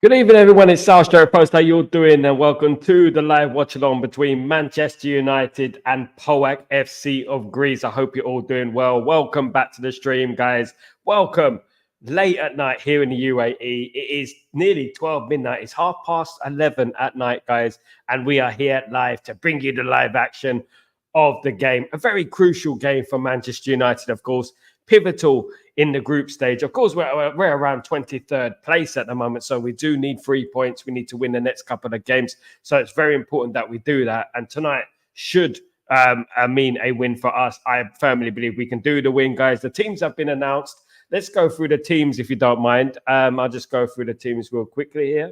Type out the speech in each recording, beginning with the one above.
Good evening, everyone. It's Sal Post. How you all doing? And welcome to the live watch along between Manchester United and PAOK FC of Greece. I hope you're all doing well. Welcome back to the stream, guys. Welcome. Late at night here in the UAE. It is nearly 12 midnight. It's 11:30 at night, guys. And we are here live to bring you the live action of the game. A very crucial game for Manchester United, of course. Pivotal in the group stage. Of course, we're around 23rd place at the moment, so we do need 3 points. We need to win the next couple of games, so it's very important that we do that. And tonight should mean a win for us. I firmly believe we can do the win, guys. The teams have been announced. Let's go through the teams if you don't mind. I'll just go through the teams real quickly here.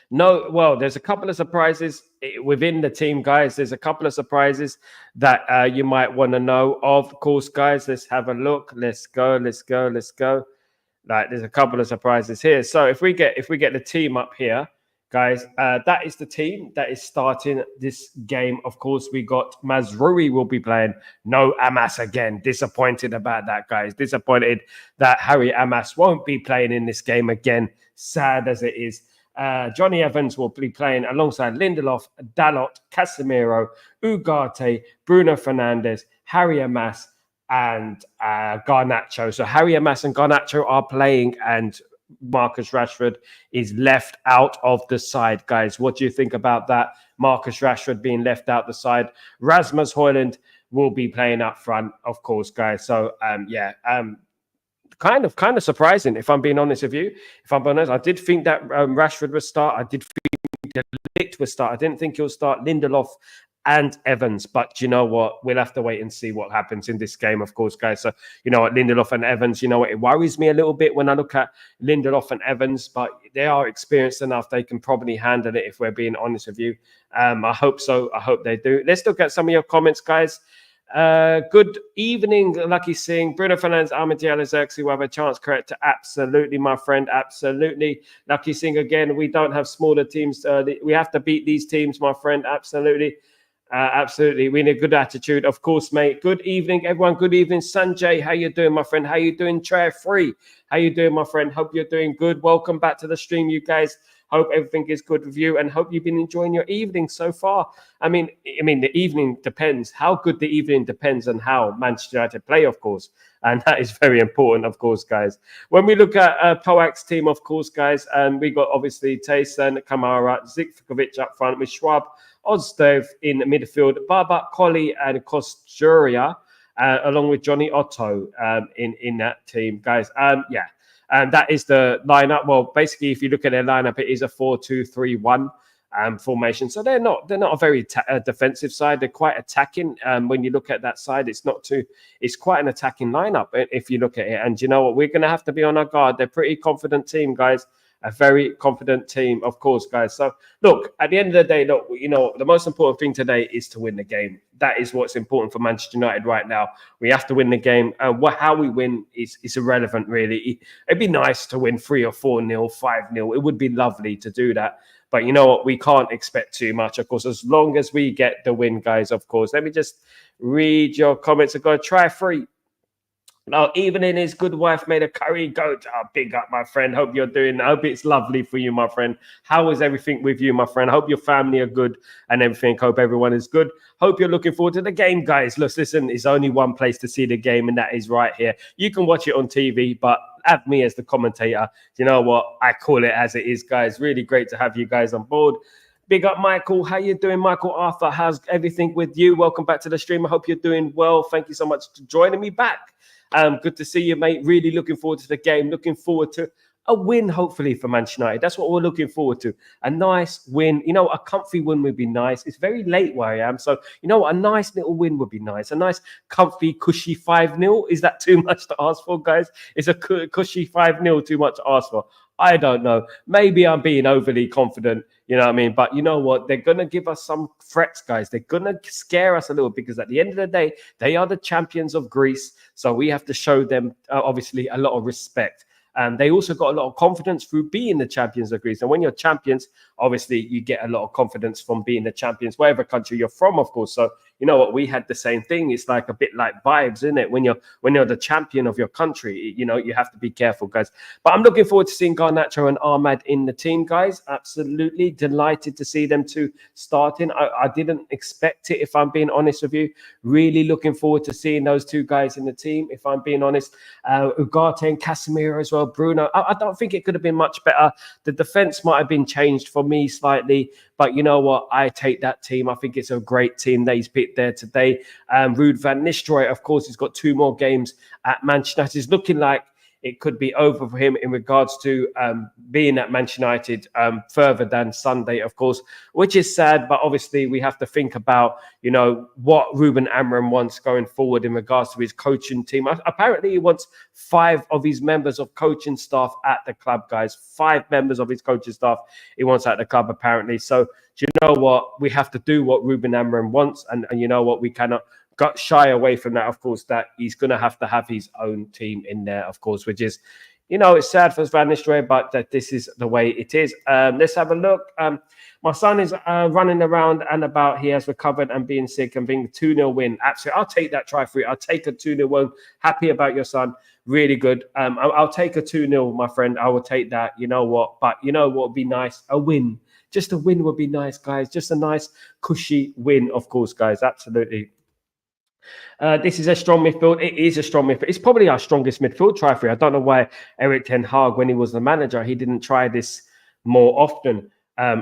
No, well, there's a couple of surprises within the team, guys. There's a couple of surprises that you might want to know. Of course, guys, let's have a look. Let's go. Like, there's a couple of surprises here. So if we get the team up here, guys, that is the team that is starting this game. Of course, we got Mazraoui will be playing. No Amas again. Disappointed about that, guys. Disappointed that Harry Amas won't be playing in this game again. Sad as it is. Johnny Evans will be playing alongside Lindelof, Dalot, Casemiro, Ugarte, Bruno Fernandes, Harry Amas, and Garnacho. So Harry Amas and Garnacho are playing, and Marcus Rashford is left out of the side, guys. What do you think about that? Marcus Rashford being left out the side. Rasmus Højlund will be playing up front, of course, guys. So kind of surprising, if I'm being honest with you. If I'm being honest, I did think that Rashford would start. I did think that Ligt would start. I didn't think he'll start Lindelof and Evans. But you know what? We'll have to wait and see what happens in this game, of course, guys. So, you know what? Lindelof and Evans, you know what? It worries me a little bit when I look at Lindelof and Evans, but they are experienced enough. They can probably handle it, if we're being honest with you. I hope so. I hope they do. Let's look at some of your comments, guys. Good evening, Lucky Singh, Bruno Fernandes, Ahmed Diallo, Xerxes, who have a chance, correct? Absolutely, my friend, absolutely. Lucky Singh, again, we don't have smaller teams. We have to beat these teams, my friend, absolutely. Absolutely, we need a good attitude, of course, mate. Good evening, everyone. Good evening, Sanjay. How you doing, my friend? How you doing, Chair Free? How you doing, my friend? Hope you're doing good. Welcome back to the stream, you guys. Hope everything is good with you, and hope you've been enjoying your evening so far. I mean, the evening depends. How good the evening depends on how Manchester United play, of course, and that is very important, of course, guys. When we look at PAOK's team, of course, guys, we got obviously Tayson, Kamara, Zivkovic up front with Schwab, Ozdev in midfield, Babak, Colley, and Kosturia, along with Johnny Otto in that team, guys. And that is the lineup. Well, basically, if you look at their lineup, it is a 4-2-3-1 formation. So they're not a very defensive side. They're quite attacking. When you look at that side, it's quite an attacking lineup if you look at it. And you know what? We're going to have to be on our guard. They're a pretty confident team, guys. A very confident team, of course, guys. So, look, at the end of the day, look, you know, the most important thing today is to win the game. That is what's important for Manchester United right now. We have to win the game. How we win is irrelevant, really. It'd be nice to win 3 or 4-0, 5-0. It would be lovely to do that. But you know what? We can't expect too much, of course, as long as we get the win, guys, of course. Let me just read your comments. I'm going to try 3. Now, even in his good wife made a curry goat. Oh, big up, my friend. Hope you're doing. I hope it's lovely for you, my friend. How is everything with you, my friend? Hope your family are good and everything. Hope everyone is good. Hope you're looking forward to the game, guys. Listen, there's only one place to see the game, and that is right here. You can watch it on TV, but have me as the commentator. You know what? I call it as it is, guys. Really great to have you guys on board. Big up, Michael. How you doing, Michael Arthur? How's everything with you? Welcome back to the stream. I hope you're doing well. Thank you so much for joining me back. Good to see you, mate. Really looking forward to the game. Looking forward to a win, hopefully, for Manchester United. That's what we're looking forward to. A nice win. You know, a comfy win would be nice. It's very late where I am. So, you know, a nice little win would be nice. A nice, comfy, cushy 5-0. Is that too much to ask for, guys? Is a cushy 5-0 too much to ask for? I don't know. Maybe I'm being overly confident, you know what I mean? But you know what? They're going to give us some threats, guys. They're going to scare us a little because at the end of the day, they are the champions of Greece. So we have to show them, obviously, a lot of respect. They also got a lot of confidence through being the champions of Greece. And when you're champions, obviously you get a lot of confidence from being the champions, wherever country you're from, of course. So you know what, we had the same thing. It's like a bit like vibes, isn't it? When you're the champion of your country, you know, you have to be careful, guys. But I'm looking forward to seeing Garnacho and Ahmad in the team, guys. Absolutely delighted to see them two starting. I didn't expect it, if I'm being honest with you. Really looking forward to seeing those two guys in the team, if I'm being honest. Ugarte and Casemiro as well. Bruno, I don't think it could have been much better. The defense might have been changed for me slightly, but you know what? I take that team. I think it's a great team that he's picked there today. Ruud van Nistelrooy, of course, he's got 2 more games at Manchester United. It's looking like it could be over for him in regards to being at Manchester United further than Sunday, of course, which is sad. But obviously, we have to think about, you know, what Ruben Amorim wants going forward in regards to his coaching team. Apparently, he wants 5 of his members of coaching staff at the club, guys. 5 members of his coaching staff he wants at the club, apparently. So, do you know what? We have to do what Ruben Amorim wants. And you know what? We cannot got shy away from that, of course, that he's going to have his own team in there, of course, which is, you know, it's sad for Van Nistelrooy, but that this is the way it is. Let's have a look. My son is running around and about. He has recovered and being sick and being 2-0 win. Absolutely. I'll take that try for it. I'll take a 2-0 win. Happy about your son. Really good. I'll take a 2-0, my friend. I will take that. You know what? But you know what would be nice? A win. Just a win would be nice, guys. Just a nice, cushy win, of course, guys. Absolutely. This is a strong midfield. It is a strong midfield. It's probably our strongest midfield try for. I don't know why Erik ten Hag, when he was the manager, he didn't try this more often,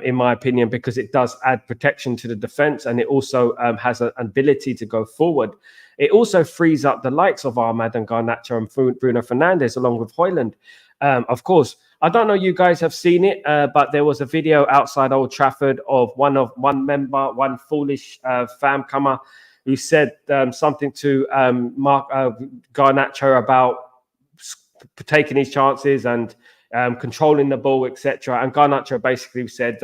in my opinion, because it does add protection to the defense, and it also has an ability to go forward. It also frees up the likes of Ahmad and Garnacho and Bruno Fernandes, along with Højlund. Of course, I don't know you guys have seen it, but there was a video outside Old Trafford of one foolish fan comer who said something to Mark Garnacho about taking his chances and controlling the ball, etc. And Garnacho basically said,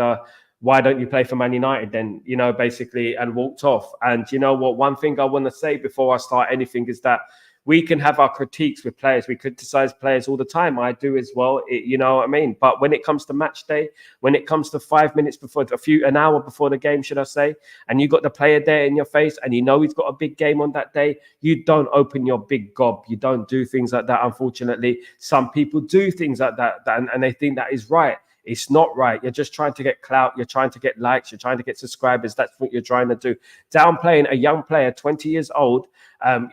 why don't you play for Man United then, you know, basically, and walked off. And you know what, one thing I want to say before I start anything is that we can have our critiques with players. We criticize players all the time. I do as well. You know what I mean? But when it comes to match day, when it comes to 5 minutes before, an hour before the game, should I say, and you got the player there in your face and you know he's got a big game on that day, you don't open your big gob. You don't do things like that, unfortunately. Some people do things like that and they think that is right. It's not right. You're just trying to get clout. You're trying to get likes. You're trying to get subscribers. That's what you're trying to do. Downplaying a young player, 20 years old,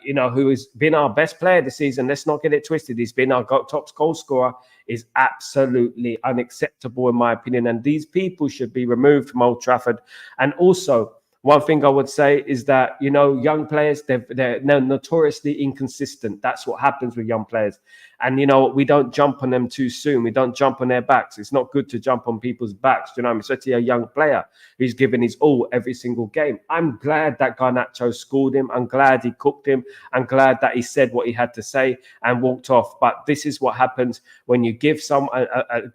you know, who has been our best player this season. Let's not get it twisted. He's been our top goal scorer. Is absolutely unacceptable, in my opinion. And these people should be removed from Old Trafford. And also, one thing I would say is that, you know, young players, they're notoriously inconsistent. That's what happens with young players. And, you know, we don't jump on them too soon. We don't jump on their backs. It's not good to jump on people's backs. You know what I mean? Especially a young player who's given his all every single game. I'm glad that Garnacho scored him. I'm glad he cooked him. I'm glad that he said what he had to say and walked off. But this is what happens when you give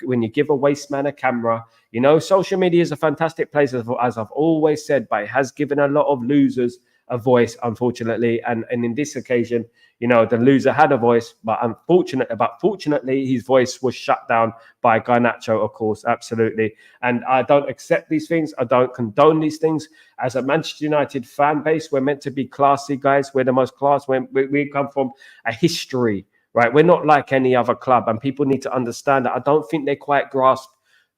when you give a waste man a camera. You know, social media is a fantastic place, as I've always said, but it has given a lot of losers a voice, unfortunately. And in this occasion, you know, the loser had a voice, but fortunately, his voice was shut down by Garnacho, of course, absolutely. And I don't accept these things. I don't condone these things. As a Manchester United fan base, we're meant to be classy, guys. We're the most class. We come from a history, right? We're not like any other club, and people need to understand that. I don't think they quite grasp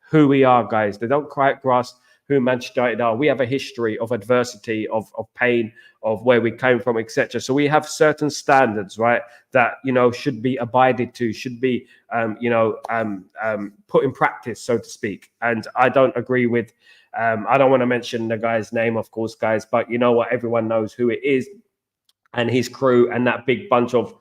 who we are, guys. They don't quite grasp who Manchester United are. We have a history of adversity, of pain, of where we came from, etc. So we have certain standards, right, that, you know, should be abided to, should be, put in practice, so to speak. And I don't agree with, I don't want to mention the guy's name, of course, guys, but you know what? Everyone knows who it is, and his crew, and that big bunch of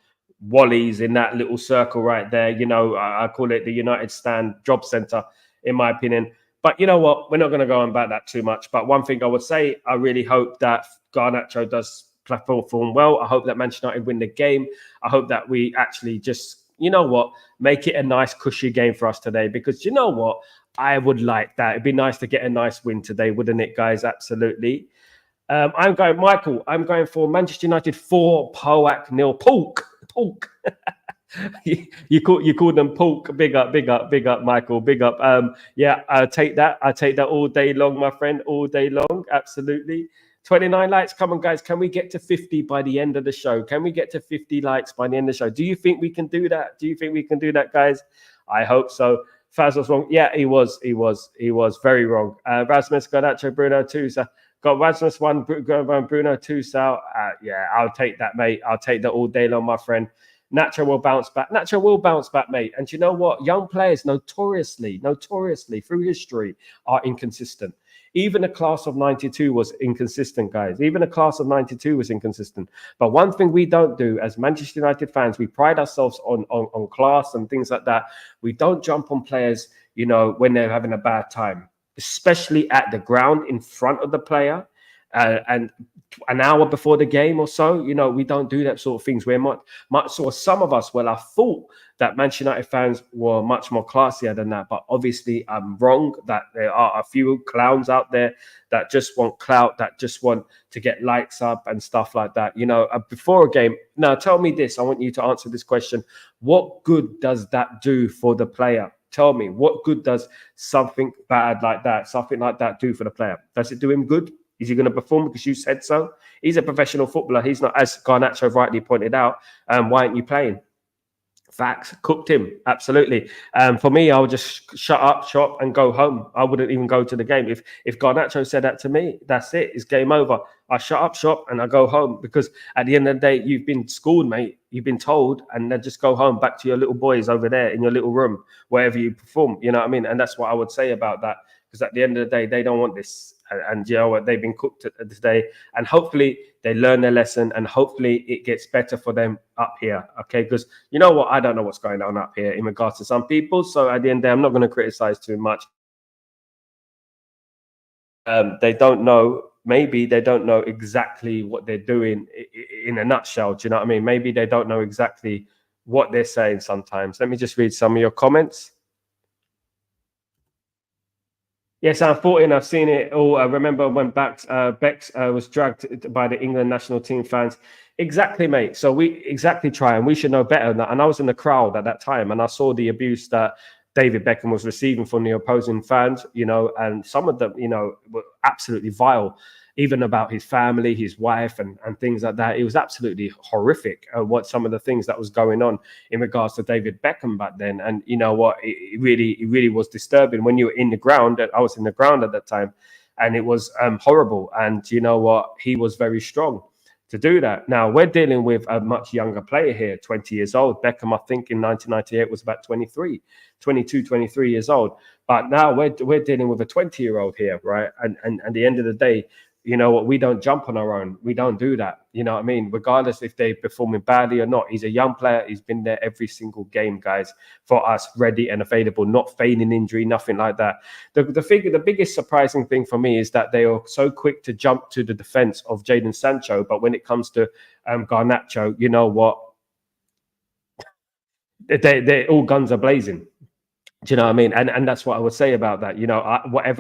Wallies in that little circle right there. You know, I call it the United Stand Job Centre, in my opinion. But you know what? We're not going to go on about that too much. But one thing I would say, I really hope that Garnacho does perform well. I hope that Manchester United win the game. I hope that we actually just, you know what, make it a nice, cushy game for us today. Because you know what? I would like that. It'd be nice to get a nice win today, wouldn't it, guys? Absolutely. I'm going for Manchester United 4, PAOK 0. PAOK. you call them pork. Big up, big up, big up, Michael. Big up. Yeah, I take that. I take that all day long, my friend. All day long. Absolutely. 29 likes. Come on, guys. Can we get to 50 by the end of the show? Can we get to 50 likes by the end of the show? Do you think we can do that? Do you think we can do that, guys? I hope so. Faz was wrong. Yeah, he was very wrong. Rasmus Garnacho, Bruno 2. So got Rasmus 1, Bruno 2. Sal. Yeah, I'll take that, mate. I'll take that all day long, my friend. Nacho will bounce back. Nacho will bounce back, mate. And you know what? Young players notoriously through history are inconsistent. Even the class of 92 was inconsistent, guys. Even the class of 92 was inconsistent. But one thing we don't do as Manchester United fans, we pride ourselves on class and things like that. We don't jump on players, you know, when they're having a bad time, especially at the ground in front of the player. And an hour before the game or so, you know, we don't do that sort of things. We're much sort of some of us, well, I thought that Manchester United fans were much more classier than that. But obviously, I'm wrong that there are a few clowns out there that just want clout, that just want to get likes up and stuff like that. You know, before a game. Now, tell me this. I want you to answer this question. What good does that do for the player? Tell me, what good does something bad like that, do for the player? Does it do him good? Is he going to perform because you said so? He's a professional footballer. He's not, as Garnacho rightly pointed out. Why aren't you playing? Facts. Cooked him. Absolutely. For me, I would just shut up shop and go home. I wouldn't even go to the game. If Garnacho said that to me, that's it. It's game over. I shut up shop and I go home, because at the end of the day, you've been schooled, mate. You've been told, and then just go home back to your little boys over there in your little room, wherever you perform. You know what I mean? And that's what I would say about that. Because at the end of the day, they don't want this. And you know what? They've been cooked today. And hopefully they learn their lesson, and hopefully it gets better for them up here. Okay. Because you know what? I don't know what's going on up here in regards to some people. So at the end of the day, I'm not going to criticize too much. They don't know. Maybe they don't know exactly what they're doing in a nutshell. Do you know what I mean? Maybe they don't know exactly what they're saying sometimes. Let me just read some of your comments. Yes, I'm 14. I've seen it all. I remember when Bex was dragged by the England national team fans. Exactly, mate. So we exactly try, and we should know better than that. And I was in the crowd at that time, and I saw the abuse that David Beckham was receiving from the opposing fans, you know, and some of them, you know, were absolutely vile, even about his family, his wife, and things like that. It was absolutely horrific what some of the things that was going on in regards to David Beckham back then. And you know what, it really was disturbing when you were in the ground. I was in the ground at that time, and it was horrible. And you know what, he was very strong to do that. Now we're dealing with a much younger player here, 20 years old. Beckham, I think in 1998 was about 23 years old. But now we're dealing with a 20-year-old here, right? And at the end of the day, you know what, we don't jump on our own. We don't do that. You know what I mean? Regardless if they're performing badly or not. He's a young player. He's been there every single game, guys, for us, ready and available, not feigning injury, nothing like that. The biggest surprising thing for me is that they are so quick to jump to the defense of Jadon Sancho. But when it comes to Garnacho, you know what? They're all guns are blazing. Do you know what I mean? And that's what I would say about that. You know,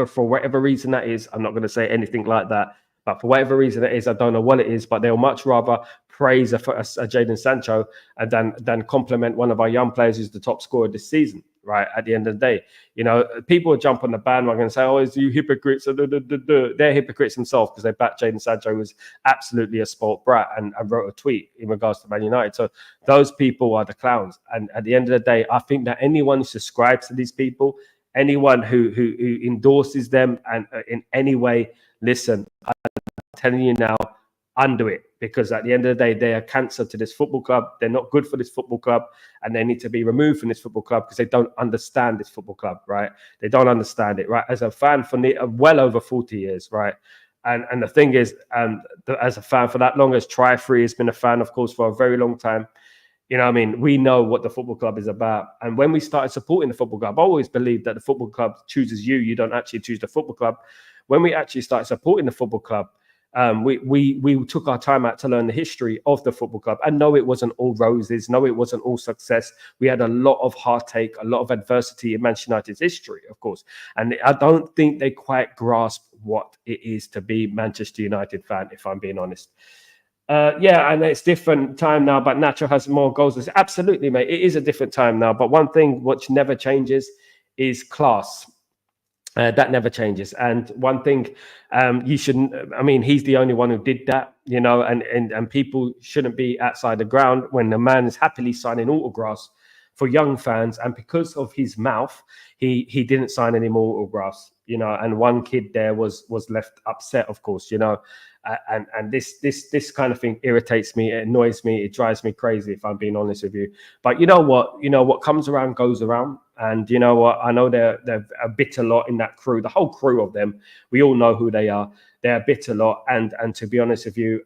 for whatever reason that is, I'm not going to say anything like that. But for whatever reason it is, I don't know what it is. But they'll much rather praise a Jadon Sancho than compliment one of our young players who's the top scorer this season. Right at the end of the day, you know, people jump on the bandwagon and say, "Oh, it's you hypocrites." They're hypocrites themselves because they backed Jadon Sancho, who was absolutely a spoilt brat, and wrote a tweet in regards to Man United. So those people are the clowns. And at the end of the day, I think that anyone who subscribes to these people, anyone who endorses them, and in any way, listen, I'm telling you now, undo it, because at the end of the day, they are cancer to this football club. They're not good for this football club, and they need to be removed from this football club because they don't understand this football club, right? They don't understand it, right? As a fan for well over 40 years, right? And the thing is, as a fan for that long, as Tri-Free has been a fan, of course, for a very long time, you know what I mean? We know what the football club is about. And when we started supporting the football club, I always believed that the football club chooses you. You don't actually choose the football club. When we actually started supporting the football club, we took our time out to learn the history of the football club. And no, it wasn't all roses. No, it wasn't all success. We had a lot of heartache, a lot of adversity in Manchester United's history, of course. And I don't think they quite grasp what it is to be Manchester United fan, if I'm being honest. Yeah, and it's different time now, but Nacho has more goals. Absolutely, mate. It is a different time now. But one thing which never changes is class. That never changes. And one thing you shouldn't, I mean, he's the only one who did that, you know, and people shouldn't be outside the ground when the man is happily signing autographs for young fans. And because of his mouth, he didn't sign any more autographs, you know, and one kid there was left upset, of course, you know. And this kind of thing irritates me, it annoys me, it drives me crazy, if I'm being honest with you. But you know what comes around goes around. And you know what, I know they're a bitter lot in that crew, the whole crew of them. We all know who they are. They're a bitter lot. And to be honest with you,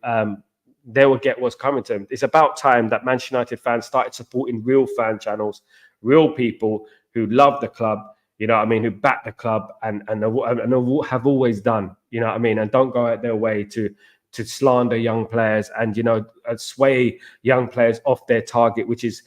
they will get what's coming to them. It's about time that Manchester United fans started supporting real fan channels, real people who love the club, you know what I mean, who back the club and have always done, you know what I mean, and don't go out their way to slander young players and, you know, sway young players off their target, which is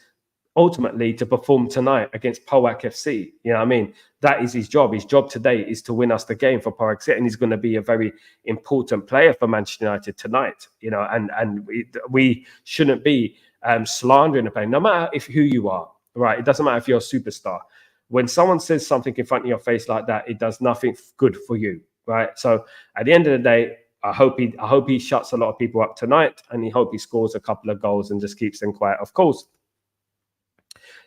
ultimately to perform tonight against PAOK FC. You know what I mean? That is his job. His job today is to win us the game for PAOK FC, and he's going to be a very important player for Manchester United tonight. You know, and we shouldn't be slandering the player, no matter who you are. Right? It doesn't matter if you're a superstar. When someone says something in front of your face like that, it does nothing good for you. Right? So at the end of the day, I hope he shuts a lot of people up tonight, and I hope he scores a couple of goals and just keeps them quiet. Of course.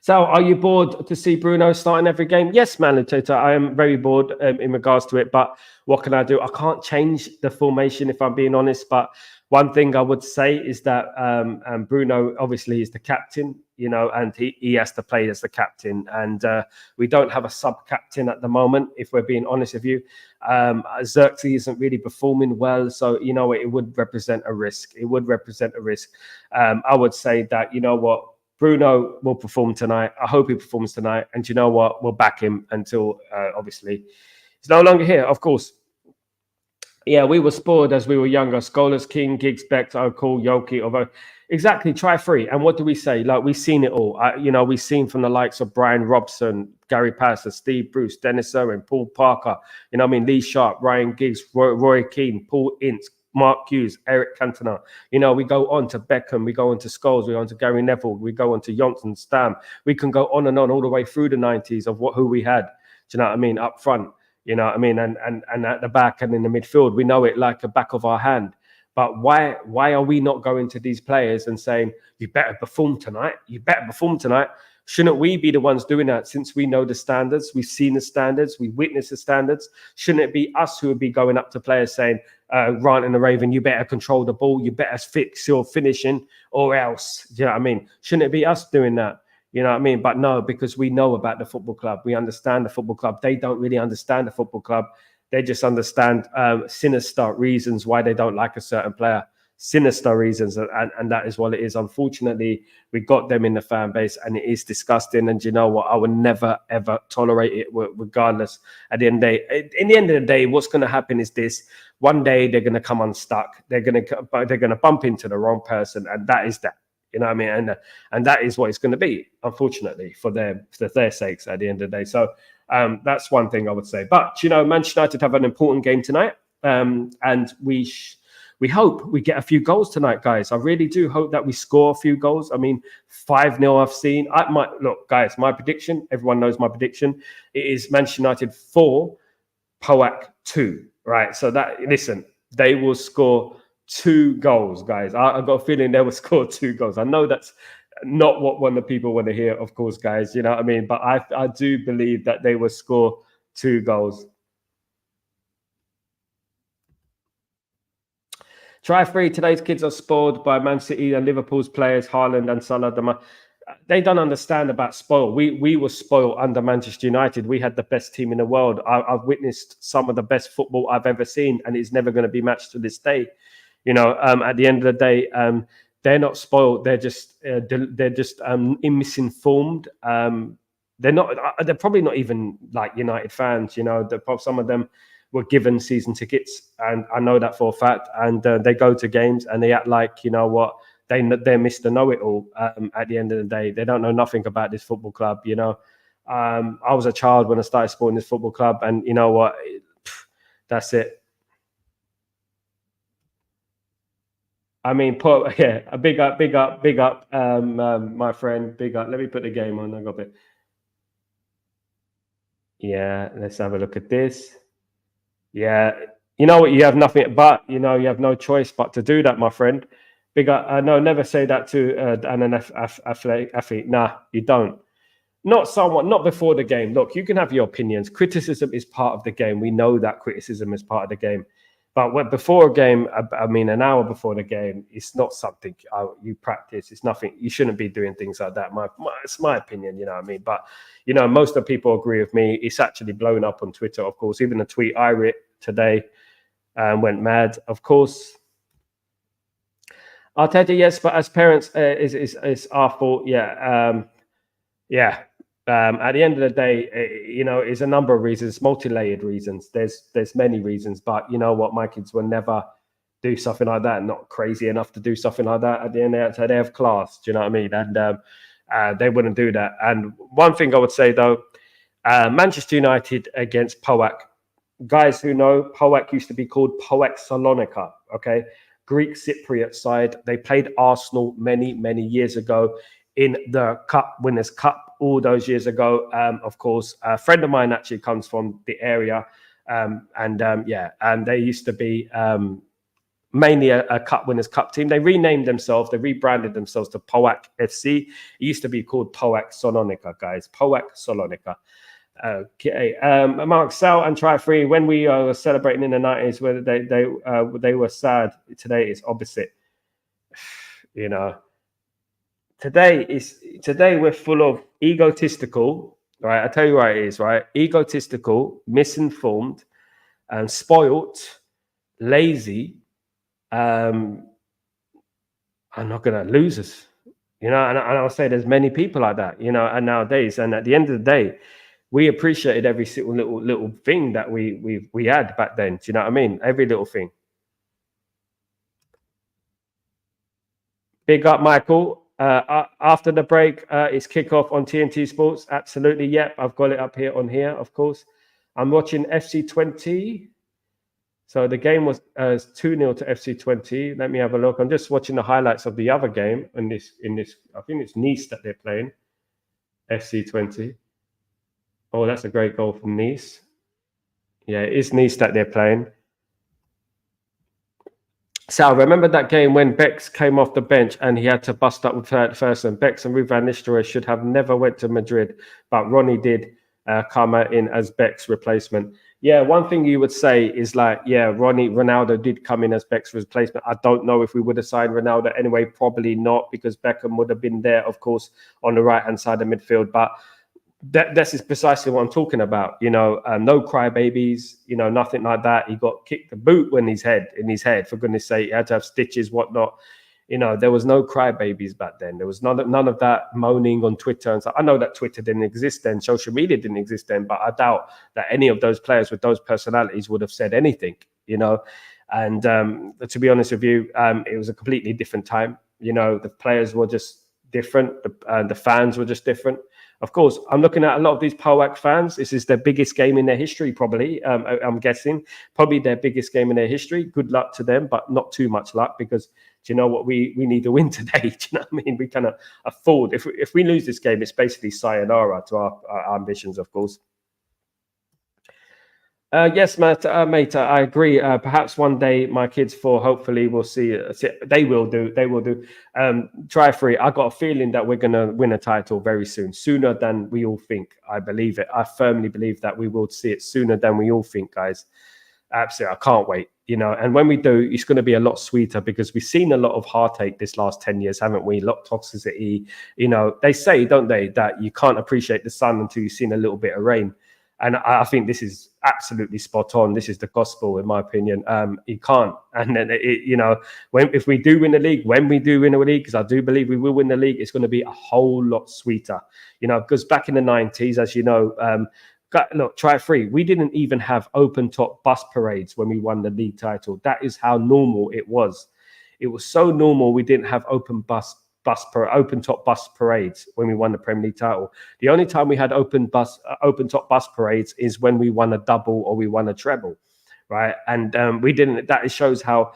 So, are you bored to see Bruno starting every game? Yes, man, I am very bored in regards to it. But what can I do? I can't change the formation if I'm being honest. But one thing I would say is that Bruno obviously is the captain, you know, and he has to play as the captain. And we don't have a sub-captain at the moment, if we're being honest with you. Xerxes isn't really performing well. So, you know, it would represent a risk. It would represent a risk. I would say that, you know what, Bruno will perform tonight. I hope he performs tonight. And you know what? We'll back him until, obviously, he's no longer here, of course. Yeah, we were spoiled as we were younger. Scholas, King, Giggs, Beck, O'Call, Yoki, although exactly, try free. And what do we say? Like, we've seen it all. You know, we've seen from the likes of Brian Robson, Gary Passer, Steve Bruce, Dennis Owen, Paul Parker, you know what I mean, Lee Sharp, Ryan Giggs, Roy Keane, Paul Ince, Mark Hughes, Eric Cantona. You know, we go on to Beckham, we go on to Scholes, we go on to Gary Neville, we go on to Johnson, Stam. We can go on and on all the way through the 90s of who we had. Do you know what I mean? Up front, you know what I mean? And at the back and in the midfield, we know it like the back of our hand. But why are we not going to these players and saying, you better perform tonight? You better perform tonight. Shouldn't we be the ones doing that since we know the standards? We've seen the standards. We witnessed the standards. Shouldn't it be us who would be going up to players saying, Grant and the Raven, you better control the ball. You better fix your finishing or else. Do you know what I mean? Shouldn't it be us doing that? You know what I mean? But no, because we know about the football club. We understand the football club. They don't really understand the football club. They just understand sinister reasons why they don't like a certain player. Sinister reasons, and that is what it is. Unfortunately, we got them in the fan base, and it is disgusting. And you know what? I would never ever tolerate it, regardless. At the end of the day, in the end of the day, what's going to happen is this: one day they're going to come unstuck. They're going to bump into the wrong person, and that is that. You know what I mean? And that is what it's going to be, unfortunately, for their sakes at the end of the day. So that's one thing I would say. But you know, Manchester United have an important game tonight, and we hope we get a few goals tonight, guys. I really do hope that we score a few goals. I mean, 5-0 I've seen. Look, guys, my prediction, everyone knows my prediction. It is Manchester United 4, PAOK 2. Right. So listen, they will score 2 goals, guys. I've got a feeling they will score 2 goals. I know that's not what the people want to hear, of course, guys. You know what I mean? But I do believe that they will score 2 goals. Try free. Today's kids are spoiled by Man City and Liverpool's players, Haaland and Salah. They don't understand about spoil. We were spoiled under Manchester United. We had the best team in the world. I've witnessed some of the best football I've ever seen, and it's never going to be matched to this day. You know, at the end of the day, they're not spoiled. They're just misinformed. They're probably not even like United fans. You know, some of them were given season tickets, and I know that for a fact. And they go to games and they act like, you know what, they're Mr. Know-it-all. At the end of the day, they don't know nothing about this football club. You know, I was a child when I started supporting this football club, and you know what, that's it. I mean, put yeah, a big up, big up, big up, my friend, big up. Let me put the game on. I got it. Yeah, let's have a look at this. Yeah, you know what? You have nothing but you have no choice but to do that, my friend. Big up. No, never say that to athlete. Nah, you don't. Not someone, not before the game. Look, you can have your opinions. Criticism is part of the game. We know that criticism is part of the game. But before a game, I mean, an hour before the game, it's not something you practice. It's nothing. You shouldn't be doing things like that. It's my opinion, you know what I mean? But, most of the people agree with me. It's actually blown up on Twitter, of course. Even the tweet I wrote today went mad, of course. Arteta, yes, but as parents, it's our fault. Yeah. Yeah. At the end of the day, it's a number of reasons, multi-layered reasons. There's many reasons, but you know what? My kids will never do something like that. Not crazy enough to do something like that. At the end of the day, they have class. Do you know what I mean? And they wouldn't do that. And one thing I would say though, Manchester United against PAOK. Guys who know, PAOK used to be called PAOK Salonika. Okay, Greek Cypriot side. They played Arsenal many years ago in the Cup Winners' Cup all those years ago. Of course, a friend of mine actually comes from the area, and they used to be mainly a Cup Winners' Cup team. They renamed themselves, they rebranded themselves to PAOK FC. It used to be called PAOK Salonika, guys. PAOK Salonika. Okay, Mark, Sal and Try Free. When we were celebrating in the 90s, where they were sad. Today is opposite. Today we're full of egotistical, right? I tell you what it is, right? Egotistical, misinformed, and spoilt, lazy. I'm not gonna losers, and I'll say there's many people like that, and nowadays, and at the end of the day, we appreciated every single little thing that we had back then. Do you know what I mean? Every little thing. Big up, Michael. After the break, it's kickoff on TNT Sports. Absolutely. Yep. I've got it up here on here, of course. I'm watching FC20. So the game was 2-0 to FC20. Let me have a look. I'm just watching the highlights of the other game in this, I think it's Nice that they're playing. FC20. Oh, that's a great goal from Nice. Yeah, it is Nice that they're playing. Sal, remember that game when Bex came off the bench and he had to bust up with Ferguson? Bex and Ruud van Nistelrooy should have never went to Madrid, but Ronnie did come in as Beck's replacement. Yeah, one thing you would say is Ronaldo did come in as Beck's replacement. I don't know if we would have signed Ronaldo anyway. Probably not, because Beckham would have been there, of course, on the right-hand side of midfield. But this is precisely what I'm talking about. No crybabies, nothing like that. He got kicked the boot in his head, for goodness sake. He had to have stitches, whatnot. There was no crybabies back then. There was none of that moaning on Twitter. And so I know that Twitter didn't exist then, social media didn't exist then, but I doubt that any of those players with those personalities would have said anything, And to be honest with you, it was a completely different time. The players were just different. The fans were just different. Of course, I'm looking at a lot of these PAOK fans. This is their biggest game in their history, probably. I'm guessing probably their biggest game in their history. Good luck to them, but not too much luck, because do you know what? We need to win today. Do you know what I mean? We cannot afford. If we lose this game, it's basically sayonara to our ambitions, of course. Yes, Matt, mate, I agree. Perhaps one day my kids hopefully will see. They will do. Try free. I got a feeling that we're going to win a title very soon, sooner than we all think. I believe it. I firmly believe that we will see it sooner than we all think, guys. Absolutely. I can't wait. And when we do, it's going to be a lot sweeter, because we've seen a lot of heartache this last 10 years, haven't we? A lot of toxicity. They say, don't they, that you can't appreciate the sun until you've seen a little bit of rain. And I think this is absolutely spot on. This is the gospel, in my opinion. You can't. And then, if we do win the league, because I do believe we will win the league, it's going to be a whole lot sweeter. Because back in the 90s, as you know, look, try free. We didn't even have open top bus parades when we won the league title. That is how normal it was. It was so normal we didn't have open top bus parades when we won the Premier League title. The only time we had open top bus parades is when we won a double or we won a treble, right? And we didn't. That shows how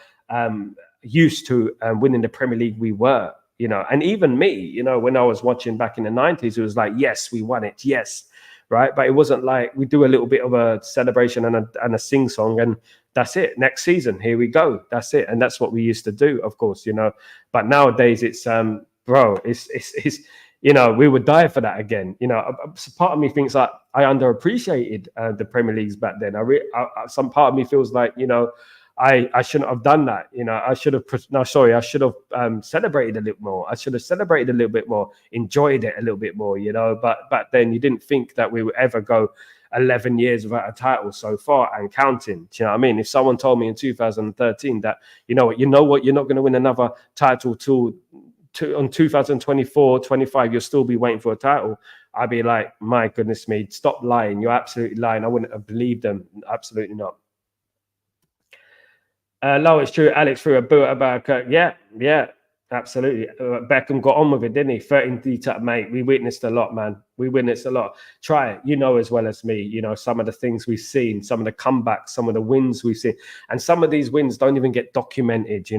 used to winning the Premier League we were. And even me, when I was watching back in the 90s, it was like, yes, we won it, yes, right? But it wasn't like we do a little bit of a celebration and a sing song, and that's it. Next season, here we go. That's it, and that's what we used to do, of course, But nowadays, it's bro, it's we would die for that again. Part of me thinks like I underappreciated the Premier Leagues back then. Some part of me feels like I shouldn't have done that. I should have. No, sorry, I should have celebrated a little more. I should have celebrated a little bit more, enjoyed it a little bit more. But back then you didn't think that we would ever go 11 years without a title so far and counting. Do you know what I mean? If someone told me in 2013 that you're not going to win another title till on 2024, 25, you'll still be waiting for a title, I'd be like, my goodness me, stop lying. You're absolutely lying. I wouldn't have believed them. Absolutely not. No, it's true. Alex threw a boot about Kirk. Yeah, absolutely. Beckham got on with it, didn't he? 13 detail, mate. We witnessed a lot, man. We witnessed a lot. Try it, as well as me, some of the things we've seen, some of the comebacks, some of the wins we've seen. And some of these wins don't even get documented,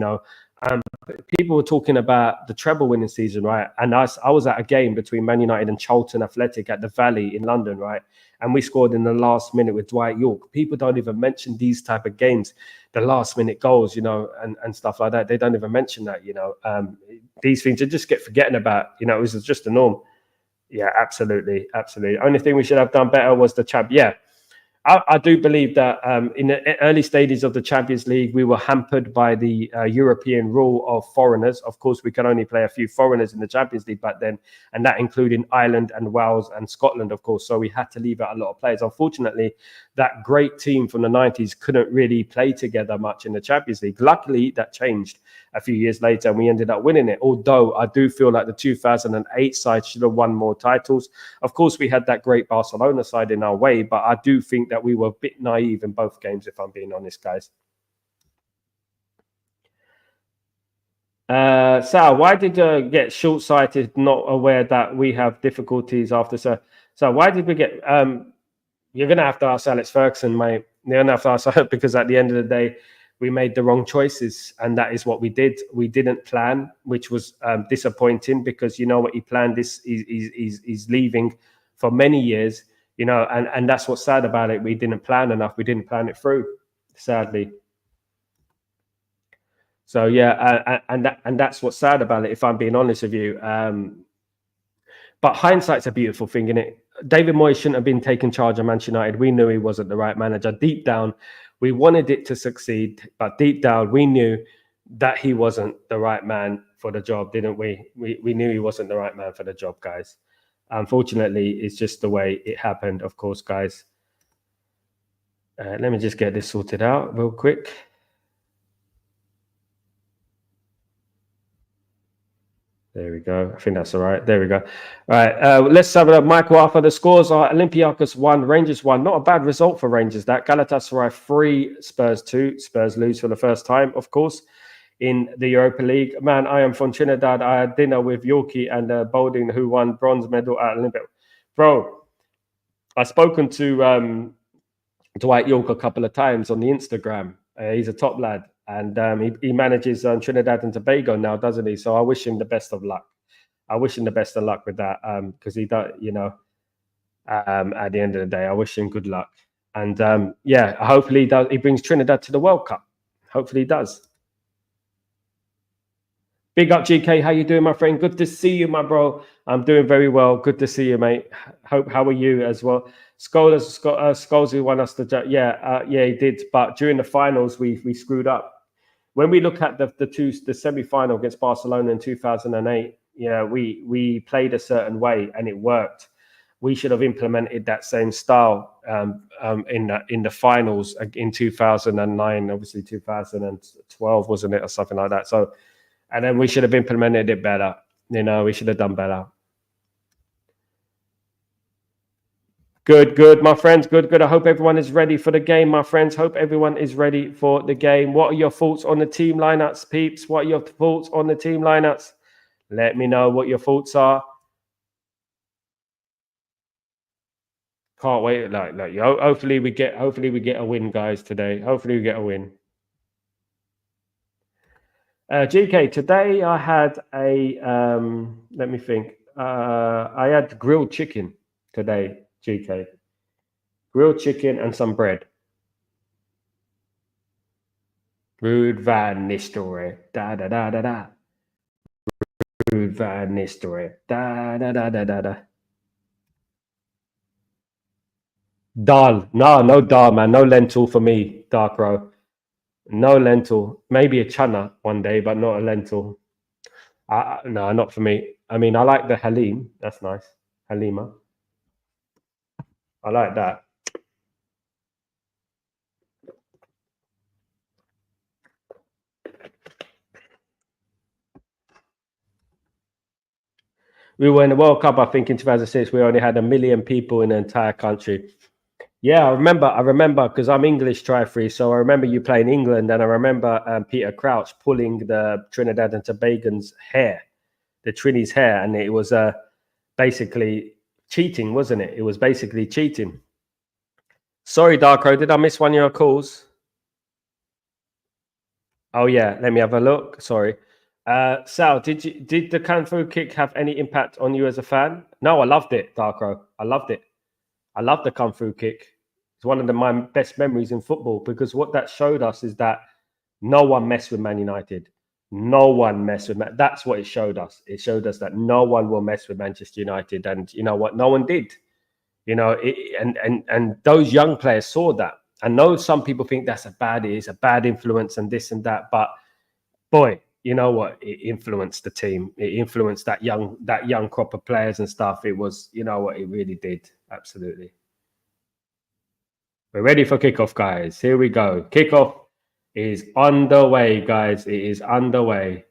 people were talking about the treble winning season, right? And I was at a game between Man United and Charlton Athletic at the Valley in London, right? And we scored in the last minute with Dwight York. People don't even mention these type of games, the last minute goals, and stuff like that. They don't even mention that, these things just get forgotten about. It was just the norm. Yeah, absolutely. Only thing we should have done better was the champ. Yeah. I do believe that in the early stages of the Champions League, we were hampered by the European rule of foreigners. Of course, we could only play a few foreigners in the Champions League back then, and that including Ireland and Wales and Scotland, of course. So we had to leave out a lot of players. Unfortunately, that great team from the 90s couldn't really play together much in the Champions League. Luckily, that changed a few years later, and we ended up winning it. Although I do feel like the 2008 side should have won more titles. Of course, we had that great Barcelona side in our way, but I do think that we were a bit naive in both games, if I'm being honest, guys. Sal, why did you get short-sighted, not aware that we have difficulties after? So why did we get... you're going to have to ask Alex Ferguson, mate. You're going to have to ask her, because at the end of the day, we made the wrong choices, and that is what we did. We didn't plan, which was disappointing, because what he planned is he's leaving for many years, and that's what's sad about it. We didn't plan enough. We didn't plan it through, sadly. So yeah, and that's what's sad about it, if I'm being honest with you. But hindsight's a beautiful thing, isn't it? David Moyes shouldn't have been taking charge of Manchester United. We knew he wasn't the right manager. Deep down, we wanted it to succeed, but deep down, we knew that he wasn't the right man for the job, didn't we? We knew he wasn't the right man for the job, guys. Unfortunately, it's just the way it happened, of course, guys. Let me just get this sorted out real quick. There we go. I think that's all right. There we go. All right. Let's have a look. Michael Arthur. The scores are Olympiacos 1, Rangers 1. Not a bad result for Rangers. That Galatasaray 3, Spurs 2. Spurs lose for the first time, of course, in the Europa League. Man, I am from Trinidad. I had dinner with Yorkie and Boulding, who won bronze medal at Olympic. Bro, I've spoken to Dwight York a couple of times on the Instagram. He's a top lad. And he manages Trinidad and Tobago now, doesn't he? So I wish him the best of luck. I wish him the best of luck with that, because he does, at the end of the day, I wish him good luck. And yeah, hopefully he brings Trinidad to the World Cup. Hopefully he does. Big up, GK. How you doing, my friend? Good to see you, my bro. I'm doing very well. Good to see you, mate. How are you as well? Scholes won us the... Yeah, he did. But during the finals, we screwed up. When we look at the semi-final against Barcelona in 2008, we played a certain way and it worked. We should have implemented that same style in the finals in 2009, obviously 2012, wasn't it, or something like that. So, and then we should have implemented it better. We should have done better. Good, my friends. Good. I hope everyone is ready for the game, my friends. Hope everyone is ready for the game. What are your thoughts on the team lineups, peeps? What are your thoughts on the team lineups? Let me know what your thoughts are. Can't wait. Hopefully we get a win, guys, today. Hopefully we get a win. GK, today I had a, let me think. I had grilled chicken today, GK. Grilled chicken and some bread. Ruud van Nistelrooy. Da da da da da. Ruud van Nistelrooy. Da da da da da da. Dal. No, no dal, man. No lentil for me, Dark Row. No lentil. Maybe a chana one day, but not a lentil. No, not for me. I mean, I like the halim. That's nice. Halima. I like that. We were in the World Cup, I think, in 2006. We only had 1 million people in the entire country. Yeah, I remember, because I'm English tri-free, so I remember you playing England, and I remember Peter Crouch pulling the Trinidad and Tobago's hair, the Trini's hair, and it was basically cheating, wasn't it? It was basically cheating. Sorry, Darko, did I miss one of your calls? Oh yeah, let me have a look. Sorry. Sal, did the Kung Fu kick have any impact on you as a fan? No, I loved it, Darko. I loved it. I love the Kung Fu kick. It's one of my best memories in football, because what that showed us is that no one messed with Man United. No one messed with Man. That's what it showed us. It showed us that no one will mess with Manchester United, and you know what? No one did. You know, and those young players saw that. I know some people think it's a bad influence and this and that, but boy, you know what? It influenced the team. It influenced that young crop of players and stuff. It was, you know what? It really did. Absolutely. We're ready for kickoff, guys. Here we go. Kickoff is underway, guys. It is underway.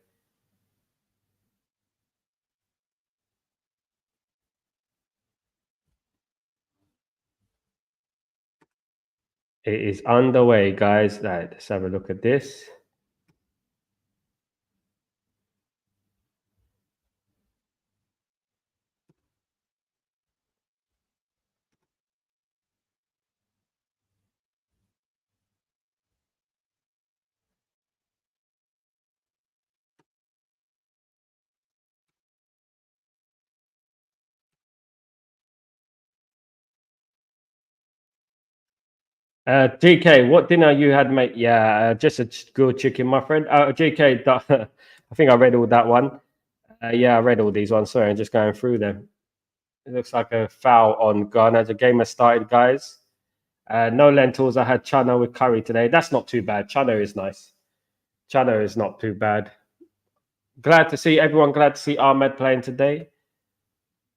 It is underway, guys. Right, let's have a look at this. GK, what dinner you had, mate? Yeah, just a grilled chicken, my friend. GK, I think I read all that one. Yeah, I read all these ones. Sorry, I'm just going through them. It looks like a foul on Ghana. The game has started, guys. No lentils. I had chana with curry today. That's not too bad. Chana is nice. Chana is not too bad. Glad to see everyone. Glad to see Ahmed playing today.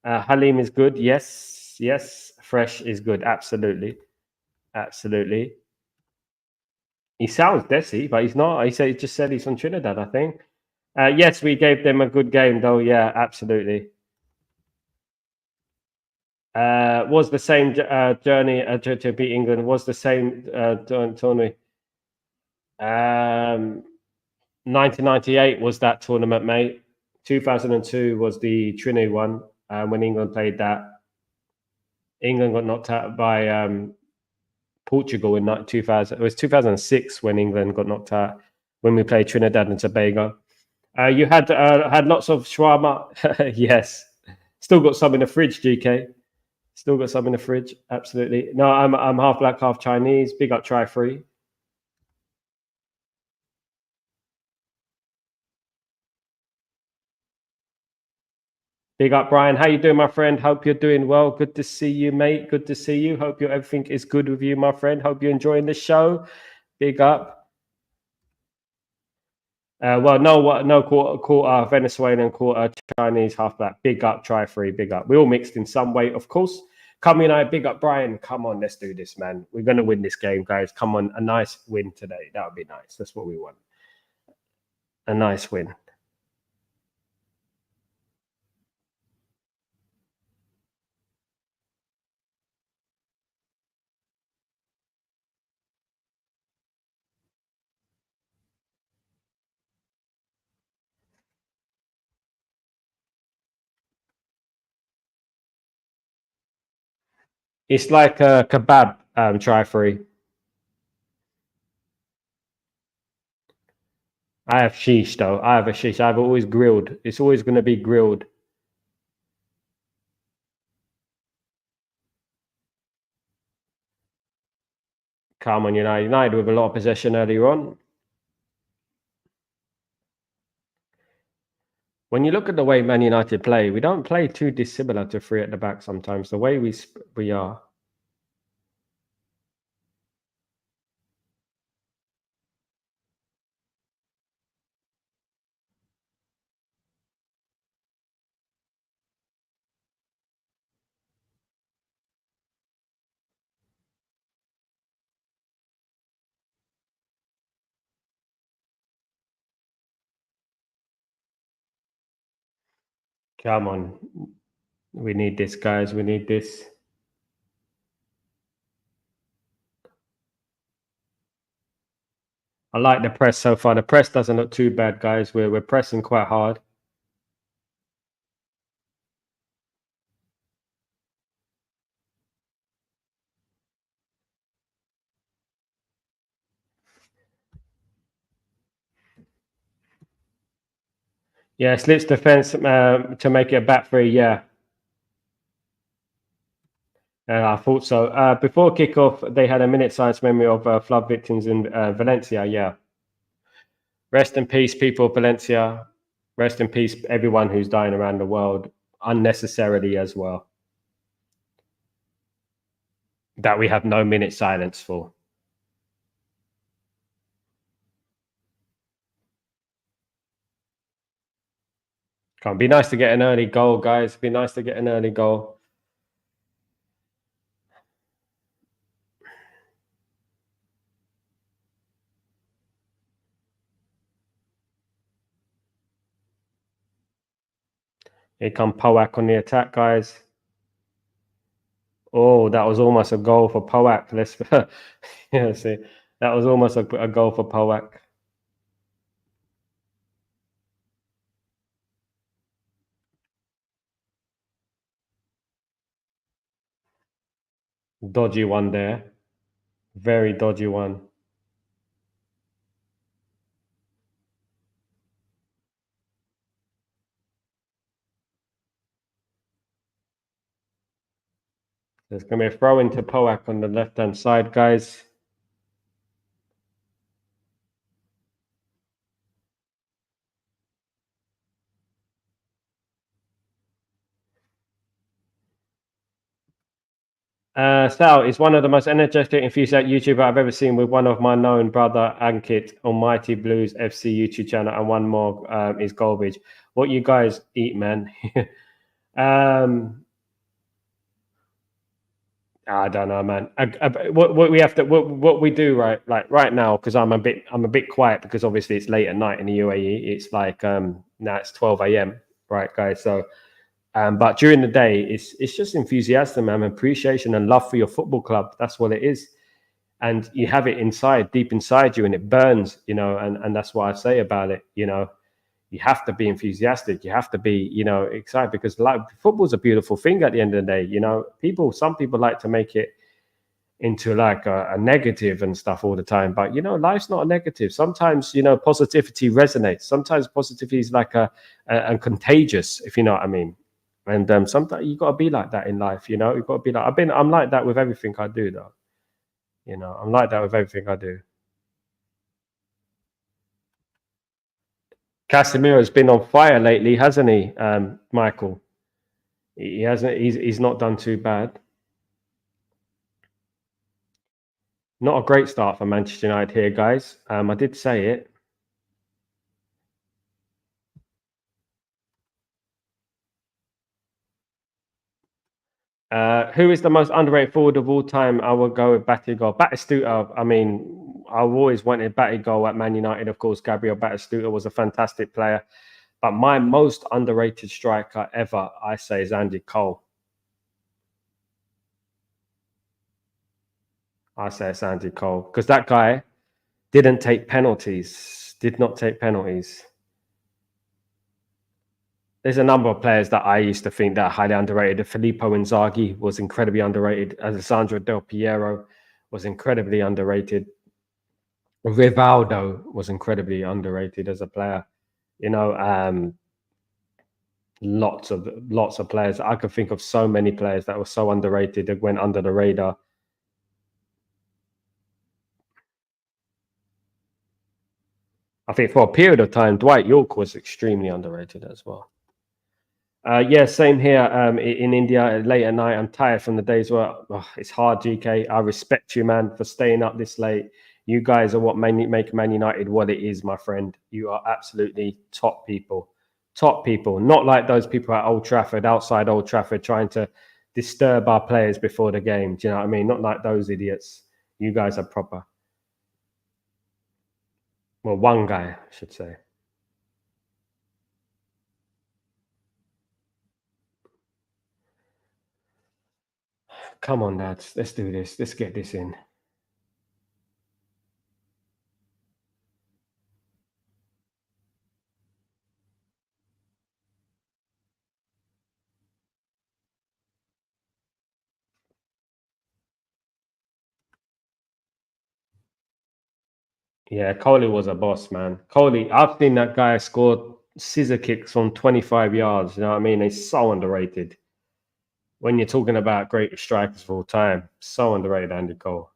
Halim is good. Yes, yes. Fresh is good. Absolutely, absolutely. He sounds Desi, but he's not. He just said he's from Trinidad, I think. Yes, we gave them a good game, though. Yeah, absolutely. Was the same journey to beat England. Was the same tournament. 1998 was that tournament, mate. 2002 was the Trini one when England played that. England got knocked out by Portugal in 2000. It was 2006 when England got knocked out when we played Trinidad and Tobago. You had lots of shawarma. Yes, still got some in the fridge, GK. Still got some in the fridge. Absolutely. No, I'm half black, half Chinese. Big up, try free. Big up, Brian. How you doing, my friend? Hope you're doing well. Good to see you, mate. Good to see you. Hope everything is good with you, my friend. Hope you're enjoying the show. Big up. Well, no quarter Venezuelan, quarter Chinese, half black. Big up, try free. Big up. We all mixed in some way, of course. Come United, big up, Brian. Come on, let's do this, man. We're gonna win this game, guys. Come on, a nice win today. That would be nice. That's what we want. A nice win. It's like a kebab try free. I have sheesh though. I have a sheesh. I've always grilled. It's always going to be grilled. Come on, United with a lot of possession earlier on. When you look at the way Man United play, we don't play too dissimilar to three at the back sometimes. The way we are. Come on. We need this, guys. We need this. I like the press so far. The press doesn't look too bad, guys. We're pressing quite hard. Yeah, slips defense to make it a back three. Yeah, I thought so. Before kickoff, they had a minute silence memory of flood victims in Valencia. Yeah, rest in peace, people of Valencia. Rest in peace, everyone who's dying around the world unnecessarily as well. That we have no minute silence for. Can't be nice to get an early goal, guys. Be nice to get an early goal. Here come PAOK on the attack, guys. Oh, that was almost a goal for PAOK. Let's yeah, see. That was almost a goal for PAOK. Dodgy one there. Very dodgy one. There's going to be a throw into PAOK on the left-hand side, guys. Sal is one of the most energetic, enthusiastic YouTuber I've ever seen, with one of my known brother Ankit, Almighty Blues FC YouTube channel, and one more is Golbridge. What you guys eat, man? I don't know, man. What we have to, what we do right now, because I'm a bit quiet because obviously it's late at night in the UAE. It's like now it's 12 a.m. right, guys. So but during the day, it's just enthusiasm, man, appreciation and love for your football club. That's what it is. And you have it inside, deep inside you, and it burns, and that's what I say about it. You have to be enthusiastic. You have to be, excited, because football's a beautiful thing at the end of the day. Some people like to make it into like a negative and stuff all the time, but life's not a negative. Sometimes positivity resonates. Sometimes positivity is like a contagious, if you know what I mean. And sometimes you got to be like that in life. You've got to be like, I'm like that with everything I do, though. I'm like that with everything I do. Casemiro's been on fire lately, hasn't he, Michael? He hasn't. He's not done too bad. Not a great start for Manchester United here, guys. I did say it. Who is the most underrated forward of all time? I will go with Batistuta. Batistuta. I mean, I've always wanted Batistuta at Man United. Of course, Gabriel Batistuta was a fantastic player. But my most underrated striker ever, I say, is Andy Cole. I say it's Andy Cole, because that guy didn't take penalties. Did not take penalties. There's a number of players that I used to think that are highly underrated. Filippo Inzaghi was incredibly underrated. Alessandro Del Piero was incredibly underrated. Rivaldo was incredibly underrated as a player. You know, lots of players. I could think of so many players that were so underrated that went under the radar. I think for a period of time, Dwight York was extremely underrated as well. Yeah, same here. In India, late at night, I'm tired from the days where it's hard. GK, I respect you, man, for staying up this late. You guys are what make Man United what it is, my friend. You are absolutely top people. Top people. Not like those people at Old Trafford, outside Old Trafford, trying to disturb our players before the game. Do you know what I mean? Not like those idiots. You guys are proper. Well, one guy, I should say. Come on, lads. Let's do this. Let's get this in. Yeah, Coley was a boss, man. Coley, I've seen that guy score scissor kicks from 25 yards. You know what I mean? He's so underrated. When you're talking about greatest strikers of all time, so underrated, Andy Cole.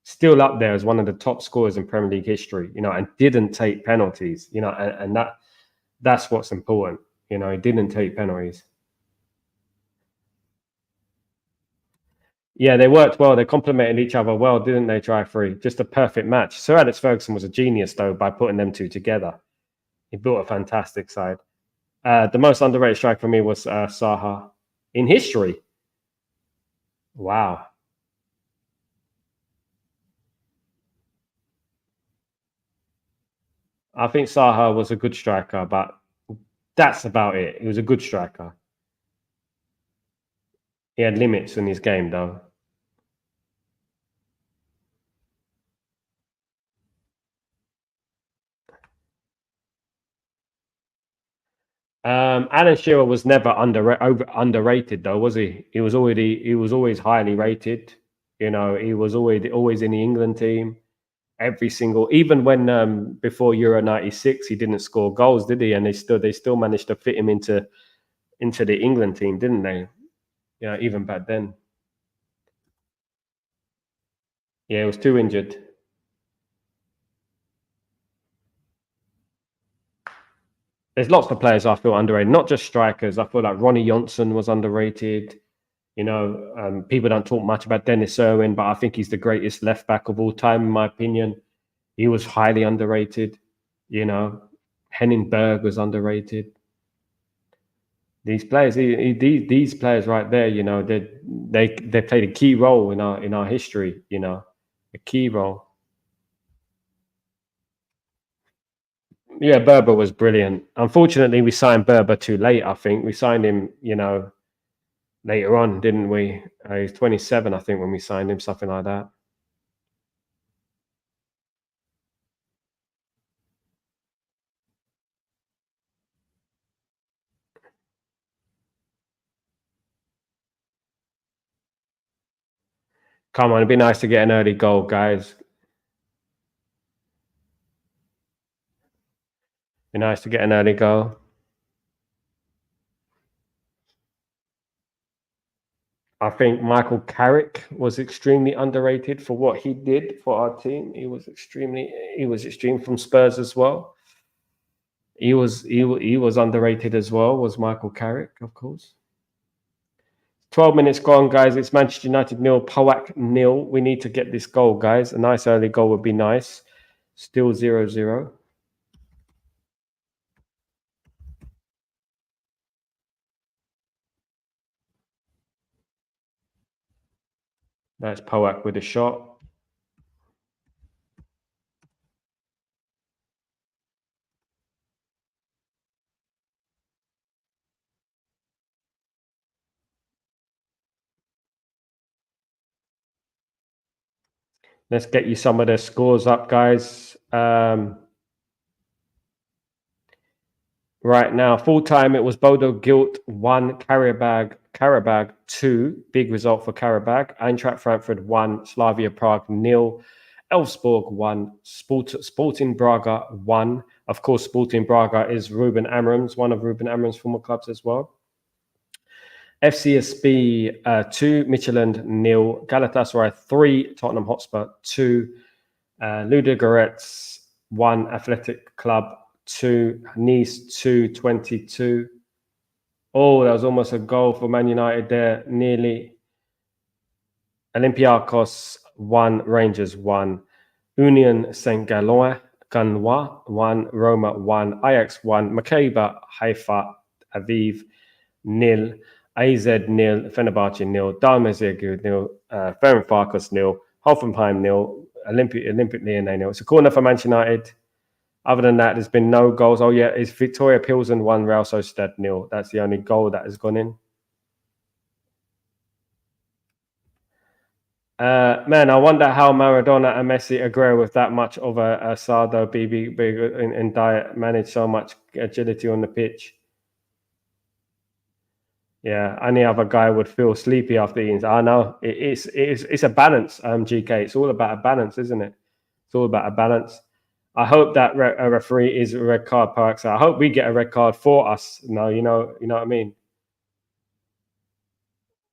Still up there as one of the top scorers in Premier League history, you know, and didn't take penalties, you know, and that's what's important. You know, he didn't take penalties. Yeah, they worked well. They complemented each other well, didn't they, Tri-Free? Just a perfect match. Sir Alex Ferguson was a genius, though, by putting them two together. He built a fantastic side. The most underrated strike for me was Saha in history. Wow. I think Saha was a good striker, but that's about it. He was a good striker. He had limits in his game, though. Alan Shearer was never underrated, though, was he? He was always highly rated. You know, he was always in the England team. Every single, even when before Euro '96, he didn't score goals, did he? And they still managed to fit him into the England team, didn't they? Yeah, even back then. Yeah, he was too injured. There's lots of players I feel underrated, not just strikers. I feel like Ronnie Johnson was underrated. You know, people don't talk much about Dennis Irwin, but I think he's the greatest left back of all time, in my opinion. He was highly underrated. You know, Henning Berg was underrated. These players, these players right there, you know, they played a key role in our history. You know, a key role. Yeah, Berber was brilliant. Unfortunately, we signed Berber too late. I think we signed him, you know, later on, didn't we? He's 27, I think, when we signed him, something like that. Come on, it'd be nice to get an early goal, guys. Be nice to get an early goal. I think Michael Carrick was extremely underrated for what he did for our team. He was extreme from Spurs as well. He was underrated as well. Was Michael Carrick, of course. 12 minutes gone, guys. It's Manchester United nil, PAOK nil. We need to get this goal, guys. A nice early goal would be nice. Still 0-0. That's PAOK with a shot. Let's get you some of the scores up, guys. Right now, full time, it was Bodo Gilt 1, Karabag 2. Big result for Karabag. Eintracht Frankfurt 1, Slavia Prague nil. Elfsborg 1, Sporting Braga 1. Of course, Sporting Braga is Ruben Amorim's, one of Ruben Amorim's former clubs as well. FCSB 2, Midtjylland 0, Galatasaray 3, Tottenham Hotspur 2, Ludogorets 1, Athletic Club 2, Nice 2, 22. Oh, that was almost a goal for Man United there, nearly. Olympiacos 1, Rangers 1, Union Saint-Galois 1, Roma 1, Ajax 1, Maccabi Haifa Aviv 0, AZ 0, Fenerbahce 0, Dalmazig 0, Ferencváros 0, Hoffenheim 0, Olympic Lyon 0. It's a corner for Manchester United. Other than that, there's been no goals. Oh yeah, it's Victoria Pilsen 1, Real Sociedad 0. That's the only goal that has gone in. Man, I wonder how Maradona and Messi agree with that much of a Sardo BB in diet, manage so much agility on the pitch. Yeah, any other guy would feel sleepy after eating. I know it's a balance, GK. It's all about a balance, isn't it? It's all about a balance. I hope that a referee is a red card per accident. I hope we get a red card for us. No, you know what I mean.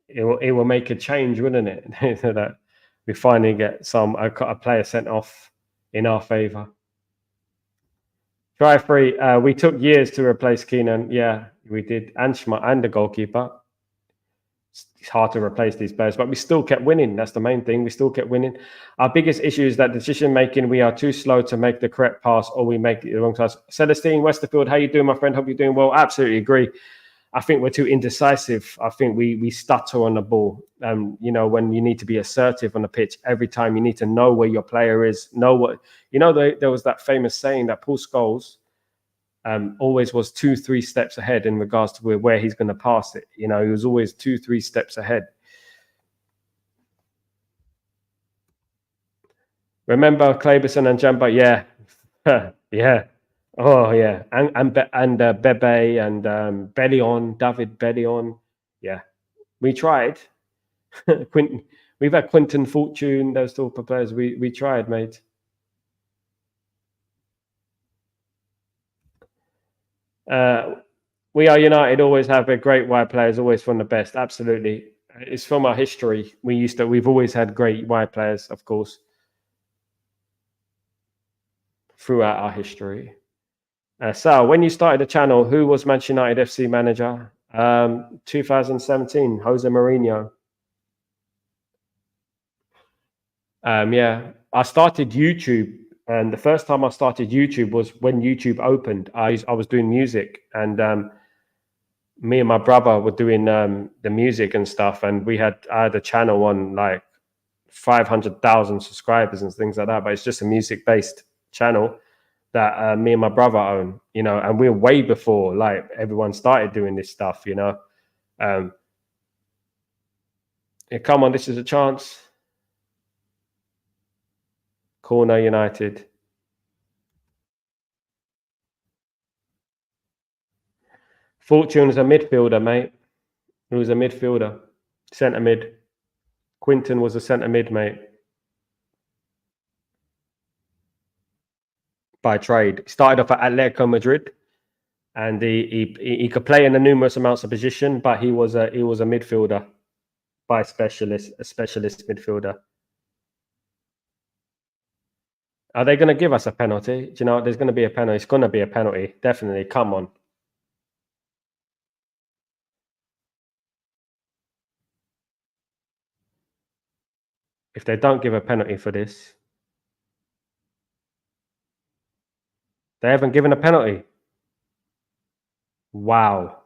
It will make a change, wouldn't it? So that we finally get a player sent off in our favour. Try free. We took years to replace Keenan. Yeah, we did, and the goalkeeper. It's hard to replace these players, but we still kept winning. That's the main thing. We still kept winning. Our biggest issue is that decision making. We are too slow to make the correct pass, or we make the wrong pass. Celestine Westerfield, how you doing, my friend? Hope you're doing well. Absolutely agree. I think we're too indecisive. I think we stutter on the ball. When you need to be assertive on the pitch, every time you need to know where your player is, know what, there was that famous saying that Paul Scholes always was 2-3 steps ahead in regards to where he's going to pass it. He was always 2-3 steps ahead. Remember Kleberson and Jamba? Yeah. Yeah. Oh yeah, and Bebe and Bellion, David Bellion. Yeah, we tried. Quinton, we've had Quinton Fortune, those type of players. We tried, mate. We are United. Always have a great wide players. Always from the best. Absolutely, it's from our history. We've always had great wide players, of course, throughout our history. Sal, when you started the channel, who was Manchester United FC manager? 2017, Jose Mourinho. Yeah, I started YouTube, and the first time I started YouTube was when YouTube opened. I was doing music, and me and my brother were doing the music and stuff, and I had a channel on like 500,000 subscribers and things like that. But it's just a music-based channel that me and my brother own, and we're way before like everyone started doing this stuff, Yeah, come on, this is a chance. Corner United. Fortune is a midfielder, mate. He was a midfielder, centre mid. Quinton was a centre mid, mate. By trade, he started off at Atletico Madrid, and he could play in a numerous amounts of position, but he was a midfielder by a specialist midfielder. Are they going to give us a penalty? Do you know there's going to be a penalty? It's going to be a penalty, definitely. Come on. If they don't give a penalty for this, they haven't given a penalty. Wow.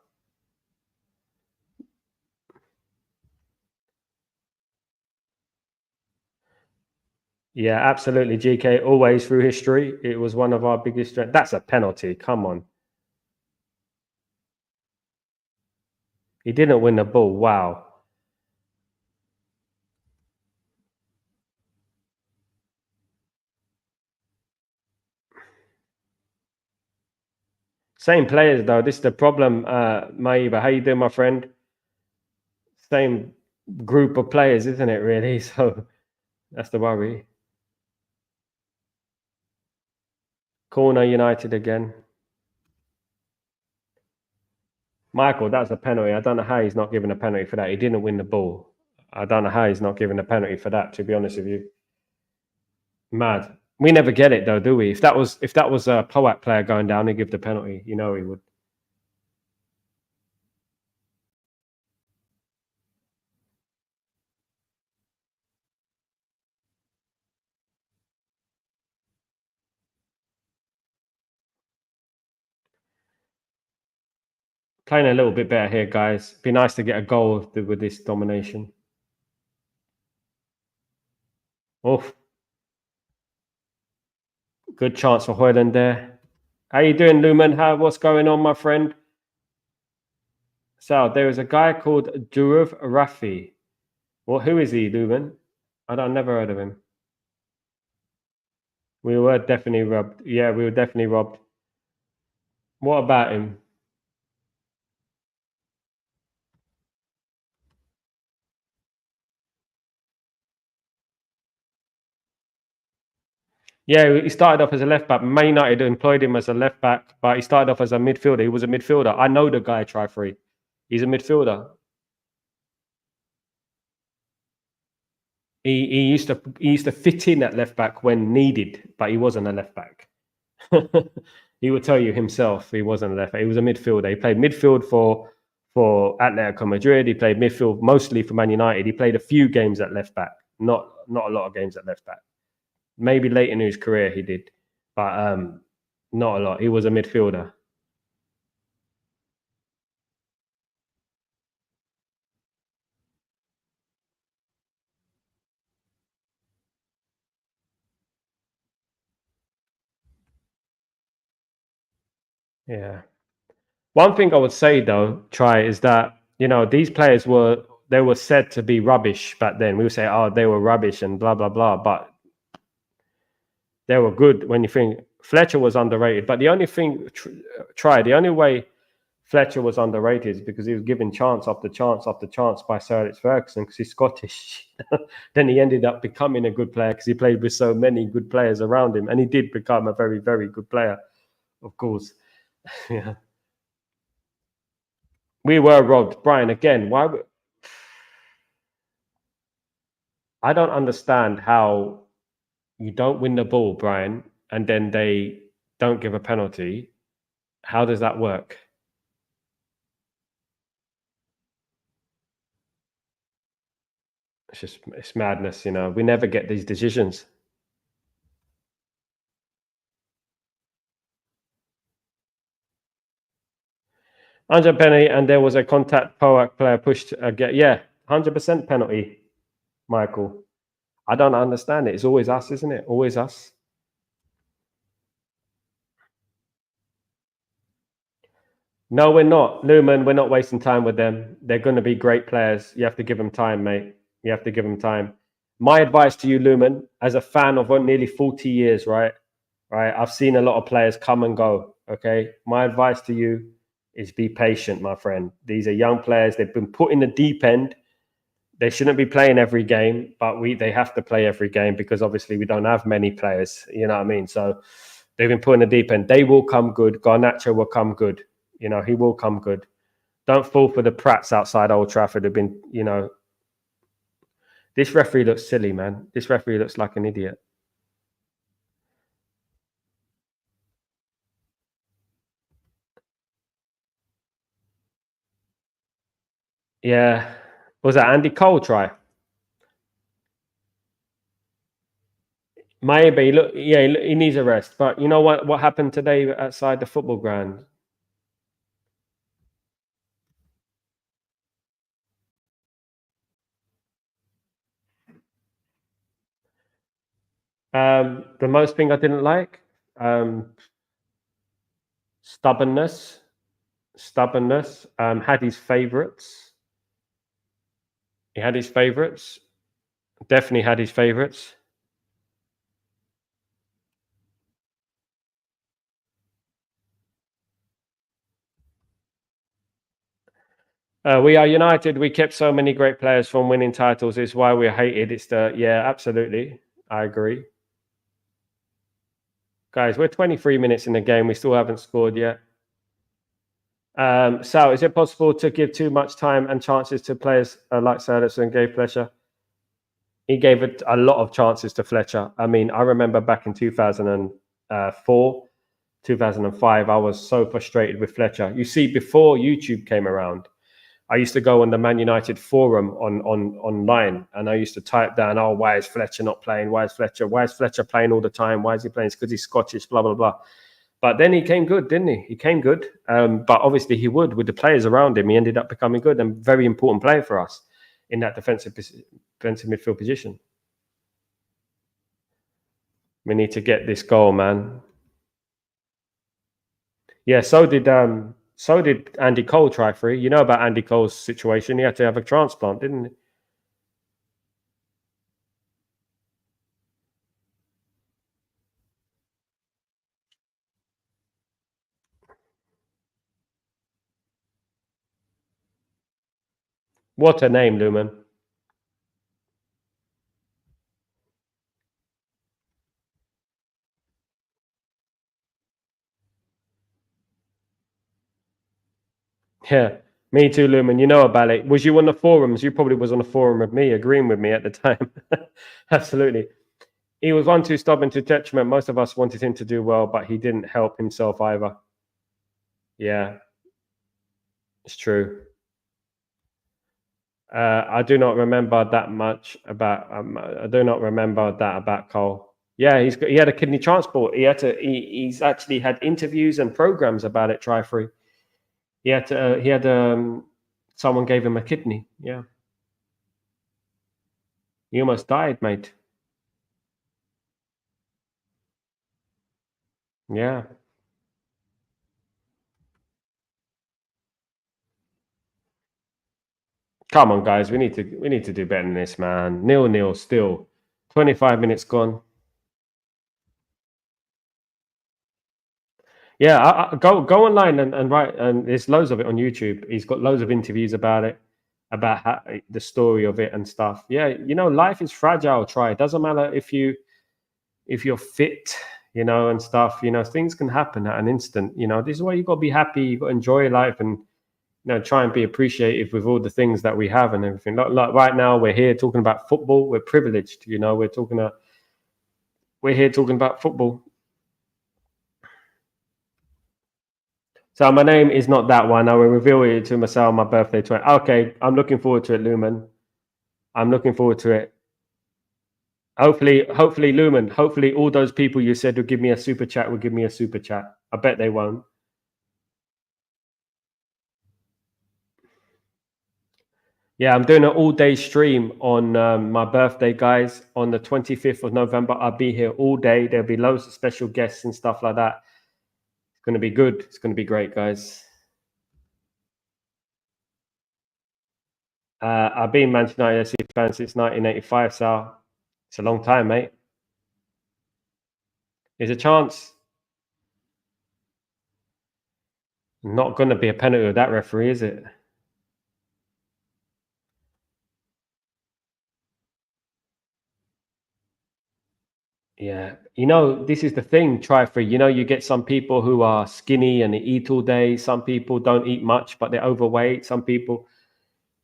Yeah, absolutely. GK, always through history, it was one of our biggest strengths. That's a penalty. Come on. He didn't win the ball. Wow. Same players, though. This is the problem, Maiba. How you doing, my friend? Same group of players, isn't it, really? So that's the worry. Corner United again. Michael, that's a penalty. I don't know how he's not given a penalty for that. He didn't win the ball. I don't know how he's not given a penalty for that, to be honest with you. Mad. We never get it though, do we? If that was a PAOK player going down, he'd give the penalty. You know he would. Playing a little bit better here, guys. Be nice to get a goal with this domination. Oof. Good chance for Højlund there. How you doing, Lumen? What's going on, my friend? So there is a guy called Duruv Rafi. Well, who is he, Lumen? Never heard of him. We were definitely robbed. Yeah, we were definitely robbed. What about him? Yeah, he started off as a left back. Man United employed him as a left back, but he started off as a midfielder. He was a midfielder. I know the guy, Tri-Free. He's a midfielder. He used to fit in at left back when needed, but he wasn't a left back. He would tell you himself he wasn't a left back. He was a midfielder. He played midfield for Atletico Madrid. He played midfield mostly for Man United. He played a few games at left back, not a lot of games at left back. Maybe late in his career he did, but not a lot. He was a midfielder. Yeah. One thing I would say though, is that these players were said to be rubbish back then. We would say, oh, they were rubbish and blah blah blah, but they were good. When you think Fletcher was underrated, but the only thing the only way Fletcher was underrated is because he was given chance after chance after chance by Sir Alex Ferguson because he's Scottish. Then he ended up becoming a good player because he played with so many good players around him, and he did become a very very good player, of course. Yeah. We were robbed, Brian. Again, I don't understand how you don't win the ball, Brian, and then they don't give a penalty. How does that work? It's madness, We never get these decisions. Under penalty, and there was a contact PAOK player pushed again. Yeah, 100% penalty, Michael. I don't understand it. It's always us, isn't it? Always us. No, we're not. Lumen, we're not wasting time with them. They're going to be great players. You have to give them time, mate. You have to give them time. My advice to you, Lumen, as a fan of nearly 40 years, right? I've seen a lot of players come and go, okay? My advice to you is be patient, my friend. These are young players. They've been put in the deep end. They shouldn't be playing every game, but they have to play every game because obviously we don't have many players. You know what I mean? So they've been put in the deep end. They will come good. Garnacho will come good. He will come good. Don't fall for the prats outside Old Trafford who've been, This referee looks silly, man. This referee looks like an idiot. Yeah. Was that Andy Cole try? Maybe. Look, yeah, he needs a rest. But you know what happened today outside the football ground? The most thing I didn't like, stubbornness. Had his favourites. He had his favourites. Definitely had his favourites. We are United. We kept so many great players from winning titles. It's why we're hated. Absolutely. I agree. Guys, we're 23 minutes in the game. We still haven't scored yet. Sal, is it possible to give too much time and chances to players like Sanderson gave Fletcher? He gave it a lot of chances to Fletcher. I mean, I remember back in 2004, 2005, I was so frustrated with Fletcher. You see, before YouTube came around, I used to go on the Man United forum online, and I used to type down, "Oh, why is Fletcher not playing? Why is Fletcher playing all the time? Why is he playing? It's because he's Scottish, blah, blah, blah." But then he came good, didn't he? He came good. But obviously he would, with the players around him, he ended up becoming good and very important player for us in that defensive midfield position. We need to get this goal, man. Yeah, so did Andy Cole try free. You know about Andy Cole's situation. He had to have a transplant, didn't he? What a name, Lumen. Yeah, me too, Lumen. You know about it. Was you on the forums? You probably was on the forum with me, agreeing with me at the time. Absolutely. He was one too stubborn to detriment. Most of us wanted him to do well, but he didn't help himself either. Yeah, it's true. I do not remember that much about. I do not remember that about Cole. Yeah, he had a kidney transport. He's actually had interviews and programs about it. Try free. He had someone gave him a kidney. Yeah, he almost died, mate. Yeah. Come on, guys. We need to do better than this, man. 0-0 still. 25 minutes gone. Yeah, go online and write. And there's loads of it on YouTube. He's got loads of interviews about it, about the story of it and stuff. Yeah, life is fragile. Try. It doesn't matter if you're fit, and stuff. Things can happen at an instant. This is why you got to be happy. You got to enjoy life and try and be appreciative with all the things that we have and everything. Like right now, we're here talking about football. We're privileged. We're here talking about football. So my name is not that one. I will reveal it to myself on my birthday. Okay, I'm looking forward to it, Lumen. I'm looking forward to it. Hopefully, Lumen. Hopefully, all those people you said would give me a super chat will give me a super chat. I bet they won't. Yeah, I'm doing an all-day stream on my birthday, guys. On the 25th of November, I'll be here all day. There'll be loads of special guests and stuff like that. It's going to be good. It's going to be great, guys. I've been Manchester United FC fan since 1985, so it's a long time, mate. There's a chance. Not going to be a penalty with that referee, is it? Yeah. This is the thing, try free. You get some people who are skinny and they eat all day. Some people don't eat much, but they're overweight. Some people,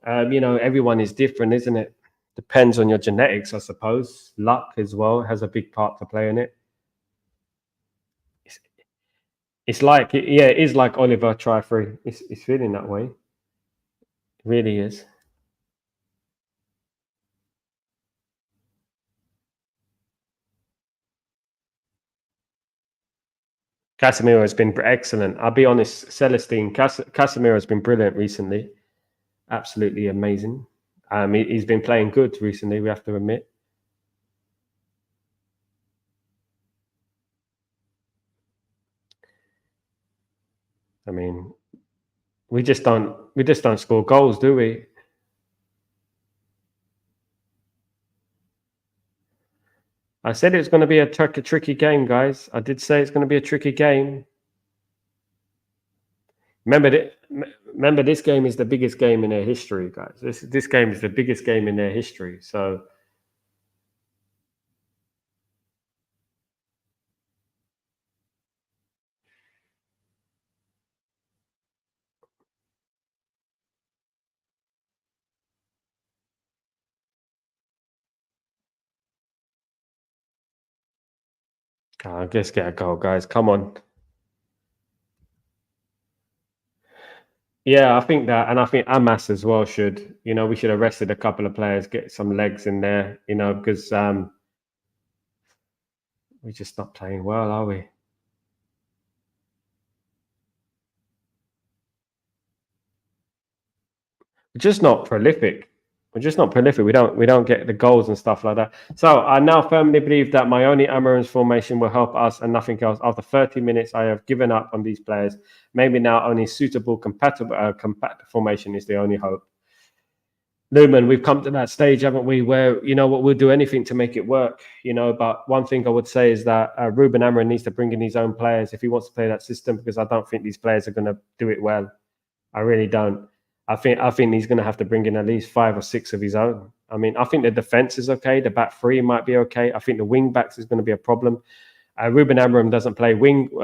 everyone is different, isn't it? Depends on your genetics, I suppose. Luck as well has a big part to play in it. It's like, it is like Oliver try free. It's feeling that way. It really is. Casemiro has been excellent. I'll be honest, Celestine, Casemiro has been brilliant recently. Absolutely amazing. He's been playing good recently, we have to admit. I mean, we just don't score goals, do we? I said it's going to be a tricky game, guys. I did say it's going to be a tricky game. Remember, this game is the biggest game in their history, guys. This game is the biggest game in their history. So, I guess get a goal, guys. Come on. Yeah, I think that, and I think Amas as well should. We should have rested a couple of players, get some legs in there. Because we're just not playing well, are we? We're just not prolific. We're just not prolific. We don't get the goals and stuff like that. So I now firmly believe that my only Amaran's formation will help us and nothing else. After 30 minutes, I have given up on these players. Maybe now only suitable, compatible, compact formation is the only hope. Lumen, we've come to that stage, haven't we, where we'll do anything to make it work. But one thing I would say is that Ruben Amorim needs to bring in his own players if he wants to play that system, because I don't think these players are going to do it well. I really don't. I think he's going to have to bring in at least 5 or 6 of his own. I mean, I think the defense is okay. The back three might be okay. I think the wing backs is going to be a problem. Ruben Amorim doesn't play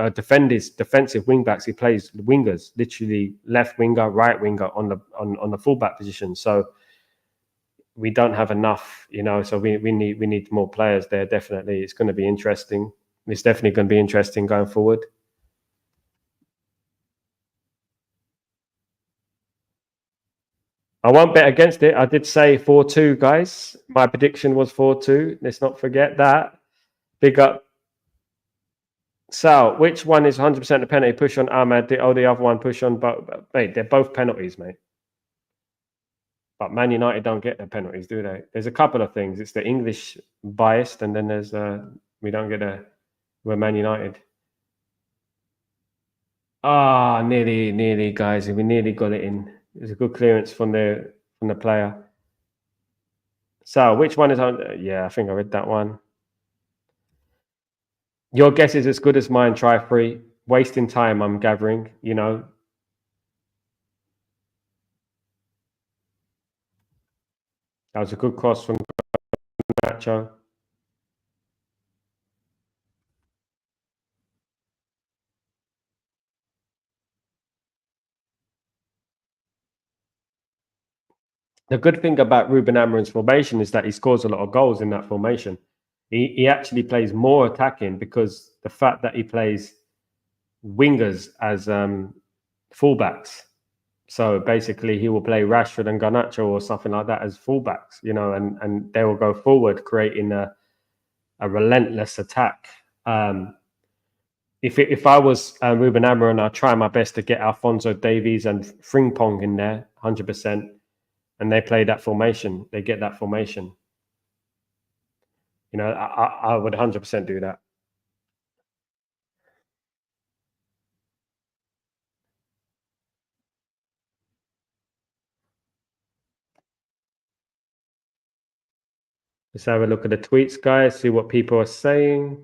defensive wing backs. He plays wingers, literally left winger, right winger on the fullback position. So we don't have enough, So we need more players there. Definitely, it's going to be interesting. It's definitely going to be interesting going forward. I won't bet against it. I did say 4-2, guys. My prediction was 4-2. Let's not forget that. Big up. Sal, which one is 100% a penalty? Push on Ahmed. The other one push on. But mate, they're both penalties, mate. But Man United don't get the penalties, do they? There's a couple of things. It's the English biased, and then there's we don't get we're Man United. Nearly, guys. We nearly got it in. There's a good clearance from the player. So, which one is on? Yeah, I think I read that one. Your guess is as good as mine. Try free. Wasting time, I'm gathering. That was a good cross from Nacho. The good thing about Ruben Amorim's formation is that he scores a lot of goals in that formation. He actually plays more attacking because the fact that he plays wingers as fullbacks. So basically, he will play Rashford and Garnacho or something like that as fullbacks, and they will go forward, creating a relentless attack. If I was Ruben Amorim, I'd try my best to get Alphonso Davies and Frimpong in there, 100%. And they play that formation. They get that formation. I would 100% do that. Let's have a look at the tweets, guys, see what people are saying.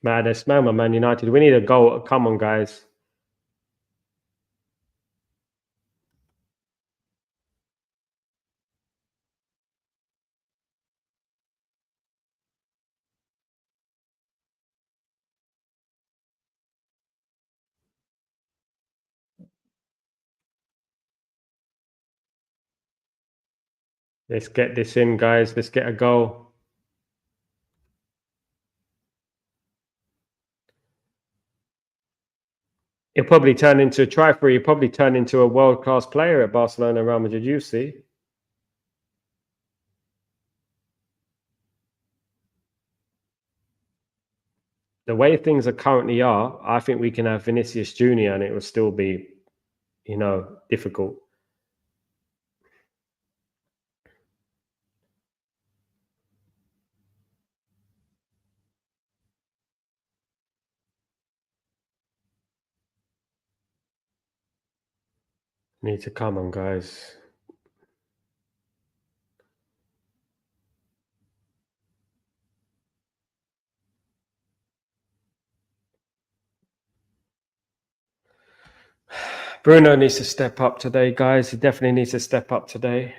Madness, Man United. We need a goal. Come on, guys. Let's get this in, guys. Let's get a goal. He'll probably turn into a try free. He'll probably turn into a world-class player at Barcelona and Real Madrid. You see. the way things are currently are, I think we can have Vinicius Junior and it will still be, difficult. Need to come on, guys. Bruno needs to step up today, guys. He definitely needs to step up today.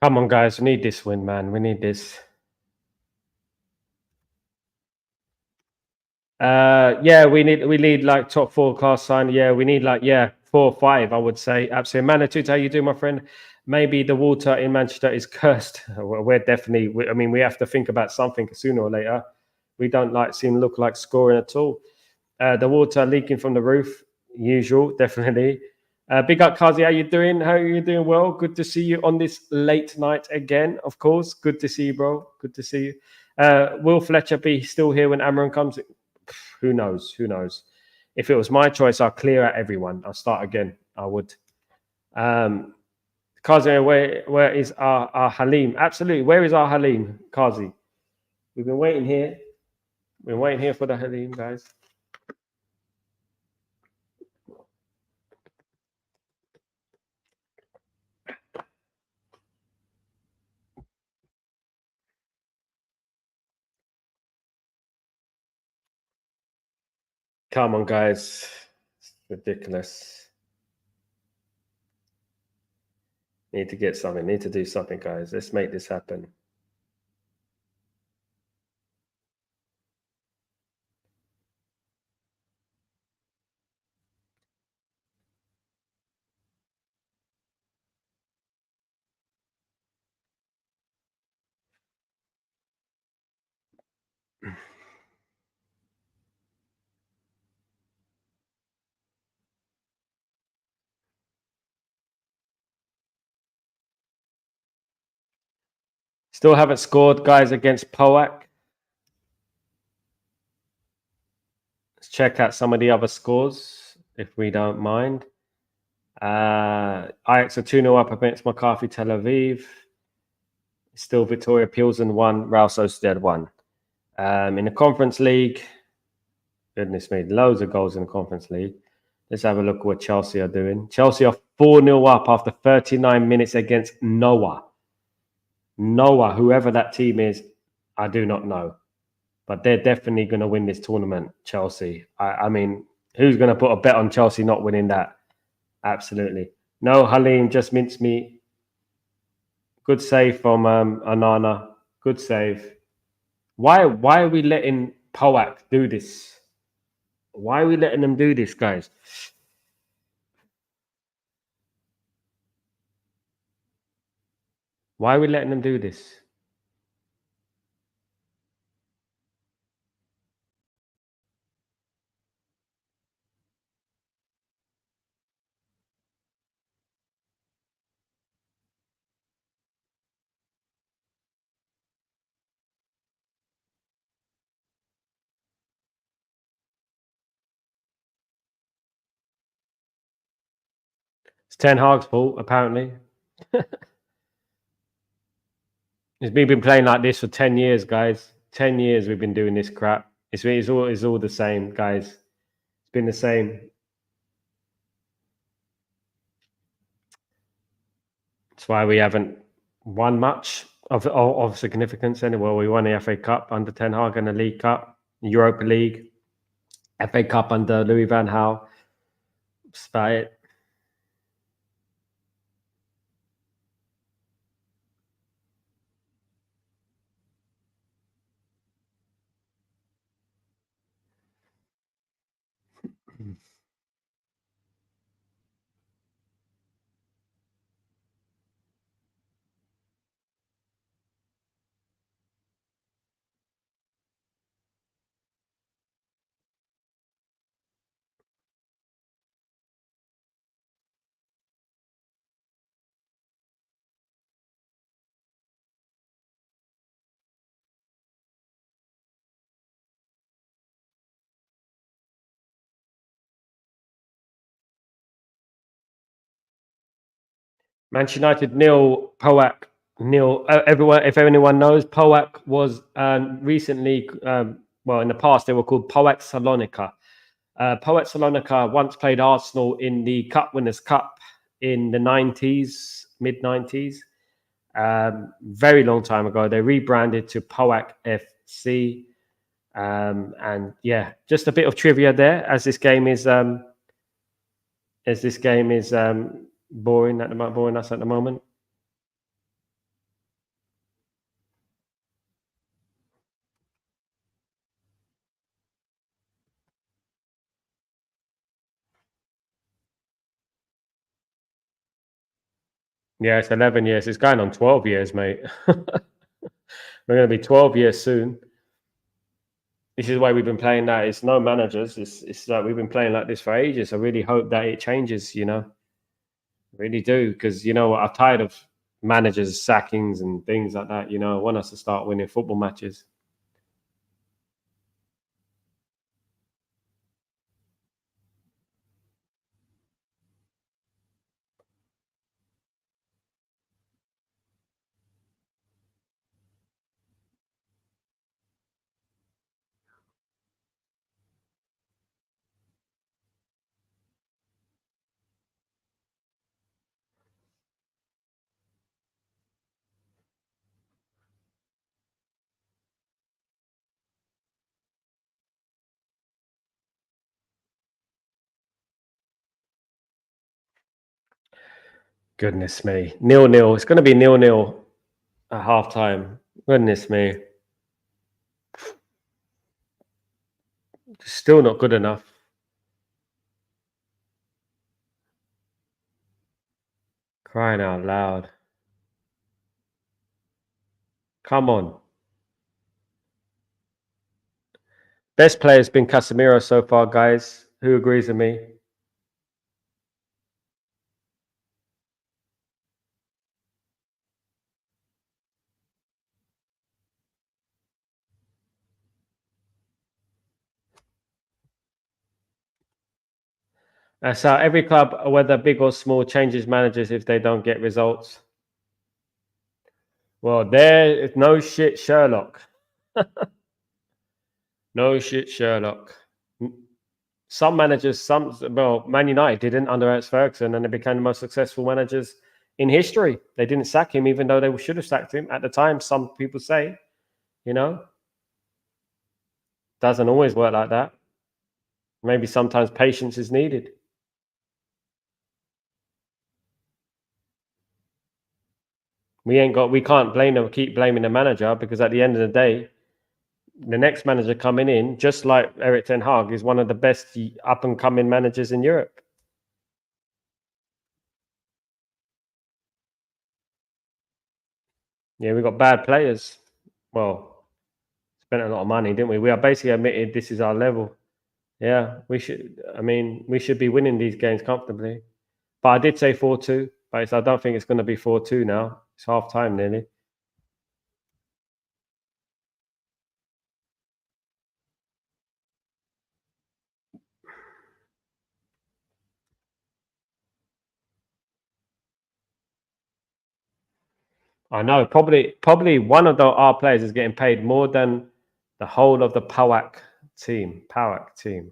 Come on, guys. We need this win, man. We need this. Yeah, we need like top 4 class sign. Yeah, we need 4 or 5, I would say. Absolutely. Manatut, how you doing, my friend? Maybe the water in Manchester is cursed. We're definitely, we have to think about something sooner or later. We don't look like scoring at all. The water leaking from the roof, usual, definitely. Big up, Kazi. How you doing? How are you doing? Well, good to see you on this late night again. Of course, good to see you, bro. Good to see you. Will Fletcher be still here when Amron comes? Who knows? Who knows? If it was my choice, I'll clear out everyone. I'll start again. I would. Kazi, where is our Halim? Absolutely. Where is our Halim, Kazi? We've been waiting here. We've been waiting here for the Halim, guys. Come on, guys. It's ridiculous. Need to get something. Need to do something, guys. Let's make this happen. Still haven't scored, guys, against PAOK. Let's check out some of the other scores, if we don't mind. Ajax are 2-0 up against McCarthy Tel Aviv. Still Victoria Pilsen 1, Real Sociedad 1. In the Conference League, goodness me, loads of goals in the Conference League. Let's have a look at what Chelsea are doing. Chelsea are 4-0 up after 39 minutes against Noah. Noah, whoever that team is, I do not know. But they're definitely going to win this tournament, Chelsea. I mean, who's going to put a bet on Chelsea not winning that? Absolutely. No, Halim, just mincemeat. Good save from Anana. Good save. Why are we letting PAOK do this? Why are we letting them do this, guys? Why are we letting them do this? It's Ten Hag's fault, apparently. We've been playing like this for 10 years, guys. 10 years we've been doing this crap. It's all the same, guys. It's been the same. That's why we haven't won much of significance anyway. We won the FA Cup under Ten Hag and the League Cup, Europa League, FA Cup under Louis van Gaal. That's about it. Manchester United nil, PAOK nil. Everyone, if anyone knows, PAOK was recently, well, in the past they were called PAOK Salonika. PAOK Salonika once played Arsenal in the Cup Winners' Cup in the 90s, mid 90s. Very long time ago. They rebranded to PAOK FC. And yeah, just a bit of trivia there, as this game is boring us at the moment. Yeah, it's 11 years. It's going on 12 years, mate. We're going to be 12 years soon. This is why we've been playing that. It's no managers. It's like we've been playing like this for ages. I really hope that it changes, you know. I really do, because, you know, I'm tired of managers sackings and things like that. You know, I want us to start winning football matches. Goodness me. 0-0. It's going to be 0-0 at half time. Goodness me. Still not good enough. Crying out loud. Come on. Best player has been Casemiro so far, guys. Who agrees with me? So every club, whether big or small, changes managers if they don't get results. Well, there is no shit, Sherlock. No shit, Sherlock. Some managers, Man United didn't under Alex Ferguson, and they became the most successful managers in history. They didn't sack him, even though they should have sacked him at the time. Some people say, you know, doesn't always work like that. Maybe sometimes patience is needed. We can't keep blaming the manager, because at the end of the day, the next manager coming in, just like Erik Ten Hag, is one of the best up and coming managers in Europe. Yeah, we got bad players. Well, spent a lot of money, didn't we? We are basically admitted this is our level. Yeah, we should. I mean, we should be winning these games comfortably. But I did say 4-2, but I don't think it's going to be 4-2 now. It's half time nearly. I know. Probably one of our players is getting paid more than the whole of the PAOK team. PAOK team.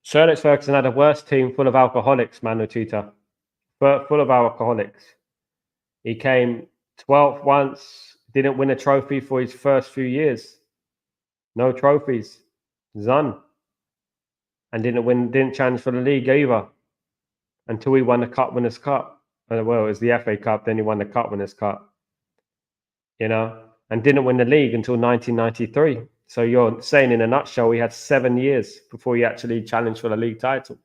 Sir Alex Ferguson had a worse team full of alcoholics, Manu Tuta. Full of alcoholics. He came 12th once, didn't win a trophy for his first few years. No trophies. None. And didn't challenge for the league either until he won the Cup Winners' Cup. Well, it was the FA Cup, then he won the Cup Winners' Cup. You know, and didn't win the league until 1993. So you're saying in a nutshell, he had 7 years before he actually challenged for the league title.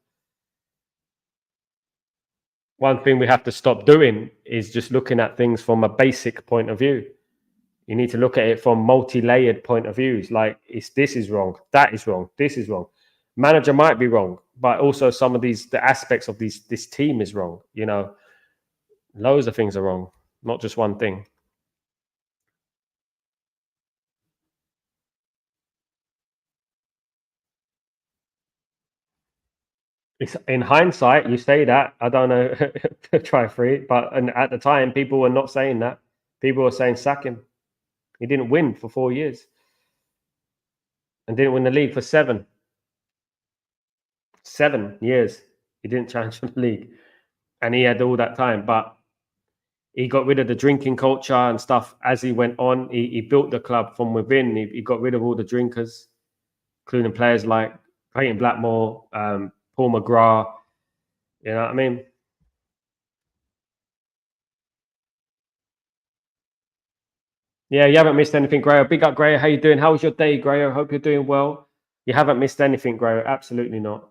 One thing we have to stop doing is just looking at things from a basic point of view. You need to look at it from multi-layered point of views. Like, this is wrong, that is wrong, this is wrong. Manager might be wrong, but also some of the aspects of this team is wrong. You know, loads of things are wrong, not just one thing. In hindsight, you say that. I don't know, try free, but at the time, people were not saying that. People were saying sack him. He didn't win for 4 years, and didn't win the league for 7 years. He didn't challenge for the league, and he had all that time. But he got rid of the drinking culture and stuff as he went on. He built the club from within. He got rid of all the drinkers, including players like Peyton Blackmore, Paul McGrath. You know what I mean? Yeah, you haven't missed anything, Grayo. Big up, Grayo. How you doing? How was your day, Grayo? Hope you're doing well. You haven't missed anything, Grayo. Absolutely not.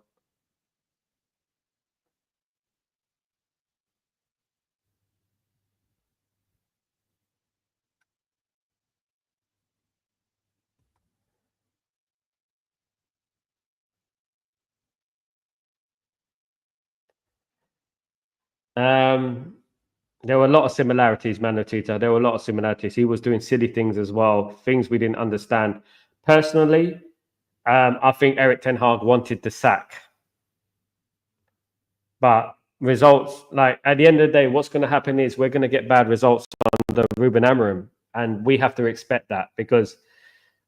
Um, there were a lot of similarities, Manotita. There were a lot of similarities. He was doing silly things as well, things we didn't understand. Personally, I think Eric Ten Hag wanted the sack. But results, like at the end of the day, what's going to happen is we're going to get bad results under Ruben Amorim. And we have to expect that because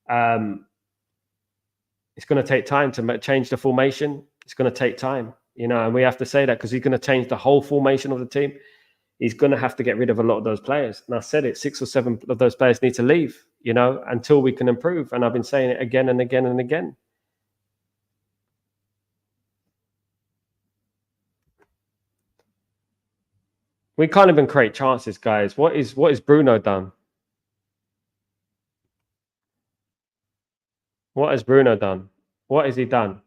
it's going to take time to change the formation. It's going to take time, you know, and we have to say that because he's going to change the whole formation of the team. He's going to have to get rid of a lot of those players. And I said it, 6 or 7 of those players need to leave, you know, until we can improve. And I've been saying it again and again and again. We can't even create chances, guys. What is Bruno done? What has Bruno done? What has he done?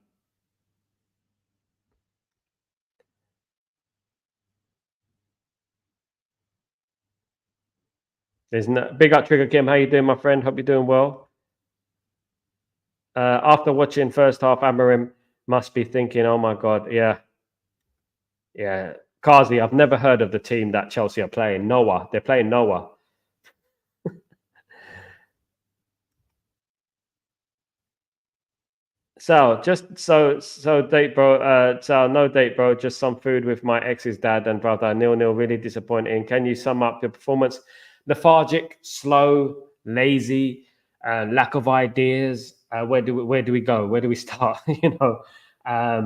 There's no big up Trigger Kim. How you doing, my friend? Hope you're doing well. After watching first half, Amarim must be thinking, "Oh my god, yeah, yeah." Kazi, I've never heard of the team that Chelsea are playing. Noah, they're playing Noah. So just so date, bro. So no date, bro. Just some food with my ex's dad and brother. 0-0, really disappointing. Can you sum up your performance? Lethargic, slow, lazy, lack of ideas. Where do we go? Where do we start? You know, a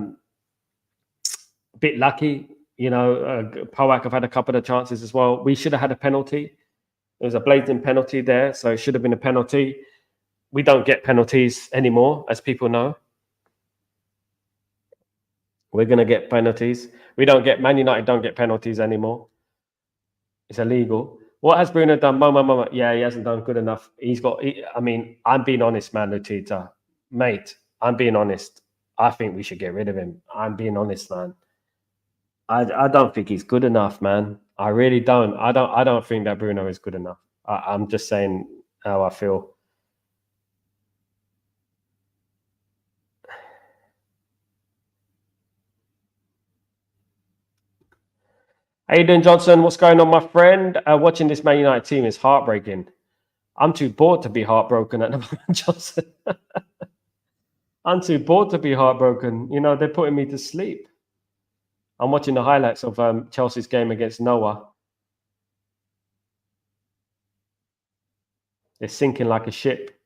bit lucky. You know, Powak have had a couple of chances as well. We should have had a penalty. There was a blatant penalty there, so it should have been a penalty. We don't get penalties anymore, as people know. We're going to get penalties. We don't get Man United don't get penalties anymore. It's illegal. What has Bruno done? Mama. Yeah, he hasn't done good enough. I mean, I'm being honest, man, Lutita. Mate, I'm being honest. I think we should get rid of him. I'm being honest, man. I don't think he's good enough, man. I really don't. I don't think that Bruno is good enough. I'm just saying how I feel. How you doing, Johnson? What's going on, my friend? Watching this Man United team is heartbreaking. I'm too bored to be heartbroken at the moment, Johnson. I'm too bored to be heartbroken. You know, they're putting me to sleep. I'm watching the highlights of Chelsea's game against Noah. They're sinking like a ship.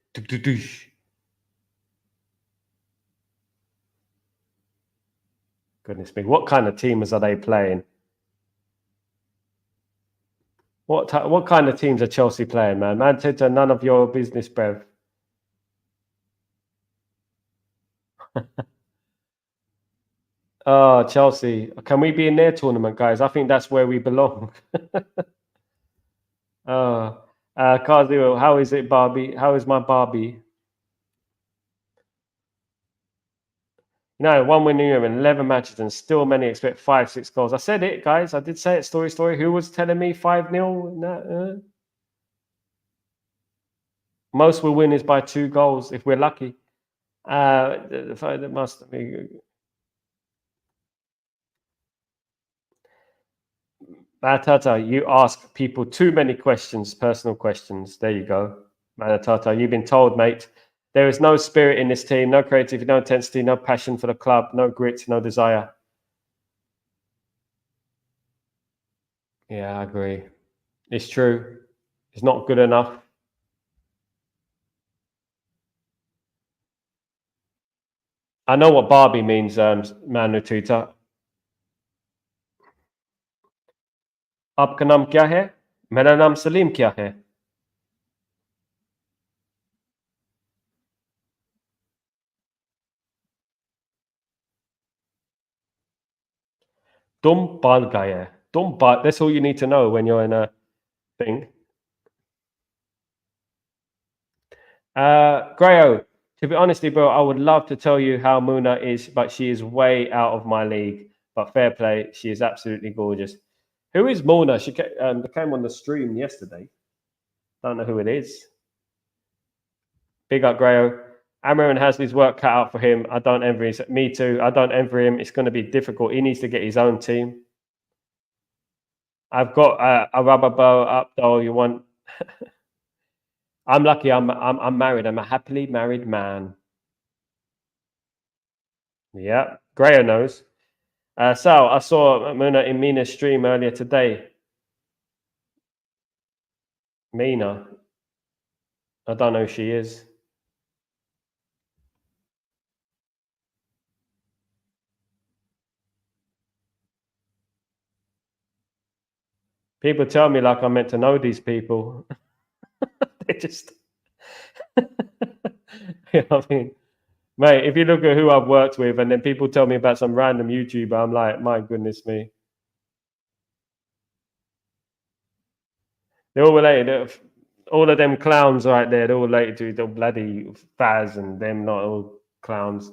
Goodness me, what kind of teams are they playing? What kind of teams are Chelsea playing, man? Man said to none of your business, Bev. Oh, Chelsea. Can we be in their tournament, guys? I think that's where we belong. Kazu, how is it, Barbie? How is my Barbie? No, one win in 11 matches and still many expect 5-6 goals. I said it, guys. I did say it. Story. Who was telling me 5-0? No, most will win is by 2 goals if we're lucky. That must be. Manatata, you ask people too many questions, personal questions. There you go. Manatata, you've been told, mate. There is no spirit in this team, no creativity, no intensity, no passion for the club, no grit, no desire. Yeah, I agree. It's true. It's not good enough. I know what Barbie means, Manatata. आपका नाम क्या है? मेरा नाम सलीम क्या है? तुम पाल गए. That's all you need to know when you're in a thing. Grayo, to be honest, bro, I would love to tell you how Muna is, but she is way out of my league. But fair play, she is absolutely gorgeous. Who is Muna? She came on the stream yesterday. Don't know who it is. Big up, Grayo. Amarin has his work cut out for him. I don't envy him. Me too. I don't envy him. It's going to be difficult. He needs to get his own team. I've got a rubber bow up, though. You want? I'm lucky. I'm married. I'm a happily married man. Yeah, Grayo knows. Sal, I saw Muna in Mina's stream earlier today. Mina, I don't know who she is. People tell me like I'm meant to know these people. They just, you know what I mean? Mate, if you look at who I've worked with and then people tell me about some random YouTuber, I'm like, my goodness me. They're all related. All of them clowns right there, they're all related to the bloody Faz and them not all clowns.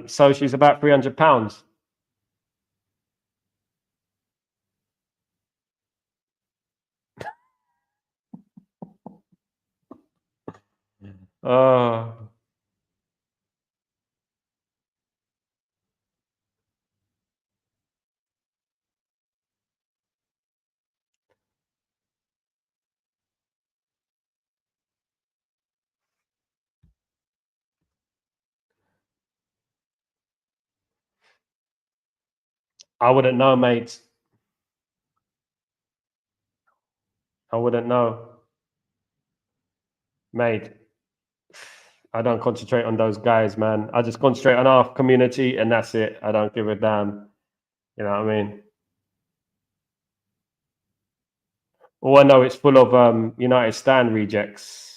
So she's about £300. Oh, I wouldn't know, mate. I wouldn't know, mate. I don't concentrate on those guys, man. I just concentrate on our community, and that's it. I don't give a damn. You know what I mean? All I know, it's full of United Stand rejects.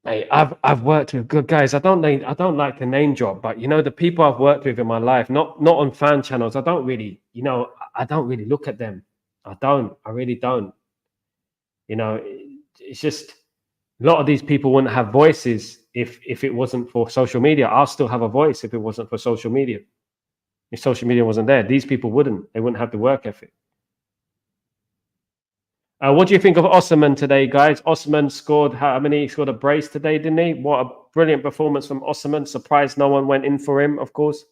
Mate, I've worked with good guys. I don't like to name drop, but you know the people I've worked with in my life, not on fan channels. I don't really, I don't really look at them. I don't. I really don't. It's just a lot of these people wouldn't have voices if it wasn't for social media. I'll still have a voice if it wasn't for social media. If social media wasn't there, these people wouldn't. They wouldn't have the work ethic. What do you think of Osman today, guys? Osman scored how many? He scored a brace today, didn't he? What a brilliant performance from Osman. Surprised no one went in for him, of course.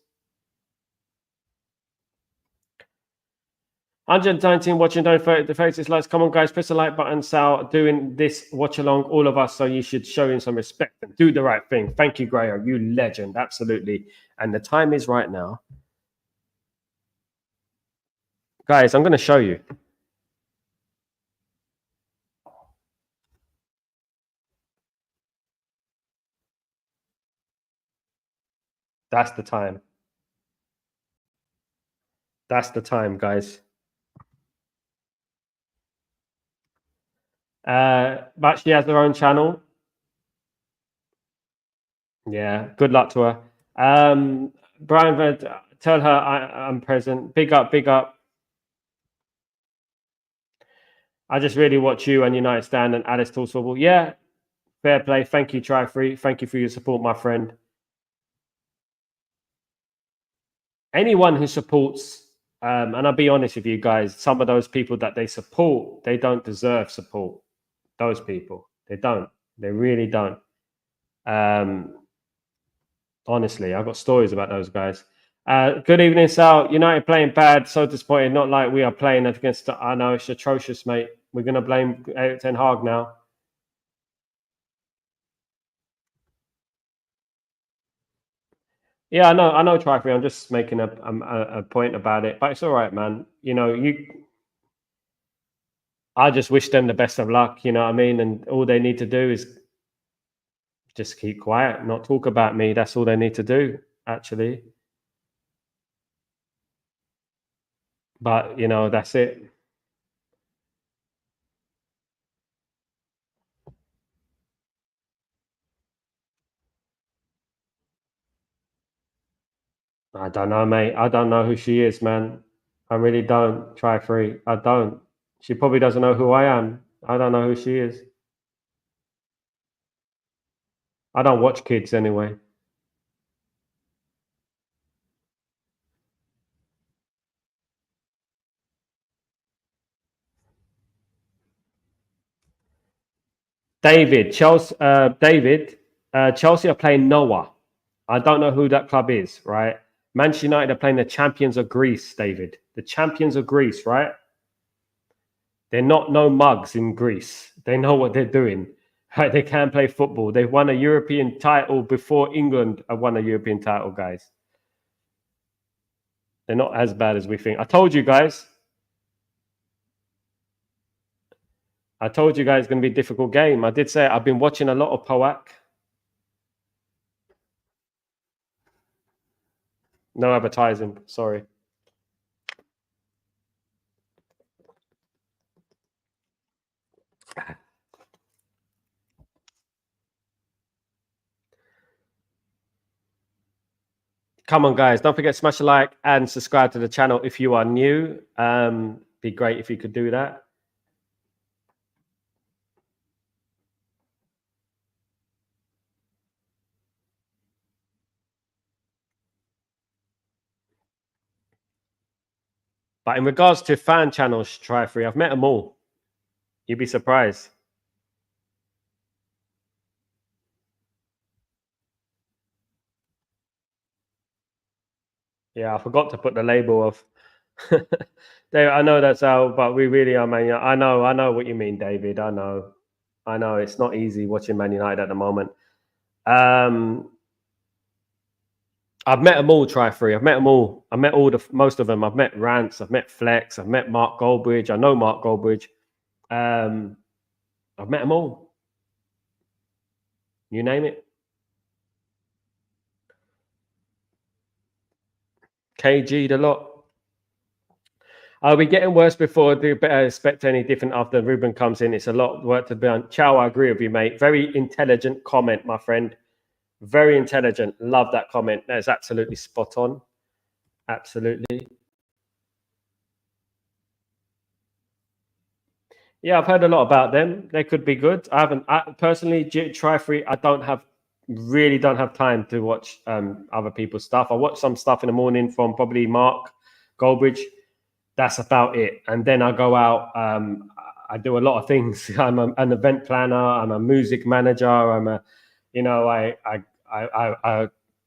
119 watching, don't forget the faces likes. Come on, guys, press the like button. Sal doing this watch along, all of us. So you should show him some respect and do the right thing. Thank you, Grayo. You legend, absolutely. And the time is right now, guys. I'm going to show you. That's the time. That's the time, guys. But she has her own channel. Yeah, good luck to her. Brian, tell her I'm present. Big up, big up. I just really watch you and United Stand and Alice Talks Football. Yeah, fair play. Thank you, Try Free. Thank you for your support, my friend. Anyone who supports, and I'll be honest with you guys, some of those people that they support, they don't deserve support. Those people, they don't. They really don't. Honestly, I've got stories about those guys. Good evening, Sal. United playing bad, so disappointed. Not like we are playing against. I know it's atrocious, mate. We're going to blame Ten Hag now. Yeah, I know, Trifree. I'm just making a point about it, but it's all right, man. I just wish them the best of luck. You know what I mean? And all they need to do is just keep quiet, not talk about me. That's all they need to do, actually. But that's it. I don't know, mate. I don't know who she is, man. I really don't. Try free. I don't. She probably doesn't know who I am. I don't know who she is. I don't watch kids anyway. David, Chelsea. Chelsea are playing Noah. I don't know who that club is, right? Manchester United are playing the champions of Greece, David. The champions of Greece, right? They're not no mugs in Greece. They know what they're doing. Right? They can play football. They've won a European title before England have won a European title, guys. They're not as bad as we think. I told you guys. I told you guys it's going to be a difficult game. I did say I've been watching a lot of PAOK. No advertising. Sorry. Come on, guys. Don't forget to smash a like and subscribe to the channel if you are new. Be great if you could do that. But in regards to fan channels, Try Free, I've met them all. You'd be surprised. Yeah, I forgot to put the label of. I know that's how, but we really are, man. I know what you mean, David. I know. It's not easy watching Man United at the moment. I've met them all, Try Free. I've met them all. I met most of them. I've met Rance. I've met Flex. I've met Mark Goldbridge. I know Mark Goldbridge. I've met them all. You name it. KG, the lot. Are we getting worse before? Do you better expect any different after Ruben comes in? It's a lot of work to be on. Chow, I agree with you, mate. Very intelligent comment, my friend. Very intelligent. Love that comment. That's absolutely spot on. Absolutely. Yeah, I've heard a lot about them. They could be good. I personally, try free. I really don't have time to watch other people's stuff. I watch some stuff in the morning from probably Mark Goldbridge. That's about it. And then I go out. I do a lot of things. I'm an event planner. I'm a music manager. I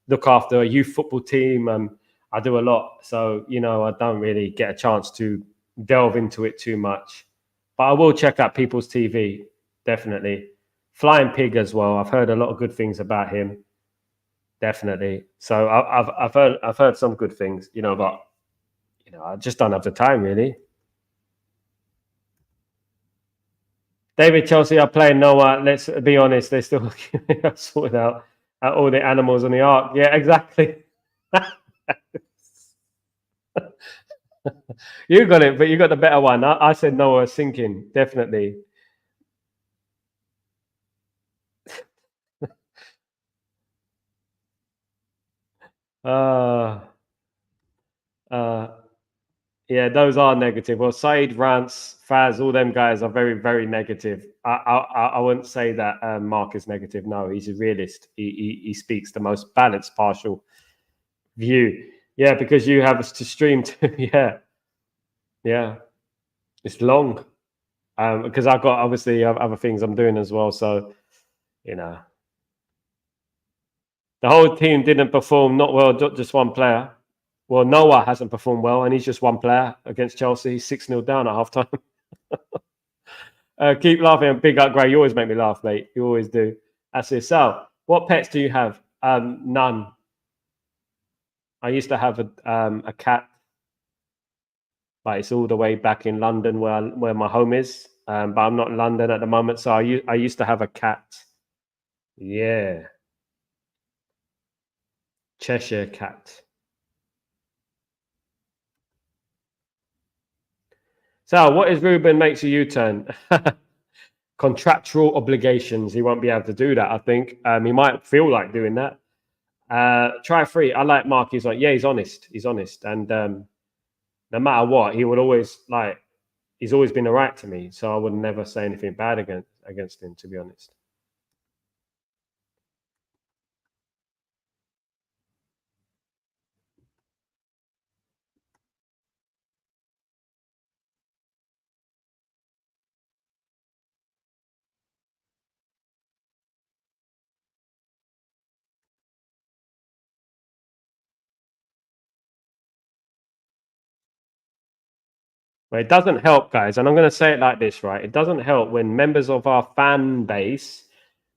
look after a youth football team. I do a lot. So, I don't really get a chance to delve into it too much. But I will check out people's TV, definitely. Flying Pig as well. I've heard a lot of good things about him, definitely. So I've heard some good things, but I just don't have the time really. David Chelsea are playing Noah. Let's be honest, they're still sorting out all the animals on the ark. Yeah, exactly. You got it, but you got the better one. I said Noah sinking, definitely. Uh, uh, yeah, those are negative. Well, Said, Rance, Faz, all them guys are very, very negative. I wouldn't say that Mark is negative. No, he's a realist. He speaks the most balanced, partial view. Yeah, because you have to stream too. Yeah, it's long. Because I've got obviously other things I'm doing as well. So, the whole team didn't perform not well, just one player. Well, Noah hasn't performed well, and he's just one player against Chelsea. He's 6-0 down at half time. Keep laughing and big up, Gray. You always make me laugh, mate. You always do. That's it. Sal, what pets do you have? None. I used to have a cat, but it's all the way back in London where my home is. But I'm not in London at the moment, so I used to have a cat. Yeah, Cheshire cat. So, what is Ruben makes a U-turn? Contractual obligations. He won't be able to do that. I think he might feel like doing that. Try free. I like Mark. He's like, yeah, he's honest. He's honest, and no matter what, he would always like. He's always been alright to me, so I would never say anything bad against him. To be honest. But it doesn't help, guys, and I'm going to say it like this, right? It doesn't help when members of our fan base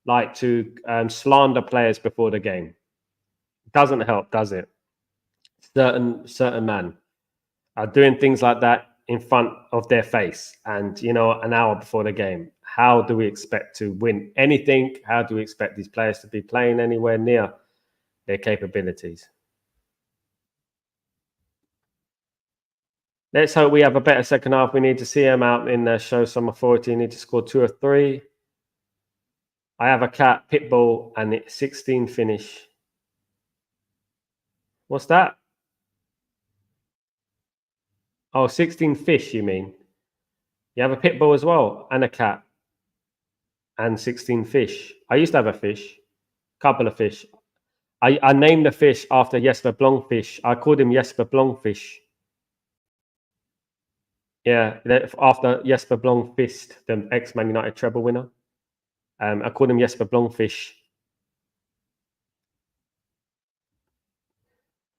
like to slander players before the game. It doesn't help, does it? Certain men are doing things like that in front of their face, and an hour before the game. How do we expect to win anything? How do we expect these players to be playing anywhere near their capabilities? Let's hope we have a better second half. We need to see him out in there, show some authority. Need to score 2 or 3. I have a cat, Pitbull, and it's 16 finish. What's that? Oh, 16 fish, you mean? You have a Pitbull as well, and a cat, and 16 fish. I used to have a fish, couple of fish. I named the fish after Jesper Blomqvist. I called him Jesper Blomqvist. Yeah, after Jesper Blomqvist, the ex-Man United treble winner. I called him Jesper Blomqvist.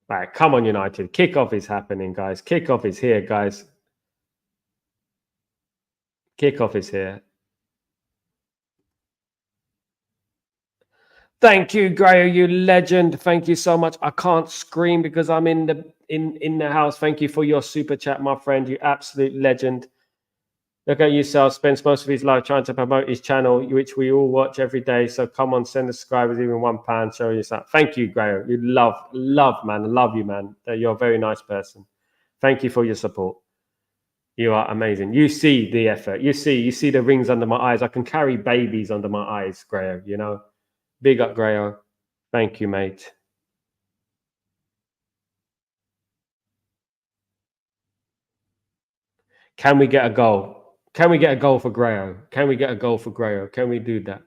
Right, come on, United. Kickoff is happening, guys. Kickoff is here, guys. Kickoff is here. Thank you, Grayo, you legend. Thank you so much. I can't scream because I'm in the house. Thank you for your super chat, my friend. You absolute legend. Look at you, Sal. Spends most of his life trying to promote his channel, which we all watch every day. So come on, send the subscribers even £1. Show yourself. Thank you, Grayo. You love, man. I love you, man. You're a very nice person. Thank you for your support. You are amazing. You see the effort. You see the rings under my eyes. I can carry babies under my eyes, Grayo, you know. Big up, Grayo. Thank you, mate. Can we get a goal? Can we get a goal for Grayo? Can we get a goal for Grayo? Can we do that?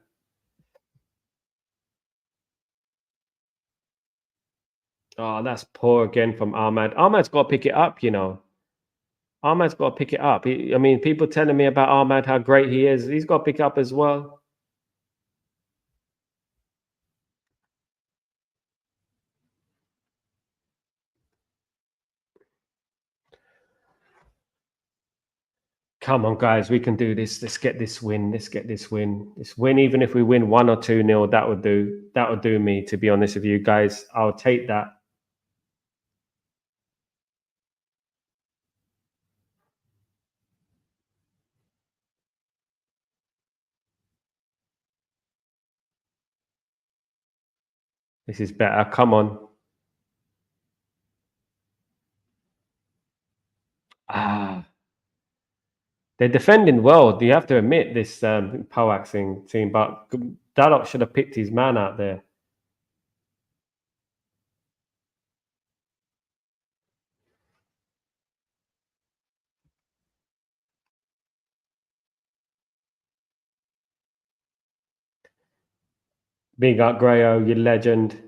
Oh, that's poor again from Ahmad. Ahmad's got to pick it up, you know. Ahmad's got to pick it up. I mean, people telling me about Ahmad, how great he is. He's got to pick up as well. Come on, guys, we can do this. Let's get this win. Let's get this win. This win, even if we win 1 or 2-0, that would do. That would do me. To be honest with you guys, I'll take that. This is better. Come on. Ah, they're defending well. You have to admit this PAOK team, but Dalot should have picked his man out there. Big up Grayo, you legend.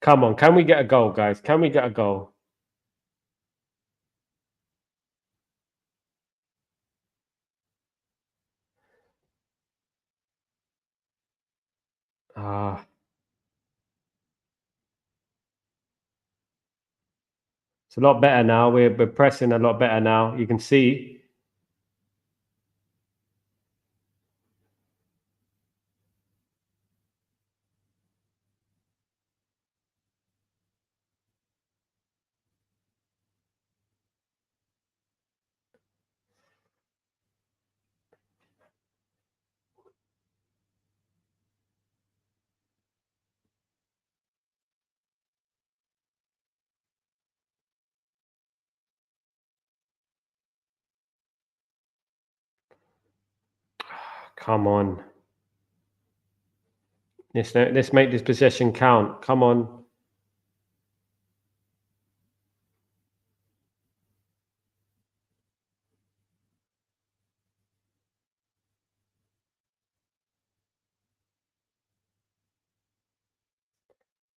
Come on, can we get a goal, guys? Can we get a goal? Ah, it's a lot better now. We're pressing a lot better now. You can see. Come on. Let's make this possession count. Come on.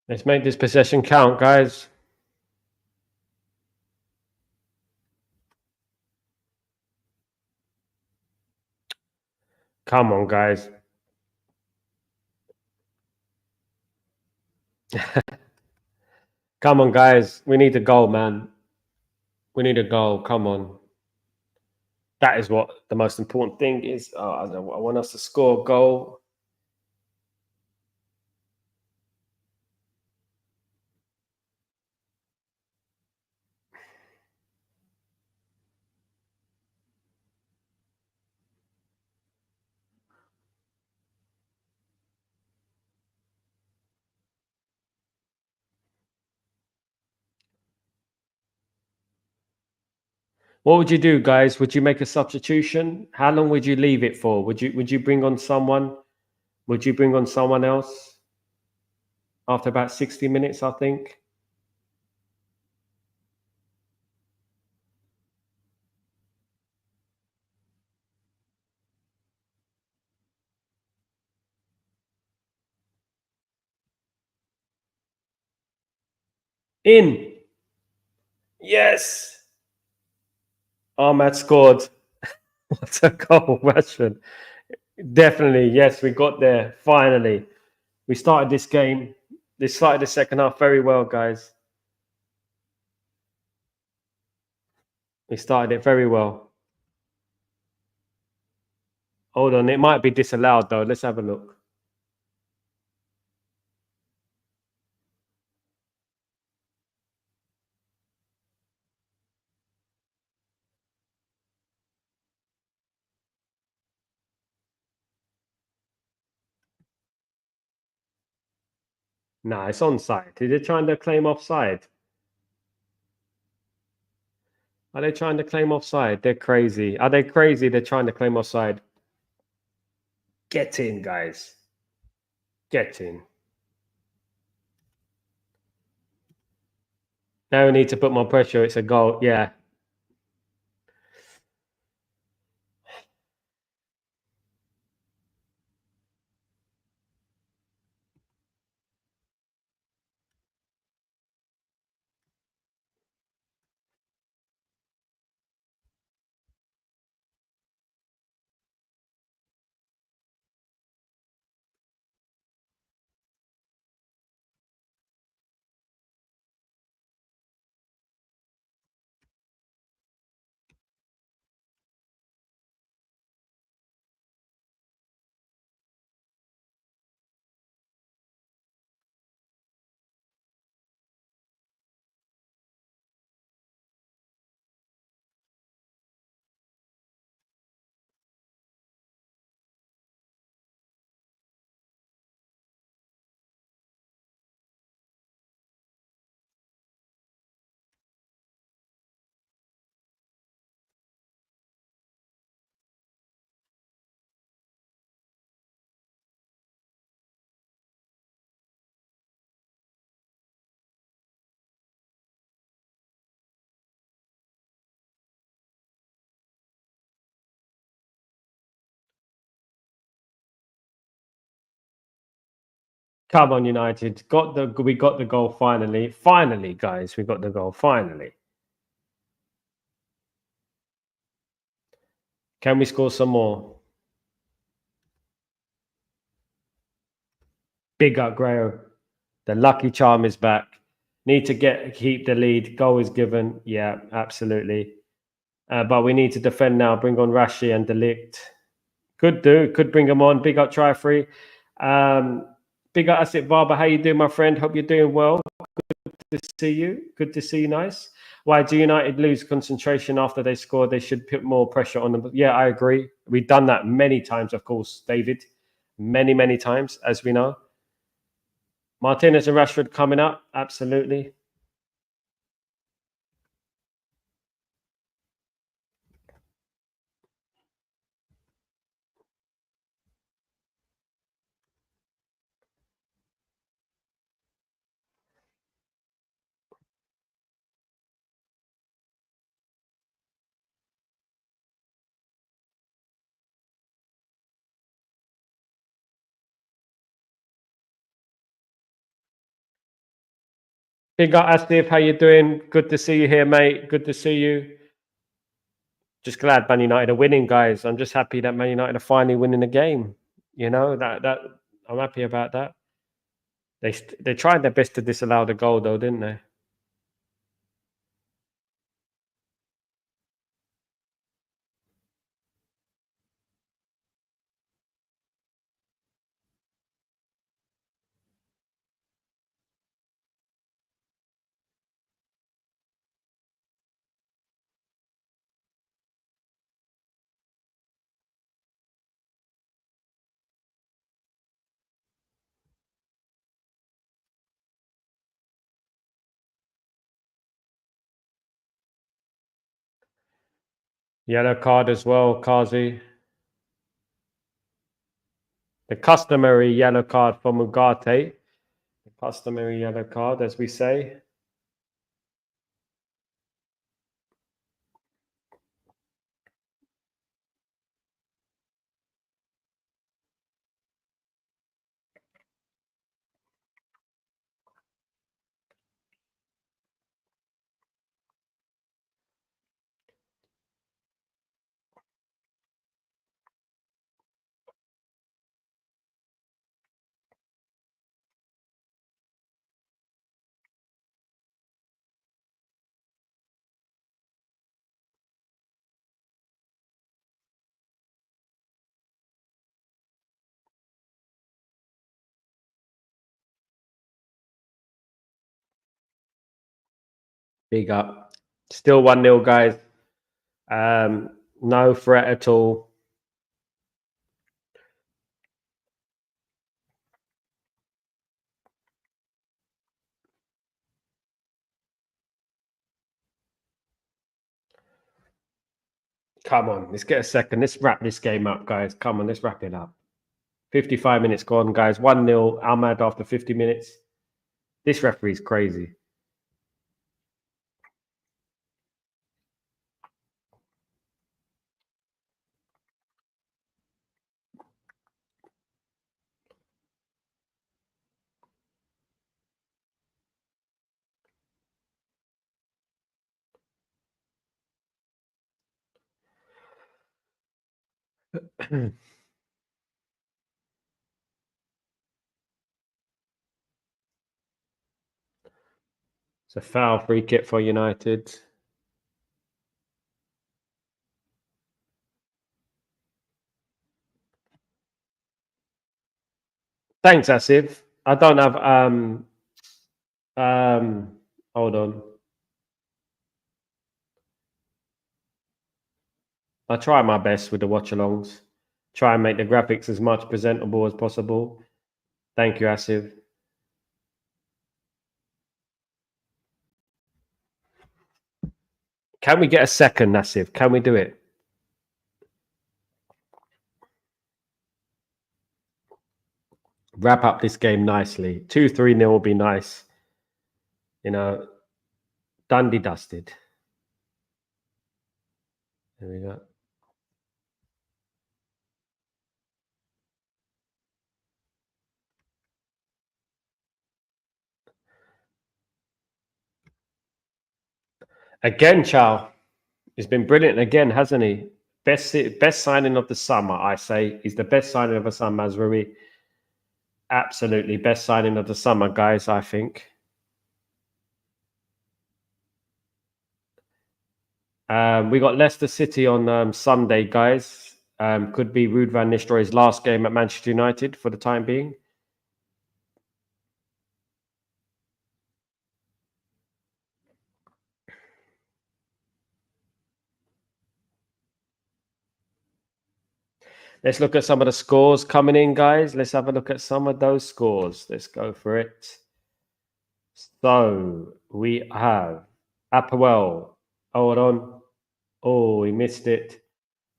Let's make this possession count, guys. Come on, guys. Come on, guys. We need a goal, man. We need a goal. Come on. That is what the most important thing is. I want us to score a goal. What would you do, guys? Would you make a substitution? How long would you leave it for? Would you bring on someone? Would you bring on someone else after about 60 minutes, I think? In. Yes. Ahmad scored. What a goal, Rashford. Definitely. Yes, we got there. Finally. We started this game. They started the second half very well, guys. We started it very well. Hold on. It might be disallowed, though. Let's have a look. Nah, it's onside. Are they trying to claim offside? Are they trying to claim offside? They're crazy. Are they crazy? They're trying to claim offside. Get in, guys. Get in. Now we need to put more pressure. It's a goal. Yeah. Come on, United. We got the goal finally. Finally, guys, we got the goal. Finally. Can we score some more? Big up, Grayo. The lucky charm is back. Need to keep the lead. Goal is given. Yeah, absolutely. But we need to defend now. Bring on Rashi and Delict. Could bring them on. Big up, try free. Big up, Asset Barber. How you doing, my friend? Hope you're doing well. Good to see you. Good to see you. Nice. Why do United lose concentration after they score? They should put more pressure on them. Yeah, I agree. We've done that many times, of course, David. Many, many times, as we know. Martinez and Rashford coming up. Absolutely. Big up, Astif. How you doing? Good to see you here, mate. Good to see you. Just glad Man United are winning, guys. I'm just happy that Man United are finally winning the game. You know that I'm happy about that. They tried their best to disallow the goal, though, didn't they? Yellow card as well, Kazi. The customary yellow card for Mugate. The customary yellow card, as we say. Big up. Still 1-0, guys. No threat at all. Come on, let's get a second. Let's wrap this game up, guys. Come on, let's wrap it up. 55 minutes gone, guys. 1-0. Ahmad after 50 minutes. This referee's crazy. It's a foul free kick for United. Thanks, Asif. I don't have hold on. I try my best with the watch-alongs. Try and make the graphics as much presentable as possible. Thank you, Asif. Can we get a second, Asif? Can we do it? Wrap up this game nicely. 2-3-0 will be nice. You know, Dundee dusted. There we go. Again, Chow. He's been brilliant again, hasn't he? Best signing of the summer, I say. He's the best signing of the summer, Mazraoui. Absolutely best signing of the summer, guys, I think. We got Leicester City on Sunday, guys. Could be Ruud van Nistelrooy's last game at Manchester United for the time being. Let's look at some of the scores coming in, guys. Let's have a look at some of those scores. Let's go for it. So we have Apoel. Hold on. Oh, we missed it.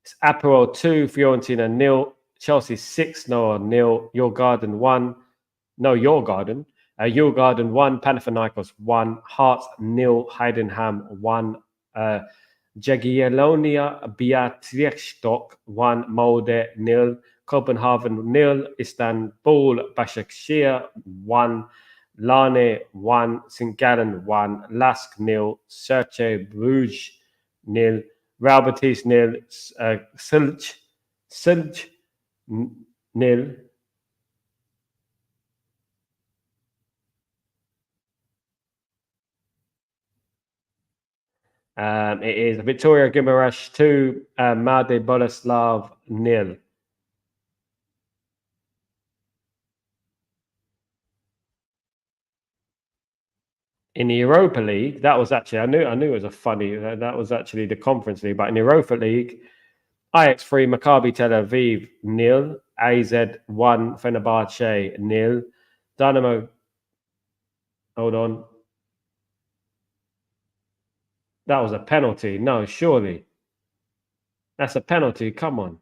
It's Apoel 2, Fiorentina 0, Chelsea 6, Noah 0, Your Garden 1. No, Your Garden. Your Garden 1, Panathinaikos 1, Hearts 0, Heidenheim 1, Jagiellonia Białystok 1, Molde 0, Copenhagen 0, Istanbul Başakşehir 1, Larne 1, St. Gallen 1, Lask 0, Cercle Bruges 0, Real Betis 0, Silj 0. It is Victoria Guimaraes 2, Made Boleslav 0. In the Europa League, that was actually I knew it was a funny. That was actually the Conference League, but in the Europa League, Ajax 3, Maccabi Tel Aviv 0, AZ 1, Fenerbahce 0, Dynamo. Hold on, that was a penalty. No, surely that's a penalty. Come on.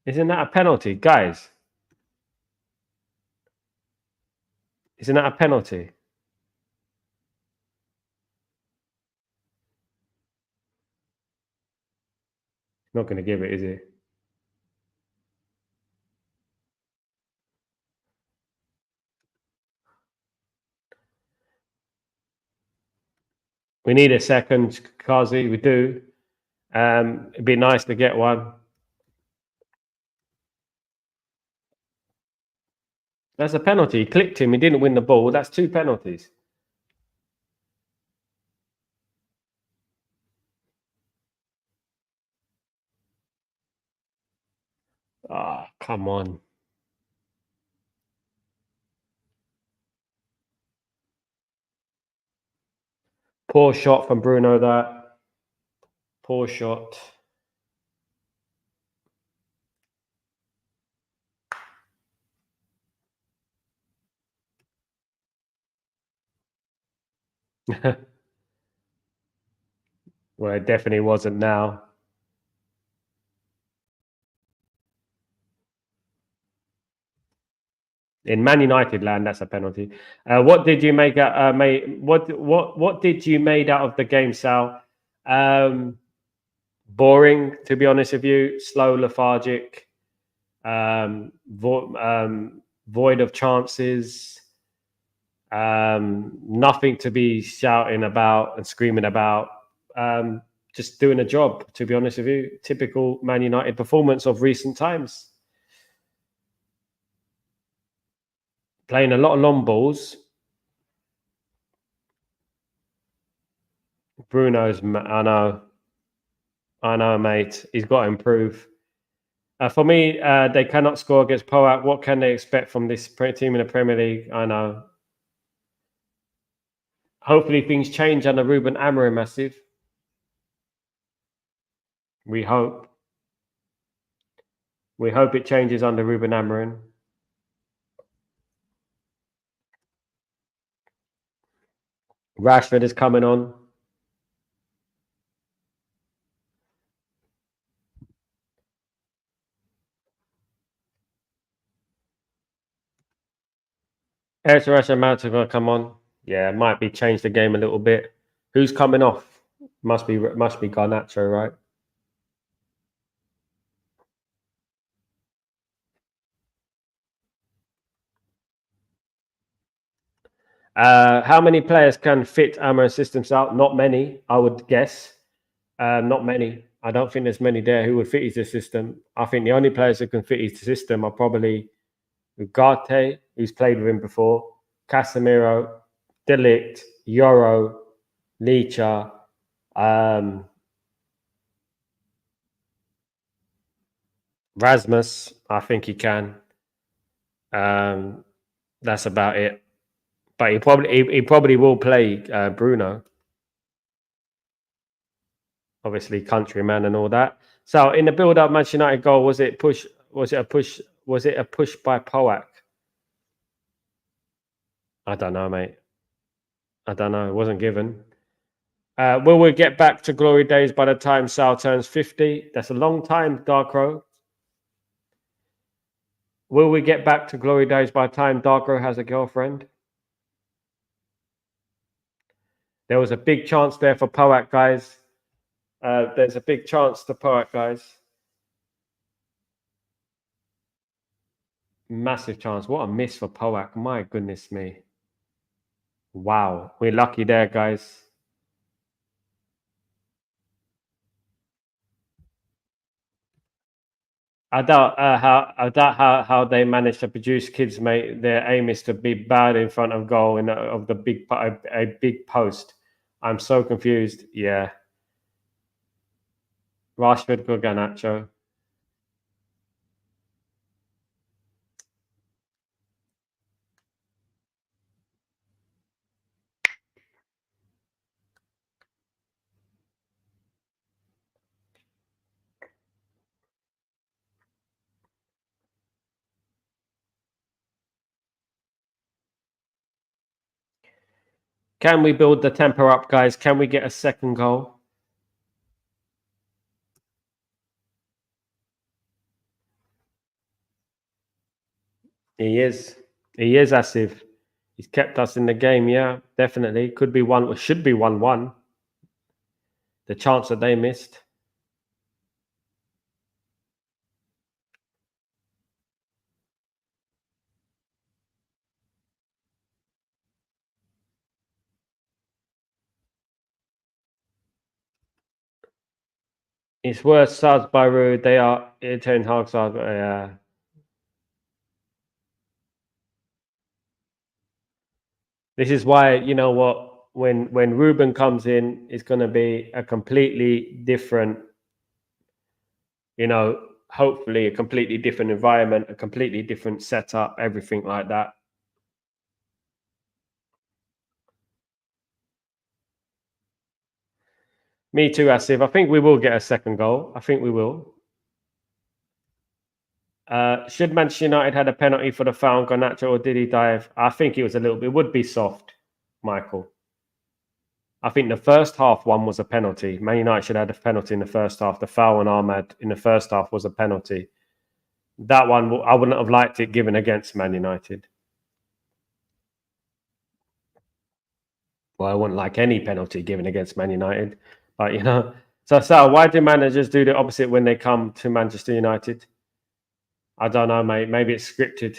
Isn't that a penalty, guys? Isn't that a penalty? Not going to give it, is he? We need a second, Kazi. We do. It'd be nice to get one. That's a penalty. He clipped him. He didn't win the ball. That's 2 penalties. Ah, oh, come on. Poor shot from Bruno, that. Poor shot. Well, it definitely wasn't now. In Man United land, that's a penalty. What did you make out? What did you made out of the game, Sal? Boring, to be honest with you. Slow, lethargic, void of chances. Nothing to be shouting about and screaming about. Just doing a job, to be honest with you. Typical Man United performance of recent times. Playing a lot of long balls. Bruno's, I know, mate. He's got to improve. For me, they cannot score against PAOK. What can they expect from this team in the Premier League? I know. Hopefully things change under Ruben Amorim, massive. We hope. We hope it changes under Ruben Amorim. Rashford is coming on. Eric Rashford Mount are going to come on. Yeah, might be change the game a little bit. Who's coming off? Must be Garnacho, right? How many players can fit Amorim's systems out? Not many, I would guess. Not many. I don't think there's many there who would fit his system. I think the only players who can fit his system are probably Ugarte, who's played with him before, Casemiro, De Ligt, Yoro, Licha, Rasmus. I think he can. That's about it. But he probably will play Bruno. Obviously, countryman and all that. So in the build-up Manchester United goal, was it a push by PAOK? I don't know, mate. I don't know. It wasn't given. Will we get back to glory days by the time Sal turns 50? That's a long time, Darkrow. Will we get back to glory days by the time Darkrow has a girlfriend? There was a big chance there for PAOK, guys. There's a big chance to PAOK, guys. Massive chance. What a miss for PAOK. My goodness me. Wow. We're lucky there, guys. I doubt how they manage to produce kids, mate. Their aim is to be bad in front of goal of the big post. I'm so confused. Yeah. Rashford, Garnacho. Can we build the tempo up, guys? Can we get a second goal? He is. He is, Asif. He's kept us in the game, yeah, definitely. Could be one, or should be 1-1. The chance that they missed. It's worse, Salzburg. They are Ten Hag. Yeah. This is why, you know what, when Ruben comes in, it's going to be a completely different, hopefully a completely different environment, a completely different setup, everything like that. Me too, Asif. I think we will get a second goal. I think we will. Should Manchester United had a penalty for the foul on Garnacho, or did he dive? I think it was a little bit. It would be soft, Michael. I think the first half one was a penalty. Man United should have had a penalty in the first half. The foul on Ahmad in the first half was a penalty. That one, I wouldn't have liked it given against Man United. Well, I wouldn't like any penalty given against Man United. But, you know. So, Sal, why do managers do the opposite when they come to Manchester United? I don't know, mate. Maybe it's scripted.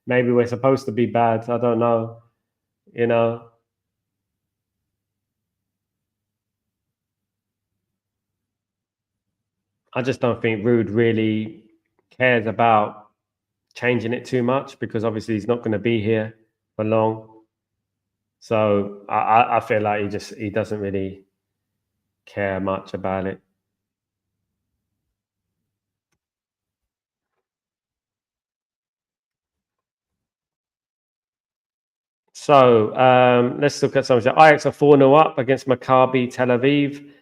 Maybe we're supposed to be bad. I don't know. You know. I just don't think Rude really cares about changing it too much because obviously he's not going to be here for long. So I feel like he doesn't really care much about it. So let's look at something. Ajax are 4-0 up against Maccabi Tel Aviv.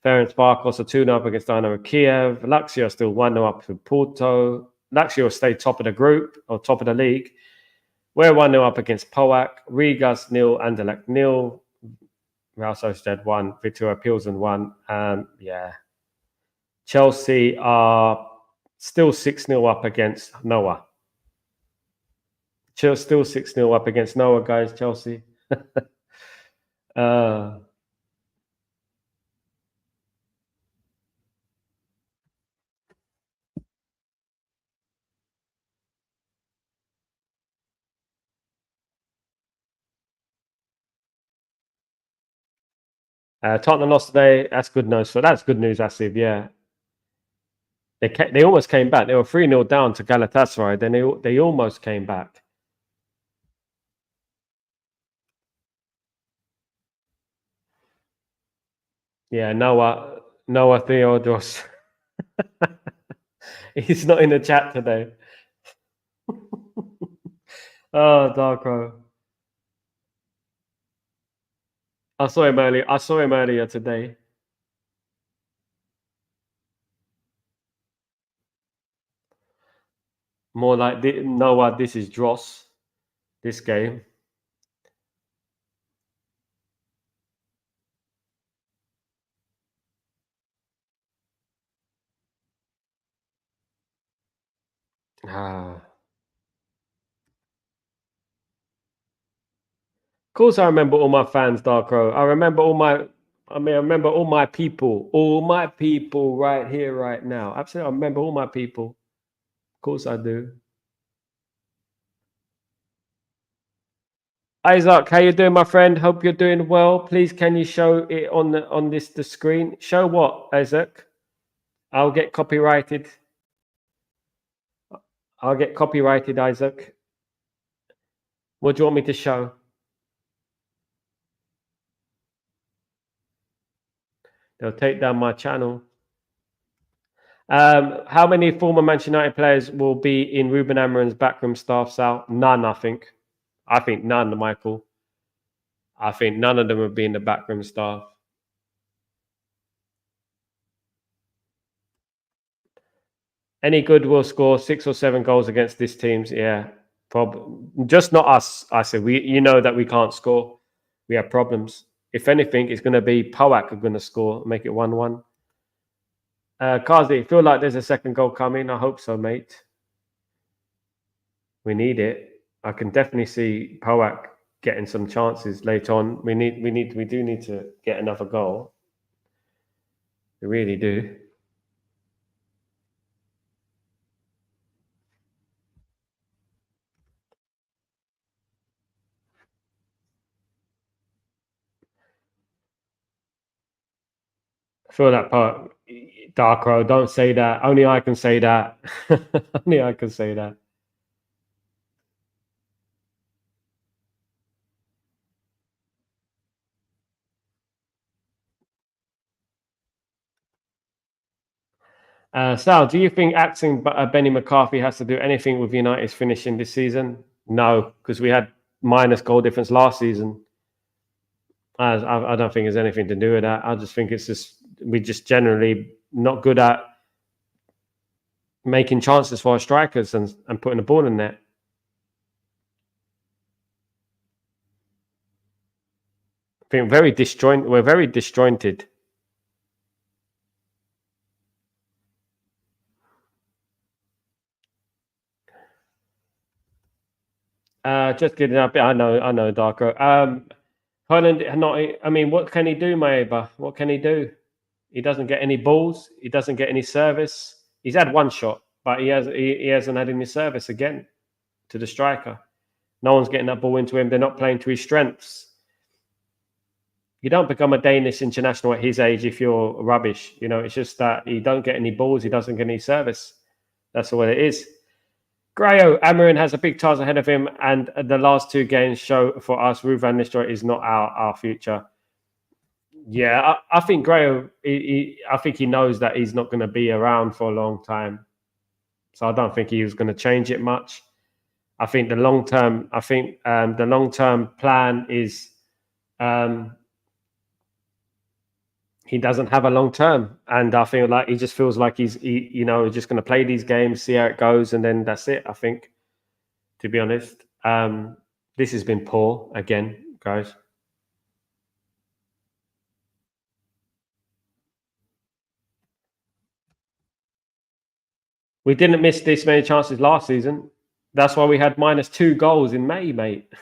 Ferencváros are 2-0 up against Dynamo Kiev. Lazio are still 1-0 up with Porto. Lazio stay top of the group or top of the league. We're 1-0 up against PAOK. Rigas 0, Anderlecht 0. Real Sociedad 1, Victoria Pilsen 1. Yeah. Chelsea are still 6-0 up against Noah. Still 6-0 up against Noah, guys, Chelsea. Tottenham lost today. That's good news. So that's good news, Asif. Yeah. They almost came back. They were 3-0 down to Galatasaray. Then they almost came back. Yeah, Noah Theodoros. He's not in the chat today. Oh, Darko. I saw him earlier today. More like Noah. This is Dross. This game. Of course, I remember all my fans, Darko. I remember all my people right here, right now. Absolutely, I remember all my people. Of course, I do. Isaac, how you doing, my friend? Hope you're doing well. Please, can you show it on the screen? Show what, Isaac? I'll get copyrighted. Isaac. What do you want me to show? They'll take down my channel. How many former Manchester United players will be in Ruben Amorim's backroom staff, Sal? None, I think. I think none, Michael. I think none of them would be in the backroom staff. Any good will score 6 or 7 goals against this team. Yeah, just not us. I said you know that we can't score. We have problems. If anything, it's going to be PAOK are going to score, make it 1-1. Kazi, feel like there's a second goal coming. I hope so, mate. We need it. I can definitely see PAOK getting some chances later on. We do need to get another goal. We really do. I feel that part. Darko, don't say that. Only I can say that. Only I can say that. Sal, do you think axing Benny McCarthy has to do anything with United's finishing this season? No, because we had minus goal difference last season. I don't think there's anything to do with that. I just think we're just generally not good at making chances for our strikers and putting the ball in there. think we're very disjointed. Just getting up. I know, Darko. Holland, I mean, what can he do, Maeba? What can he do? He doesn't get any balls. He doesn't get any service. He's had one shot, but he hasn't had any service again to the striker. No one's getting that ball into him. They're not playing to his strengths. You don't become a Danish international at his age if you're rubbish. You know, it's just that he don't get any balls. He doesn't get any service. That's all it is. Grayo, Amarin has a big task ahead of him, and the last two games show for us Ruud van Nistelrooy is not our future. Yeah, I think Grayo, I think he knows that he's not going to be around for a long time. So I don't think he was going to change it much. I think the long term plan is he doesn't have a long term, and I feel like he just feels like he's just going to play these games, see how it goes, and then that's it. I think, to be honest, this has been poor again, guys. We didn't miss this many chances last season. That's why we had -2 goals in May, mate.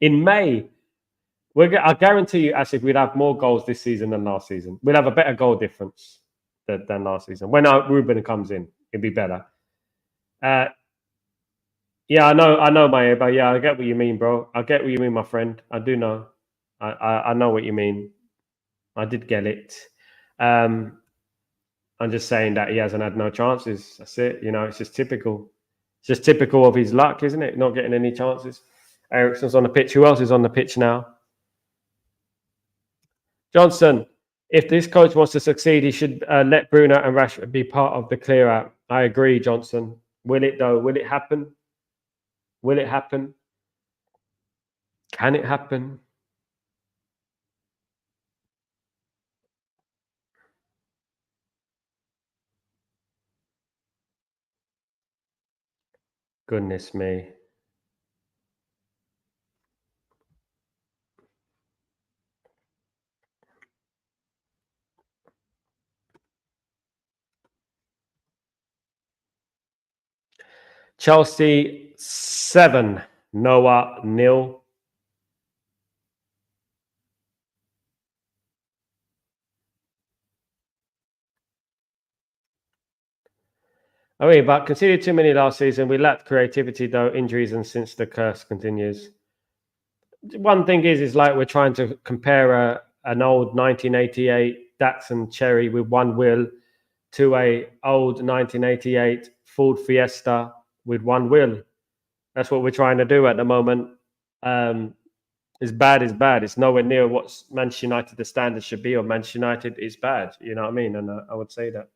In May. I guarantee you, Asif, we'd have more goals this season than last season. We'll have a better goal difference than last season. When Ruben comes in, it'd be better. Yeah, I know, Maya, but yeah, I get what you mean, bro. I get what you mean, my friend. I do know. I know what you mean. I did get it. I'm just saying that he hasn't had no chances. That's it. You know, it's just typical. It's just typical of his luck, isn't it? Not getting any chances. Ericsson's on the pitch. Who else is on the pitch now? Johnson, if this coach wants to succeed, he should let Bruno and Rashford be part of the clear out. I agree, Johnson. Will it, though? Will it happen? Will it happen? Can it happen? Goodness me. Chelsea 7, Noah 0. Oh, yeah, but conceded too many last season. We lacked creativity, though, injuries, and since the curse continues. One thing is like we're trying to compare an old 1988 Datsun Cherry with one wheel to a old 1988 Ford Fiesta with one wheel. That's what we're trying to do at the moment. As bad is bad. It's nowhere near what Manchester United the standard should be, or Manchester United is bad. You know what I mean? And I would say that.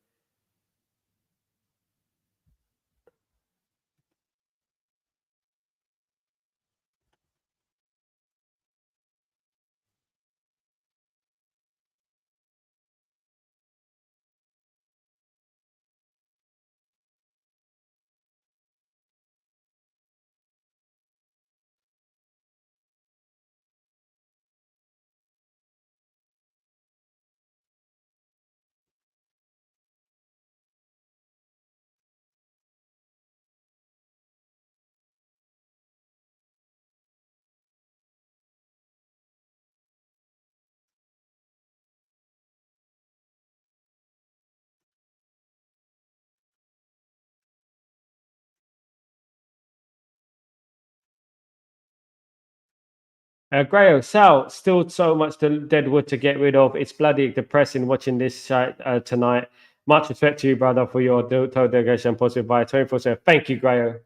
Grayo, Sal, still so much dead wood to get rid of. It's bloody depressing watching this tonight. Much respect to you, brother, for your total dedication positive by 24/7. Thank you, Grayo.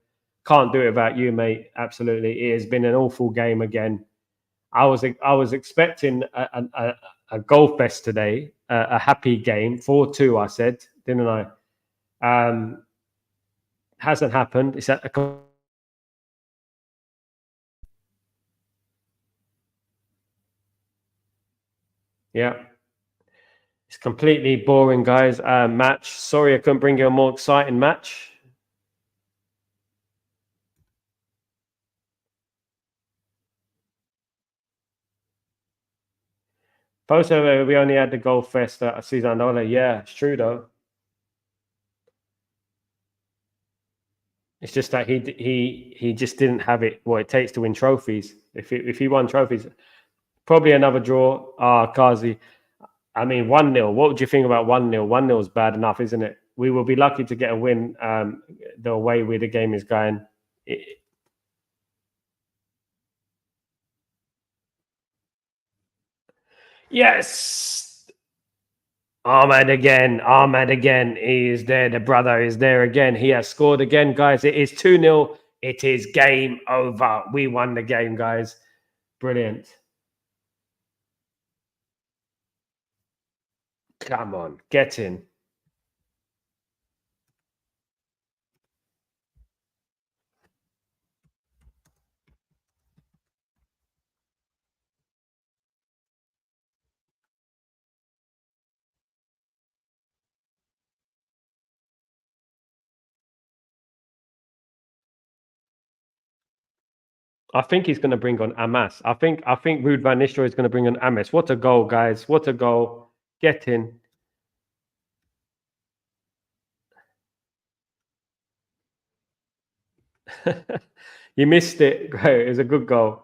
Can't do it without you, mate. Absolutely. It has been an awful game again. I was expecting a goal fest today, a happy game, 4-2, I said, didn't I? Hasn't happened. It's a yeah. It's completely boring, guys. Match. Sorry I couldn't bring you a more exciting match. Post we only had the goal fest at Susandola. Yeah, it's true though. It's just that he just didn't have it what it takes to win trophies. If he won trophies, probably another draw. Kazi. I mean, 1-0. What would you think about 1-0? 1-0 is bad enough, isn't it? We will be lucky to get a win the way where the game is going. Yes. Ahmad again. Ahmad again. He is there. The brother is there again. He has scored again, guys. It is 2-0. It is game over. We won the game, guys. Brilliant. Come on. Get in. I think he's going to bring on Amas. I think Ruud van Nistelrooy is going to bring on Amas. What a goal, guys! What a goal! Get in. You missed it. Great. It was a good goal.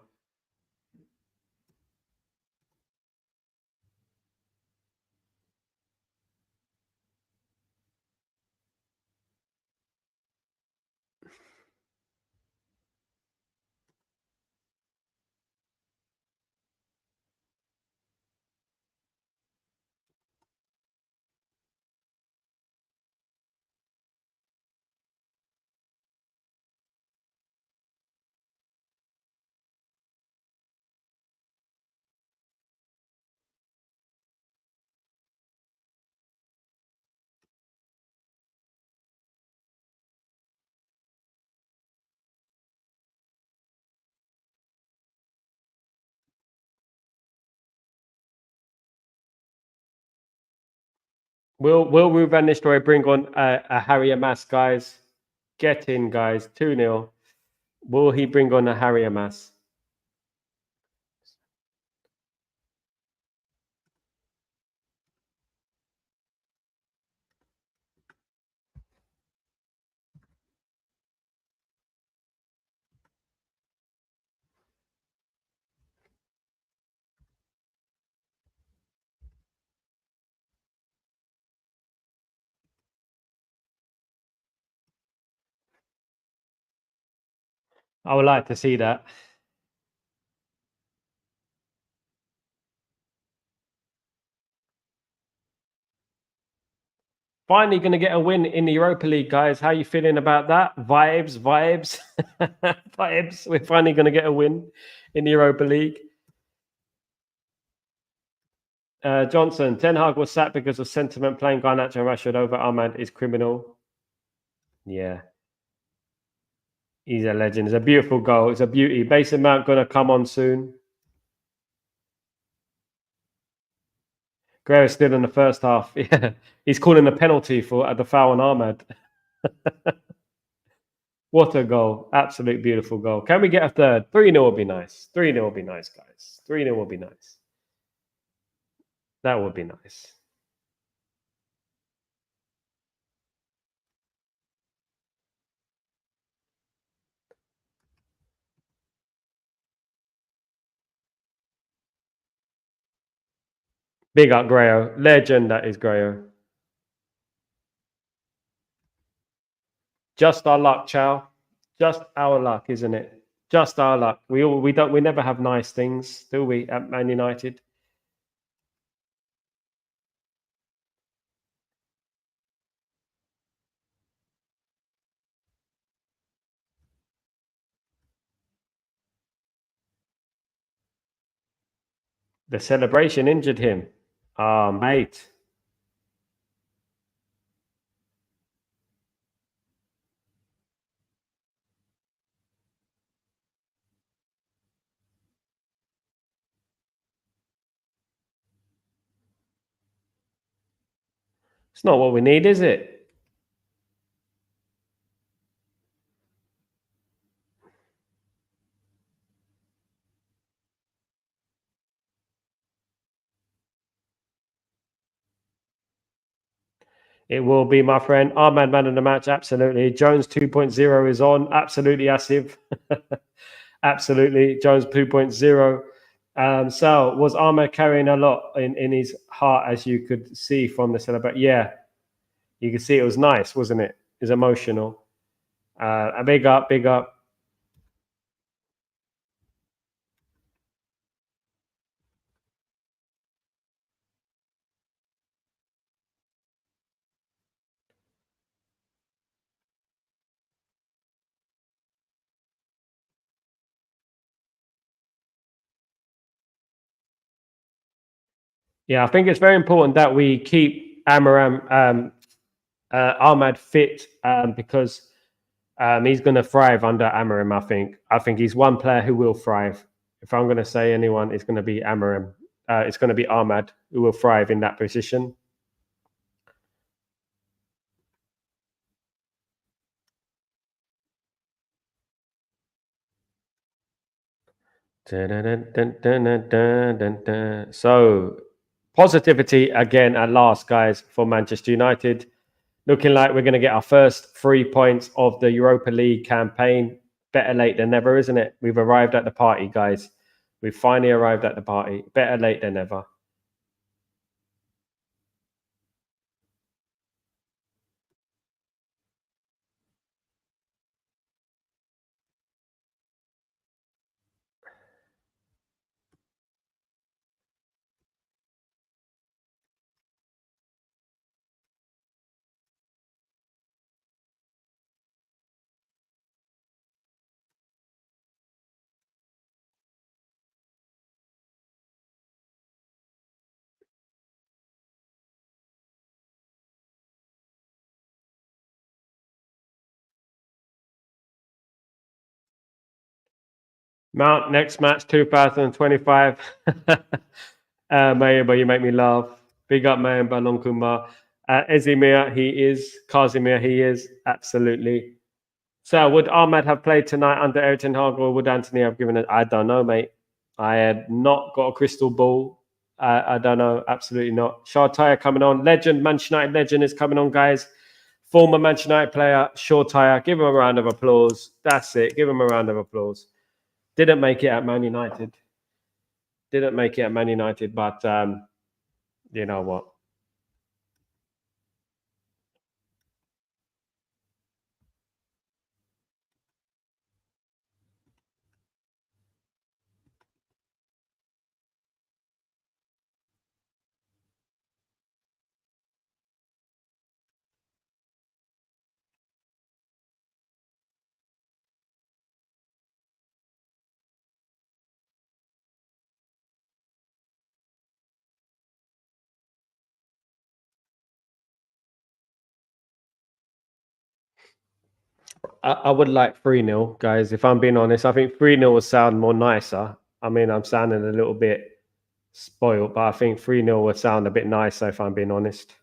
Will Ruud van Nistelrooy bring on a Harry Amas, guys? Get in, guys. 2-0. Will he bring on a Harry Amas? I would like to see that. Finally, going to get a win in the Europa League, guys. How you feeling about that? Vibes, vibes, vibes. We're finally going to get a win in the Europa League. Johnson, Ten Hag was sacked because of sentiment. Playing Garnacho and Rashford over Ahmad is criminal. Yeah, he's a legend. It's a beautiful goal. It's a beauty. Mason Mount going to come on soon. Guerrero's still in the first half. Yeah, he's calling a penalty for the foul on Ahmad. What a goal. Absolute beautiful goal. Can we get a third? 3-0 would be nice. 3-0 would be nice, guys. 3-0 would be nice. That would be nice. Big up Grayo. Legend that is Grayo. Just our luck, Chow. Just our luck, isn't it? Just our luck. We never have nice things, do we, at Man United? The celebration injured him. Ah, mate. It's not what we need, is it? It will be, my friend. Ahmad, man of the match. Absolutely. Jones 2.0 is on. Absolutely, Asif. Absolutely. Jones 2.0. Sal, was Ahmad carrying a lot in his heart, as you could see from the celebration? Yeah, you could see it was nice, wasn't it? It was emotional. A big up, big up. Yeah, I think it's very important that we keep Ahmad fit because he's going to thrive under Amarim. I think he's one player who will thrive. If I'm going to say anyone, it's going to be Amarim. It's going to be Ahmad who will thrive in that position. So positivity again at last, guys, for Manchester United. Looking like we're going to get our first 3 points of the Europa League campaign. Better late than never, isn't it? We've arrived at the party, guys. We've finally arrived at the party. Better late than never. Mount, next match, 2025. Mayamba, you make me laugh. Big up Mayamba, Longkumar. Ezimir, he is. Kazimir, he is. Absolutely. So, would Ahmad have played tonight under Eric Hag, or would Anthony have given it? I don't know, mate. I had not got a crystal ball. I don't know. Absolutely not. Shar coming on. Legend, Manchester United legend is coming on, guys. Former Manchester United player, Shar. Give him a round of applause. That's it. Give him a round of applause. Didn't make it at Man United. Didn't make it at Man United, but you know what? I would like 3-0, guys. If I'm being honest, I think 3-0 would sound more nicer. I mean, I'm sounding a little bit spoiled, but I think 3-0 would sound a bit nicer if I'm being honest.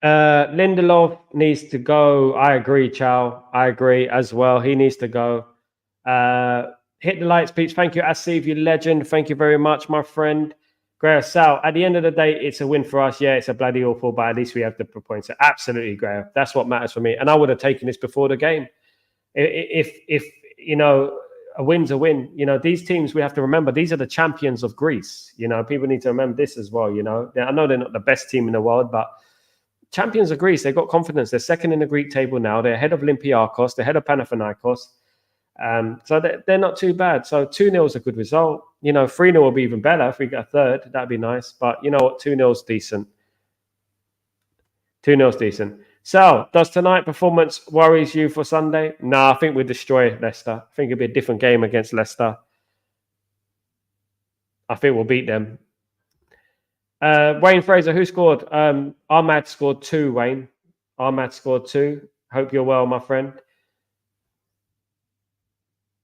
Lindelof needs to go. I agree, Chow. I agree as well. He needs to go. Hit the lights, Peach. Thank you, Asif, you legend. Thank you very much, my friend. Graham Sal, at the end of the day, it's a win for us. Yeah, it's a bloody awful, but at least we have the points. Absolutely, Graham. That's what matters for me. And I would have taken this before the game. If you know, a win's a win. You know, these teams, we have to remember, these are the champions of Greece. You know, people need to remember this as well. You know, I know they're not the best team in the world, but champions of Greece, they've got confidence. They're second in the Greek table now. They're ahead of Olympiakos. They're ahead of Panathinaikos. So they're not too bad. So 2-0 is a good result. 3-0 will be even better if we get a third. That'd be nice. But you know what? 2-0 is decent. 2-0 is decent. Sal, does tonight performance worries you for Sunday? No, I think we destroy Leicester. I think it'll be a different game against Leicester. I think we'll beat them. Wayne Fraser, who scored? Ahmad scored 2, Wayne. Ahmad scored 2. Hope you're well, my friend.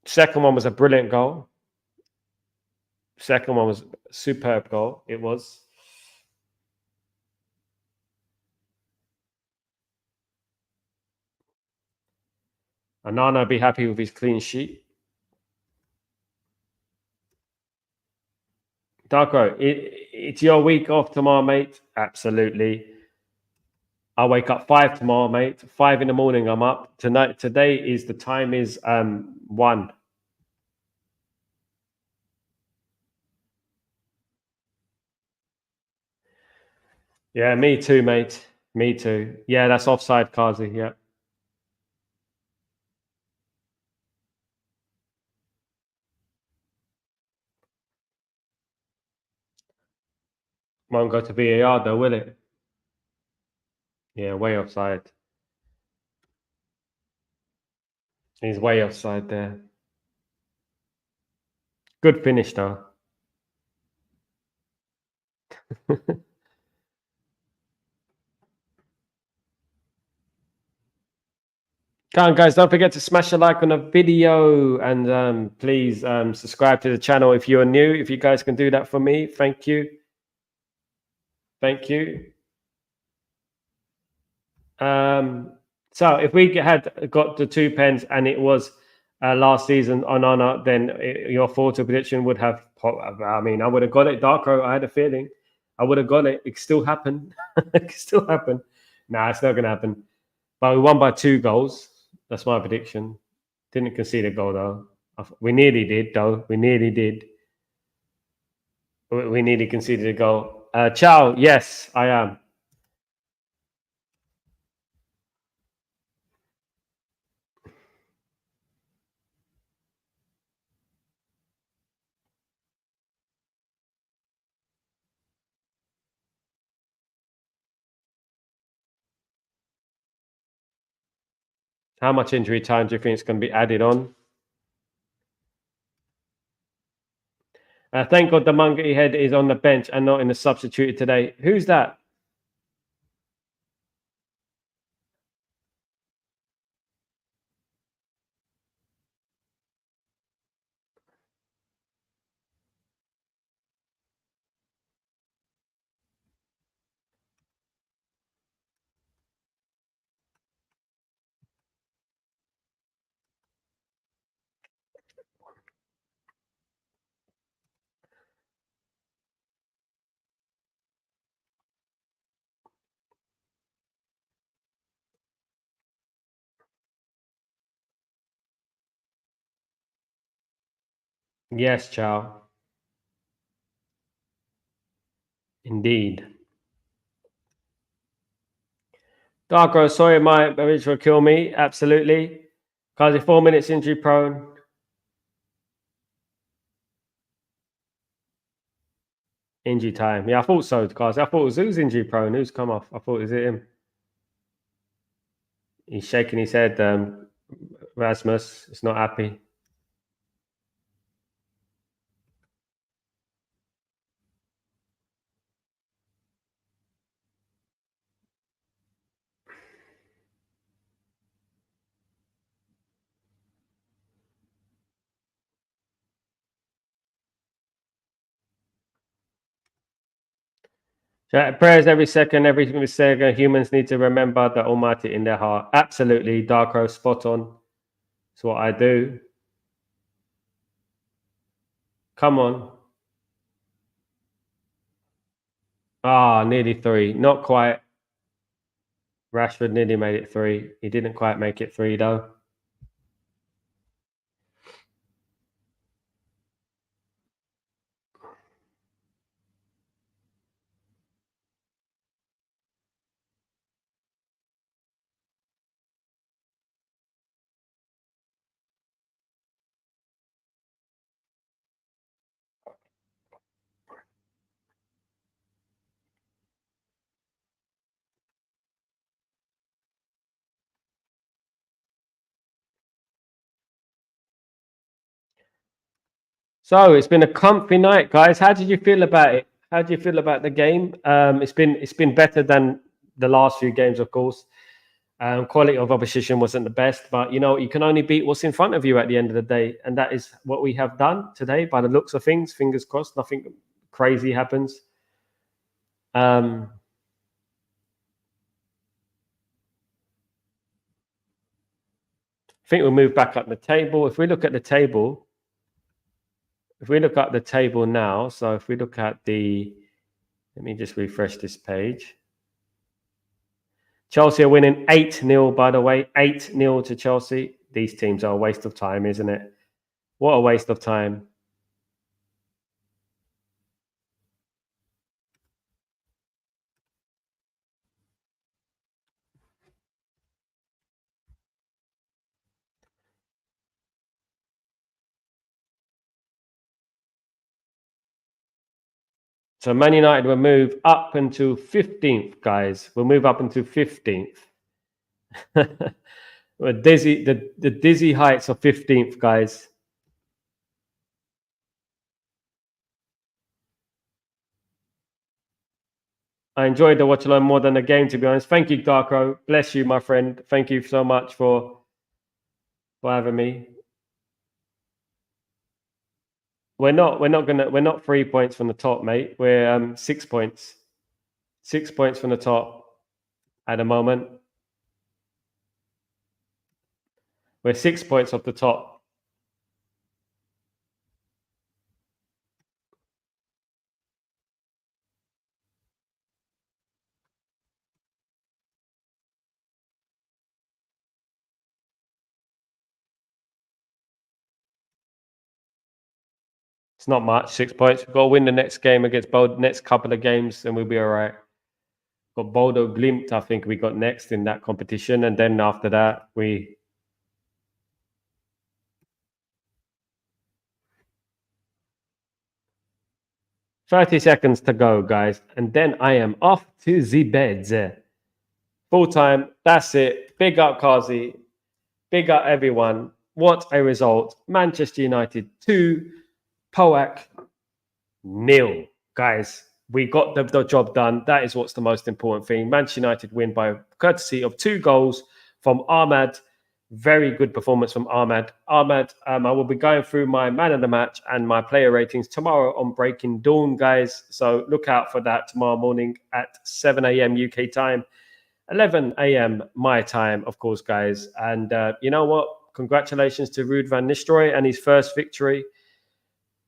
Second one was a brilliant goal. Second one was a superb goal. It was. Anana be happy with his clean sheet. Darko, it's your week off tomorrow, mate. Absolutely. I wake up 5 tomorrow, mate. 5 in the morning, I'm up. Today is the time is 1. Yeah, me too, mate. Me too. Yeah, that's offside, Kazi. Yeah. Won't go to VAR though, will it? Yeah, way offside. He's way offside there. Good finish though. Come on, guys, don't forget to smash a like on the video and please subscribe to the channel if you're new. If you guys can do that for me, thank you. Thank you. So if we had got the 2 pens and it was last season on honor, then your photo prediction would have. I mean, I would have got it. Darko, I had a feeling I would have got it. It still happened. It could still happen. Nah, it's not going to happen. But we won by 2 goals. That's my prediction. Didn't concede a goal though. We nearly did though. We nearly did. We nearly conceded a goal. Ciao. Yes, I am. How much injury time do you think is going to be added on? Thank God the monkey head is on the bench and not in the substituted today. Who's that? Yes, Chow. Indeed. Darko, sorry, my marriage will kill me. Absolutely. Kazi, 4 minutes injury prone. Injury time. Yeah, I thought so, Kazi. I thought it was who's injury prone. Who's come off? I thought it was him. He's shaking his head. Rasmus is not happy. Prayers every second. Humans need to remember the Almighty in their heart. Absolutely, Darko, spot on. It's what I do. Come on. Nearly 3. Not quite. Rashford nearly made it 3. He didn't quite make it 3, though. So it's been a comfy night, guys. How did you feel about it? How do you feel about the game? It's been better than the last few games, of course. Quality of opposition wasn't the best, but you can only beat what's in front of you at the end of the day, and that is what we have done today. By the looks of things, fingers crossed, nothing crazy happens. I think we'll move back up the table. If we look at the table, now, so if we look at let me just refresh this page. Chelsea are winning 8-0, by the way. 8-0 to Chelsea. These teams are a waste of time, isn't it? What a waste of time. So Man United will move up into 15th, guys. We'll move up into 15th. We're dizzy, the dizzy heights of 15th, guys. I enjoyed the Watchalong more than the game, to be honest. Thank you, Darko. Bless you, my friend. Thank you so much for having me. We're not 3 points from the top, mate. We're 6 points. 6 points from the top at the moment. We're 6 points off the top. It's not much, 6 points. We've got to win the next game against Bodo, next couple of games, and we'll be all right. Got Bodo Glimt, I think we got next in that competition. And then after that, 30 seconds to go, guys. And then I am off to the bed. Full time. That's it. Big up, Kazi. Big up, everyone. What a result. Manchester United 2, PAOK 0. Guys, we got the job done. That is what's the most important thing. Manchester United win by courtesy of 2 goals from Ahmad. Very good performance from Ahmad. Ahmad, I will be going through my man of the match and my player ratings tomorrow on Breaking Dawn, guys. So look out for that tomorrow morning at 7 a.m. UK time, 11 a.m. my time, of course, guys. And you know what? Congratulations to Ruud van Nistelrooy and his first victory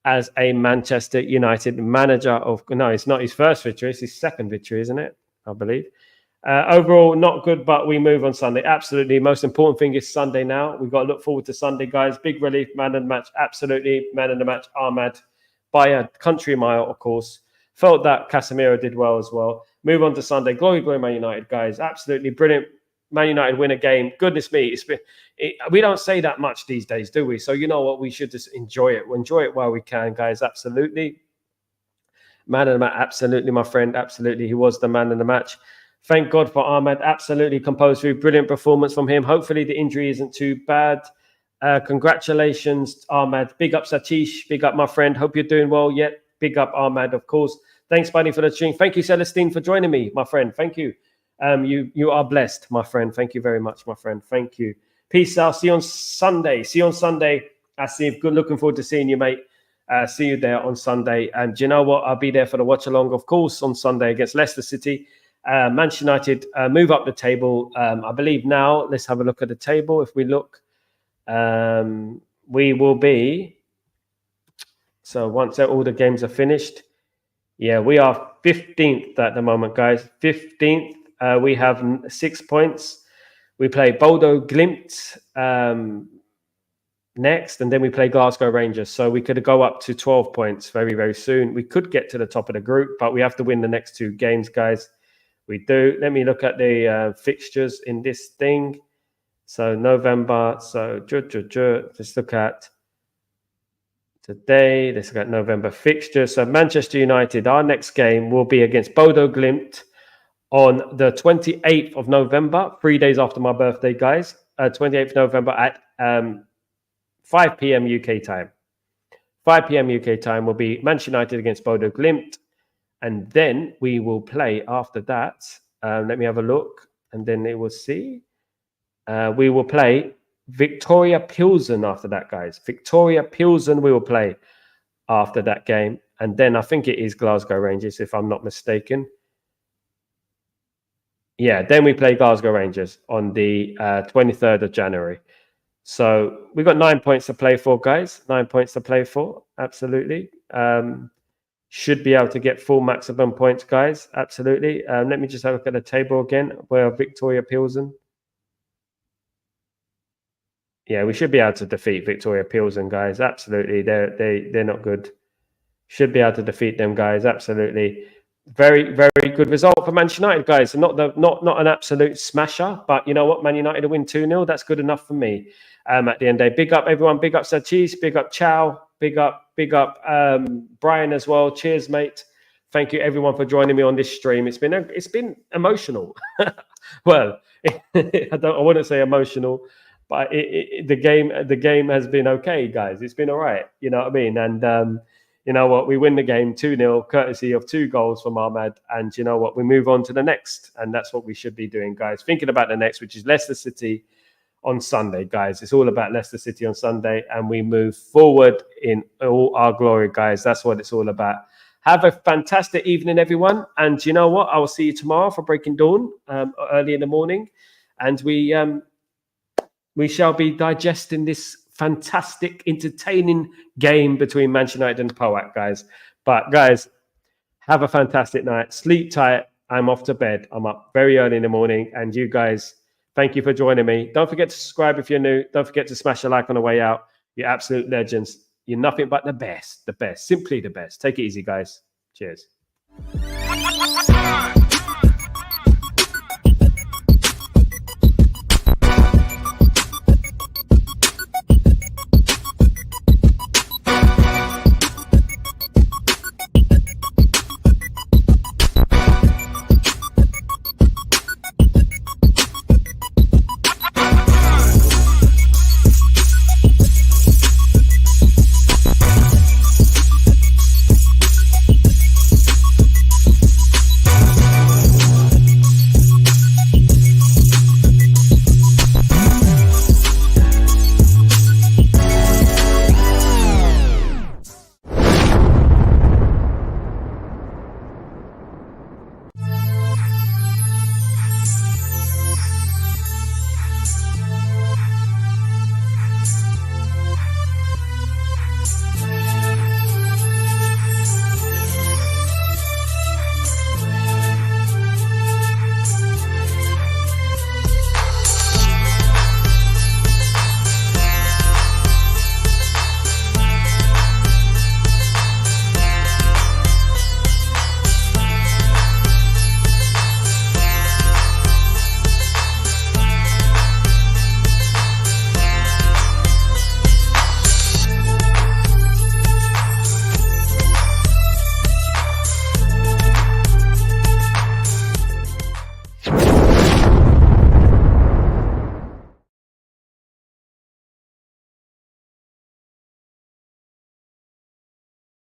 as a Manchester United manager. No, it's not his first victory. It's his second victory, isn't it? I believe. Overall, not good, but we move on Sunday. Absolutely. Most important thing is Sunday now. We've got to look forward to Sunday, guys. Big relief, man of the match. Absolutely. Man of the match, Ahmad. By a country mile, of course. Felt that Casemiro did well as well. Move on to Sunday. Glory, glory, Man United, guys. Absolutely brilliant. Man United win a game. Goodness me. We don't say that much these days, do we? So you know what? We should just enjoy it. We'll enjoy it while we can, guys. Absolutely. Man of the match. Absolutely, my friend. Absolutely. He was the man of the match. Thank God for Ahmed. Absolutely composed through. Brilliant performance from him. Hopefully the injury isn't too bad. Congratulations, Ahmed. Big up, Satish. Big up, my friend. Hope you're doing well yet. Big up, Ahmed, of course. Thanks, buddy, for the stream. Thank you, Celestine, for joining me, my friend. Thank you. You are blessed, my friend. Thank you very much, my friend. Thank you. Peace out. See you on Sunday. See you on Sunday. Good. Looking forward to seeing you, mate. See you there on Sunday. And do you know what? I'll be there for the watch along, of course, on Sunday against Leicester City. Manchester United move up the table. I believe now, let's have a look at the table. If we look, we will be, so once all the games are finished, yeah, we are 15th at the moment, guys. 15th. We have 6 points. We play Bodo Glimt next, and then we play Glasgow Rangers. So we could go up to 12 points very, very soon. We could get to the top of the group, but we have to win the next 2 games, guys. We do. Let me look at the fixtures in this thing. So November. So let's look at today. Let's look at November fixtures. So Manchester United, our next game will be against Bodo Glimt on the 28th of November, 3 days after my birthday, guys. 28th November at 5 p.m. UK time. 5 p.m. UK time will be Manchester United against Bodo Glimt. And then we will play after that. Let me have a look. And then it will see. We will play Victoria Pilsen after that, guys. Victoria Pilsen we will play after that game. And then I think it is Glasgow Rangers, if I'm not mistaken. Yeah, then we play Glasgow Rangers on the 23rd of January. So we've got 9 points to play for, guys. 9 points to play for. Absolutely. Should be able to get full maximum points, guys. Absolutely. Let me just have a look at the table again. Where Victoria Pilsen. Yeah, we should be able to defeat Victoria Pilsen, guys. Absolutely. They're not good. Should be able to defeat them, guys. Absolutely. Very, very good result for Manchester United, guys. Not an absolute smasher, but you know what? Man United to win 2-0. That's good enough for me. At the end of the day, big up everyone. Big up Sachis. Big up Chow. Big up Brian as well. Cheers, mate. Thank you everyone for joining me on this stream. It's been emotional. Well, I wouldn't say emotional, but the game has been okay, guys. It's been all right. You know what I mean? And you know what? We win the game 2-0, courtesy of 2 goals from Ahmad. And you know what? We move on to the next. And that's what we should be doing, guys. Thinking about the next, which is Leicester City on Sunday, guys. It's all about Leicester City on Sunday. And we move forward in all our glory, guys. That's what it's all about. Have a fantastic evening, everyone. And you know what? I will see you tomorrow for Breaking Dawn, early in the morning. And we shall be digesting this fantastic, entertaining game between Manchester United and PAOK, guys. But guys, have a fantastic night. Sleep tight. I'm off to bed. I'm up very early in the morning. And you guys, thank you for joining me. Don't forget to subscribe if you're new. Don't forget to smash a like on the way out. You're absolute legends. You're nothing but the best. Simply the best. Take it easy, guys. Cheers.